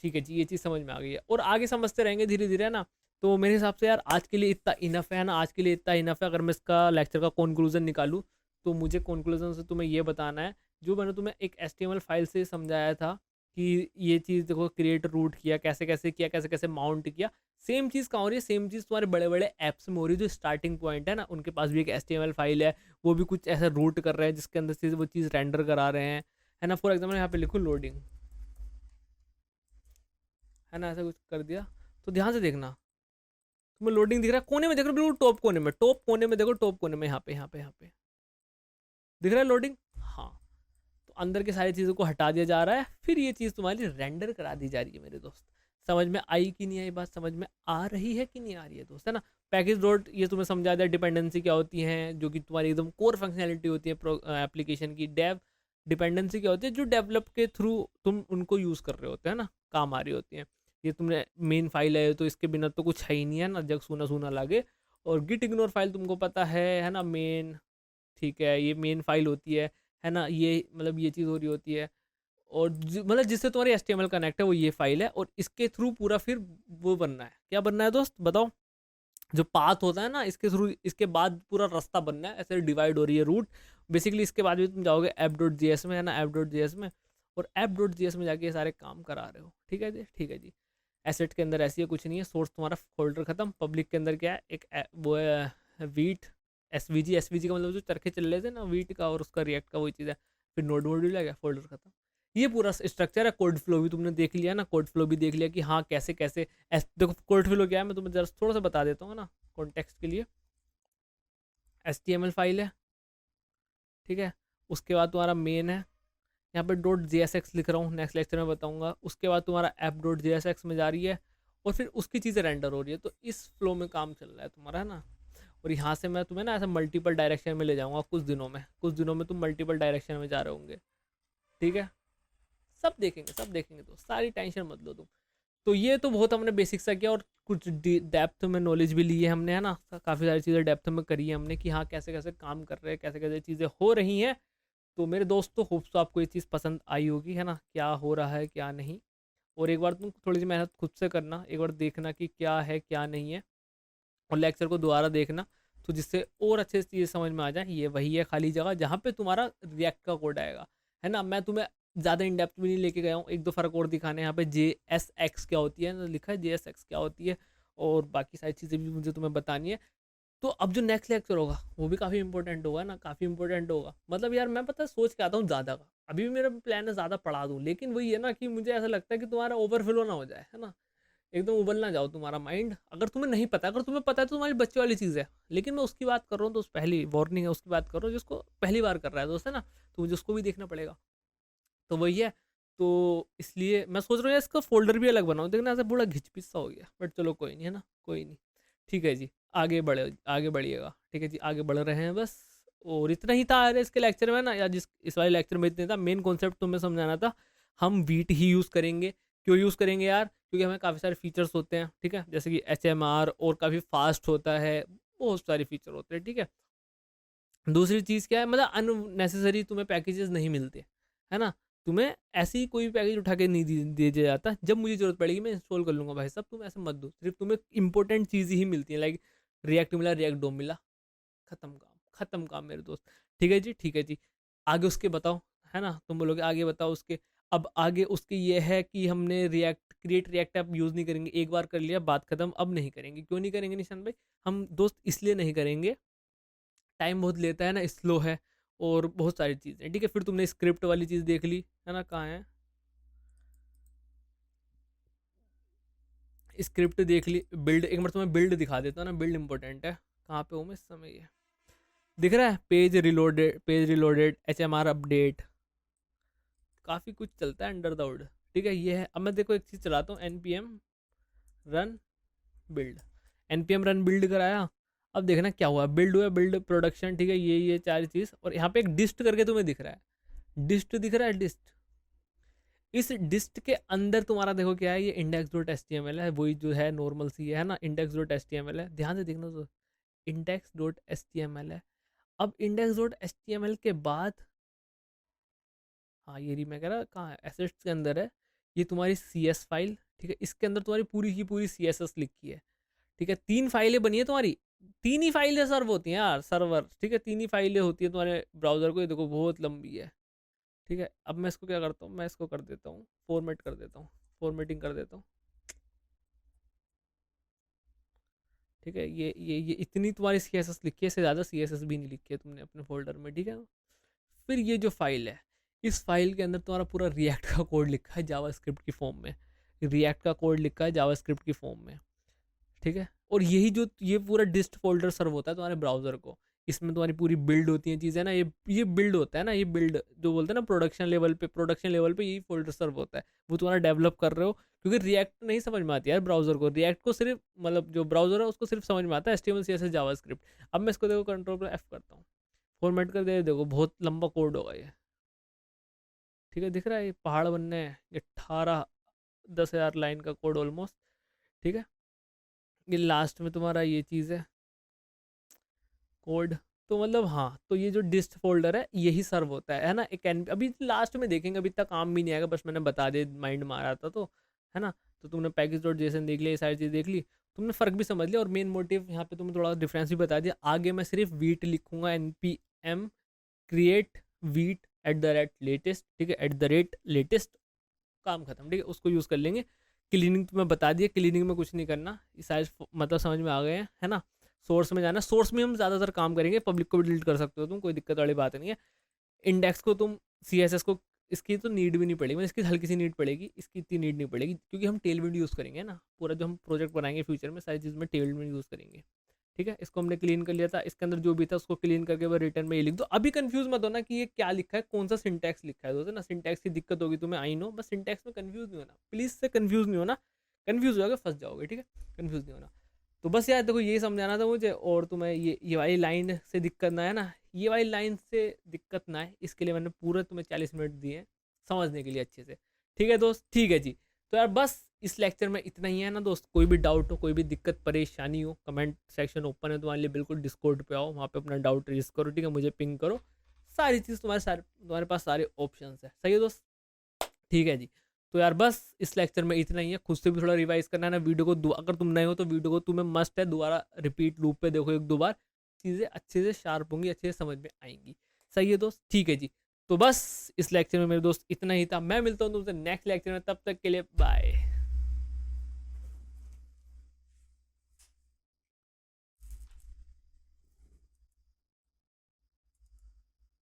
ठीक है जी, ये चीज़ समझ में आ गई है, और आगे समझते रहेंगे धीरे धीरे, है ना। तो मेरे हिसाब से यार आज के लिए इतना इनफ है ना, आज के लिए इतना इनफ है। अगर मैं इसका लेक्चर का कंक्लूजन निकालूँ, तो मुझे कंक्लूजन से तुम्हें ये बताना है, जो मैंने तुम्हें एक HTML फाइल से समझाया था कि ये चीज़ देखो, क्रिएट रूट किया, कैसे कैसे किया, कैसे कैसे माउंट किया, सेम चीज़ कहाँ हो रही है, सेम चीज़ तुम्हारे बड़े बड़े ऐप्स में हो रही है, जो स्टार्टिंग पॉइंट है ना, उनके पास भी एक HTML फाइल है, वो भी कुछ ऐसा रूट कर रहे हैं जिसके अंदर से वो चीज़ रेंडर करा रहे हैं, है ना। फॉर एग्जाम्पल यहाँ पे लिखो लोडिंग, है ना, ऐसा कुछ कर दिया, तो ध्यान से देखना, तुम्हें लोडिंग दिख रहा है, कोने में देख रहे हो, बिल्कुल टॉप कोने में, टॉप कोने में देखो, टॉप कोने में, यहाँ पे दिख रहा है लोडिंग, हाँ। तो अंदर की सारी चीज़ों को हटा दिया जा रहा है, फिर ये चीज़ तुम्हारी रेंडर करा दी जा रही है मेरे दोस्त। समझ में आई कि नहीं आई बात, समझ में आ रही है कि नहीं आ रही है दोस्त, है ना। पैकेज डॉट ये तुम्हें समझा दिया, डिपेंडेंसी क्या होती है, जो कि तुम्हारी एकदम कोर फंक्शनैलिटी होती है एप्लीकेशन की। डेव डिपेंडेंसी क्या होती है, जो डेवलप के थ्रू तुम उनको यूज़ कर रहे होते हैं ना, काम आ रही होती हैं। ये तुमने मेन फाइल है, तो इसके बिना तो कुछ है ही नहीं, है ना, जग सूना सूना लागे। और गिट इग्नोर फाइल तुमको पता है ना, मेन, ठीक है, ये मेन फाइल होती है ना, ये मतलब ये चीज़ हो रही होती है, और मतलब जिससे तुम्हारी HTML कनेक्ट है वो ये फाइल है, और इसके थ्रू पूरा फिर वो बनना है, क्या बनना है दोस्त बताओ, जो पाथ होता है ना, इसके थ्रू, इसके बाद पूरा रास्ता बनना है, ऐसे डिवाइड हो रही है रूट बेसिकली। इसके बाद भी तुम जाओगे app.js में, है ना, app.js में, और app.js में जाके ये सारे काम करा रहे हो, ठीक है जी, ठीक है जी। एसेट के अंदर ऐसी है कुछ नहीं है, सोर्स तुम्हारा फोल्डर खत्म, पब्लिक के अंदर क्या है, एक वो है वीट, एसवीजी का मतलब जो चरखे चल रहे थे ना वीट का, और उसका रिएक्ट का वही चीज़ है, फिर नोड मॉड्यूल आ गया, फोल्डर खत्म। ये पूरा स्ट्रक्चर है। कोड फ्लो भी तुमने देख लिया ना, कोड फ्लो भी देख लिया कि हाँ कैसे कैसे देखो कोड फ्लो क्या है, मैं तुम्हें जरा थोड़ा सा बता देता हूँ ना कॉन्टेक्स्ट के लिए। HTML फाइल है, ठीक है, उसके बाद तुम्हारा मेन है, यहाँ पे डॉट JSX लिख रहा हूँ, नेक्स्ट लेक्चर में बताऊंगा। उसके बाद तुम्हारा app.jsx में जा रही है, और फिर उसकी चीज़ें रेंडर हो रही है, तो इस फ्लो में काम चल रहा है तुम्हारा, है ना। और यहाँ से मैं तुम्हें ना ऐसा मल्टीपल डायरेक्शन में ले जाऊँगा, कुछ दिनों में तुम मल्टीपल डायरेक्शन में जा रहे होंगे, ठीक है, सब देखेंगे, सब देखेंगे दोस्त, सारी टेंशन मत लो तुम। तो ये तो बहुत हमने बेसिक सा किया, और कुछ डेप्थ में नॉलेज भी ली है हमने, है ना, काफ़ी सारी चीज़ें डेप्थ में करी है हमने कि हाँ कैसे कैसे काम कर रहे हैं, कैसे कैसे चीज़ें हो रही हैं। तो मेरे दोस्तों होप्स तो आपको ये चीज़ पसंद आई होगी, है ना, क्या हो रहा है क्या नहीं। और एक बार तुम थोड़ी सी मेहनत खुद से करना, एक बार देखना कि क्या है क्या नहीं है, और लेक्चर को दोबारा देखना, तो जिससे और अच्छे से चीज़ें समझ में आ जाए। ये वही है खाली जगह जहाँ पे तुम्हारा रिएक्ट का कोड आएगा, है ना। मैं तुम्हें ज़्यादा इन डेप्थ भी नहीं लेके गया हूँ, एक दो फ़र्क और दिखाने। यहाँ पे JSX क्या होती है, लिखा है JSX क्या होती है, और बाकी सारी चीज़ें भी मुझे तुम्हें बतानी है। तो अब जो नेक्स्ट लेक्चर होगा वो भी काफ़ी इंपॉर्टेंट होगा ना, काफ़ी इंपॉर्टेंट होगा। मतलब यार मैं पता है सोच के आता हूँ ज़्यादा का, अभी भी मेरा प्लान है ज़्यादा पढ़ा दूँ, लेकिन वही है ना कि मुझे ऐसा लगता है कि तुम्हारा ओवरफ्लो ना हो जाए, है ना, एकदम उबल ना जाओ तुम्हारा माइंड। अगर तुम्हें नहीं पता, अगर तुम्हें पता है तो तुम्हारी बच्चे वाली चीज़ है, लेकिन मैं उसकी बात कर रहा हूँ, तो उस पहली वार्निंग है, उसकी बात कर रहा हूँ जिसको पहली बार कर रहा है दोस्त, है ना, तो मुझे उसको भी देखना पड़ेगा। तो वही है। तो इसलिए मैं सोच रहा हूँ यार इसका फोल्डर भी अलग बनाऊँ, देखना ऐसा पूरा घिच पिच सा हो गया, बट चलो कोई नहीं, है ना, कोई नहीं। ठीक है जी, आगे बढ़िएगा, ठीक है जी, आगे बढ़ रहे हैं बस। और इतना ही था यार इसके लेक्चर में ना, या जिस इस वाले लेक्चर में इतना था। मेन कॉन्सेप्ट तुम्हें समझाना था, हम वीट ही यूज़ करेंगे। क्यों यूज़ करेंगे यार, क्योंकि हमें काफ़ी सारे फीचर्स होते हैं, ठीक है, जैसे कि HMR, और काफ़ी फास्ट होता है, बहुत सारे फीचर होते हैं, ठीक है। दूसरी चीज़ क्या है, मतलब अननेसेसरी तुम्हें पैकेजेस नहीं मिलते, है ना। तुम्हें ऐसे ही कोई भी पैकेज उठा के नहीं दे दिया जाता, जब मुझे ज़रूरत पड़ेगी मैं इंस्टॉल कर लूँगा भाई साहब, तुम ऐसे मत दो। सिर्फ तुम्हें इंपॉर्टेंट चीज़ ही मिलती है, लाइक रिएक्ट मिला, रिएक्ट डोम मिला, खत्म काम, खत्म काम मेरे दोस्त। ठीक है जी, ठीक है जी। आगे उसके बताओ, है ना, तुम बोलोगे आगे बताओ उसके। अब आगे उसके ये है कि हमने react create react app use नहीं करेंगे, एक बार कर लिया बात खत्म, अब नहीं करेंगे। क्यों नहीं करेंगे निशान भाई, हम दोस्त इसलिए नहीं करेंगे, टाइम बहुत लेता है ना, स्लो है, और बहुत सारी चीज़ें, ठीक है। फिर तुमने स्क्रिप्ट वाली चीज़ देख ली, है ना, कहाँ है स्क्रिप्ट देख ली। बिल्ड, एक बार तुम्हें बिल्ड दिखा देता हूँ ना, बिल्ड इंपॉर्टेंट है। कहाँ पे हूँ मैं इस समय, ये दिख रहा है, पेज रिलोडेड HMR अपडेट, काफ़ी कुछ चलता है अंडर द हुड, ठीक है। ये है। अब मैं देखो एक चीज़ चलाता हूँ, npm run build, npm run build कराया। अब देखना क्या हुआ, बिल्ड हुआ, बिल्ड प्रोडक्शन, ठीक है, ये चार चीज़। और यहाँ पे एक डिस्ट करके तुम्हें दिख रहा है, डिस्ट दिख रहा है, डिस्ट। इस डिस्ट के अंदर तुम्हारा देखो क्या है, ये index.html है, वही जो है नॉर्मल सी है ना, index.html है, ध्यान से देखना तो index.html है। अब index.html के बाद, हाँ ये रही, मैं कह रहा कहाँ है, एसेट्स के अंदर है, ये तुम्हारी CS फाइल, ठीक है, इसके अंदर तुम्हारी पूरी की पूरी CSS लिखी है, ठीक है। 3 फाइलें बनी है तुम्हारी, 3 ही फाइलें सर्व होती हैं यार, सर्वर, ठीक है, 3 ही फाइलें होती है तुम्हारे ब्राउज़र को, ये देखो बहुत लंबी है, ठीक है। अब मैं इसको क्या करता हूँ, मैं इसको कर देता हूँ फॉर्मेट कर देता हूँ, फॉर्मेटिंग कर देता हूँ, ठीक है। ये इतनी तुम्हारी CSS लिखी है, इससे ज़्यादा CSS भी नहीं लिखी है तुमने अपने फोल्डर में, ठीक है। फिर ये जो फाइल है, इस फाइल के अंदर तुम्हारा पूरा रिएक्ट का कोड लिखा है जावास्क्रिप्ट की फॉर्म में, रिएक्ट का कोड लिखा है जावास्क्रिप्ट की फॉर्म में, ठीक है। और यही जो ये पूरा डिस्ट फोल्डर सर्व होता है तुम्हारे ब्राउजर को, इसमें तुम्हारी पूरी बिल्ड होती है चीज़ें ना, ये बिल्ड होता है ना, ये बिल्ड जो बोलते हैं ना प्रोडक्शन लेवल पे यही फोल्डर सर्व होता है, वो तुम्हारा डेवलप कर रहे हो। क्योंकि रिएक्ट नहीं समझ में आती यार ब्राउजर को, रिएक्ट को सिर्फ मतलब जो ब्राउजर है उसको सिर्फ समझ में आता है HTML CSS जावास्क्रिप्ट। अब मैं इसको देखो Ctrl+F करता हूँ, फॉर्मेट कर दे, देखो बहुत लंबा कोड होगा ये, ठीक है, दिख रहा है ये पहाड़ बनने हैं, ये 18-10 हज़ार लाइन का कोड ऑलमोस्ट, ठीक है। ये लास्ट में तुम्हारा ये चीज़ है कोड। तो मतलब हाँ, तो ये जो डिस्ट फोल्डर है यही सर्व होता है ना, एक अभी लास्ट में देखेंगे, अभी तक काम भी नहीं आएगा, बस मैंने बता दे माइंड मारा था तो, है ना। तो तुमने पैकेज.json देख लिया, ये सारी चीज़ देख ली, तुमने फ़र्क भी समझ लिया, और मेन मोटिव यहाँ पे तुम्हें थोड़ा डिफरेंस भी बता दिया। आगे मैं सिर्फ वीट लिखूंगा, npm क्रिएट वीट @लेटेस्ट, ठीक है, @लेटेस्ट, काम खत्म, ठीक है, उसको यूज़ कर लेंगे। क्लीनिंग तो मैं बता दिया, क्लीनिंग में कुछ नहीं करना, ये सारे मतलब समझ में आ गए हैं, है ना। सोर्स में जाना, सोर्स में हम ज़्यादातर काम करेंगे, पब्लिक को भी डिलीट कर सकते हो तुम, कोई दिक्कत वाली बात नहीं है। इंडेक्स को तुम CSS को, इसकी तो नीड भी नहीं पड़ेगी, मतलब इसकी हल्की सी नीड पड़ेगी, इसकी इतनी नीड नहीं पड़ेगी, क्योंकि हम टेलविंड यूज़ करेंगे ना, पूरा जो हम प्रोजेक्ट बनाएंगे फ्यूचर में सारी चीज़ में टेलविंड यूज़ करेंगे, ठीक है। इसको हमने क्लीन कर लिया था, इसके अंदर जो भी था उसको क्लीन करके वो रिटर्न में ये लिख दो। अभी कंफ्यूज मत होना कि ये क्या लिखा है, कौन सा सिंटैक्स लिखा है दोस्तों ना, सिंटैक्स की दिक्कत होगी तुम्हें, आई नो, बस सिंटैक्स में कंफ्यूज नहीं होना, प्लीज़ से कंफ्यूज नहीं होना, कंफ्यूज हो जाओगे फंस जाओगे, ठीक है, कंफ्यूज नहीं होना। तो बस यार देखो यही समझाना था मुझे, और तुम्हें ये वाली लाइन से दिक्कत ना है ना, ये वाली लाइन से दिक्कत ना है, इसके लिए मैंने पूरे तुम्हें 40 मिनट दिए हैं समझने के लिए अच्छे से। ठीक है दोस्त, ठीक है जी। तो यार बस इस लेक्चर में इतना ही है ना दोस्त। कोई भी डाउट हो, कोई भी दिक्कत परेशानी हो, कमेंट सेक्शन ओपन है तुम्हारे लिए, बिल्कुल डिस्कॉर्ड पे आओ, वहाँ पे अपना डाउट रेज करो, ठीक है, मुझे पिंग करो। सारी चीज़ तुम्हारे पास सारे ऑप्शन है, सही है दोस्त, ठीक है जी। तो यार बस इस लेक्चर में इतना ही है। खुद से भी थोड़ा रिवाइज करना है ना वीडियो को। अगर तुम नए हो तो वीडियो को तुम्हें मस्ट है दोबारा रिपीट लूप पे देखो एक दो बार, चीज़ें अच्छे से शार्प होंगी, अच्छे से समझ में आएंगी, सही है दोस्त, ठीक है जी। तो बस इस लेक्चर में मेरे दोस्त इतना ही था। मैं मिलता हूँ तुमसे नेक्स्ट लेक्चर में, तब तक के लिए बाय।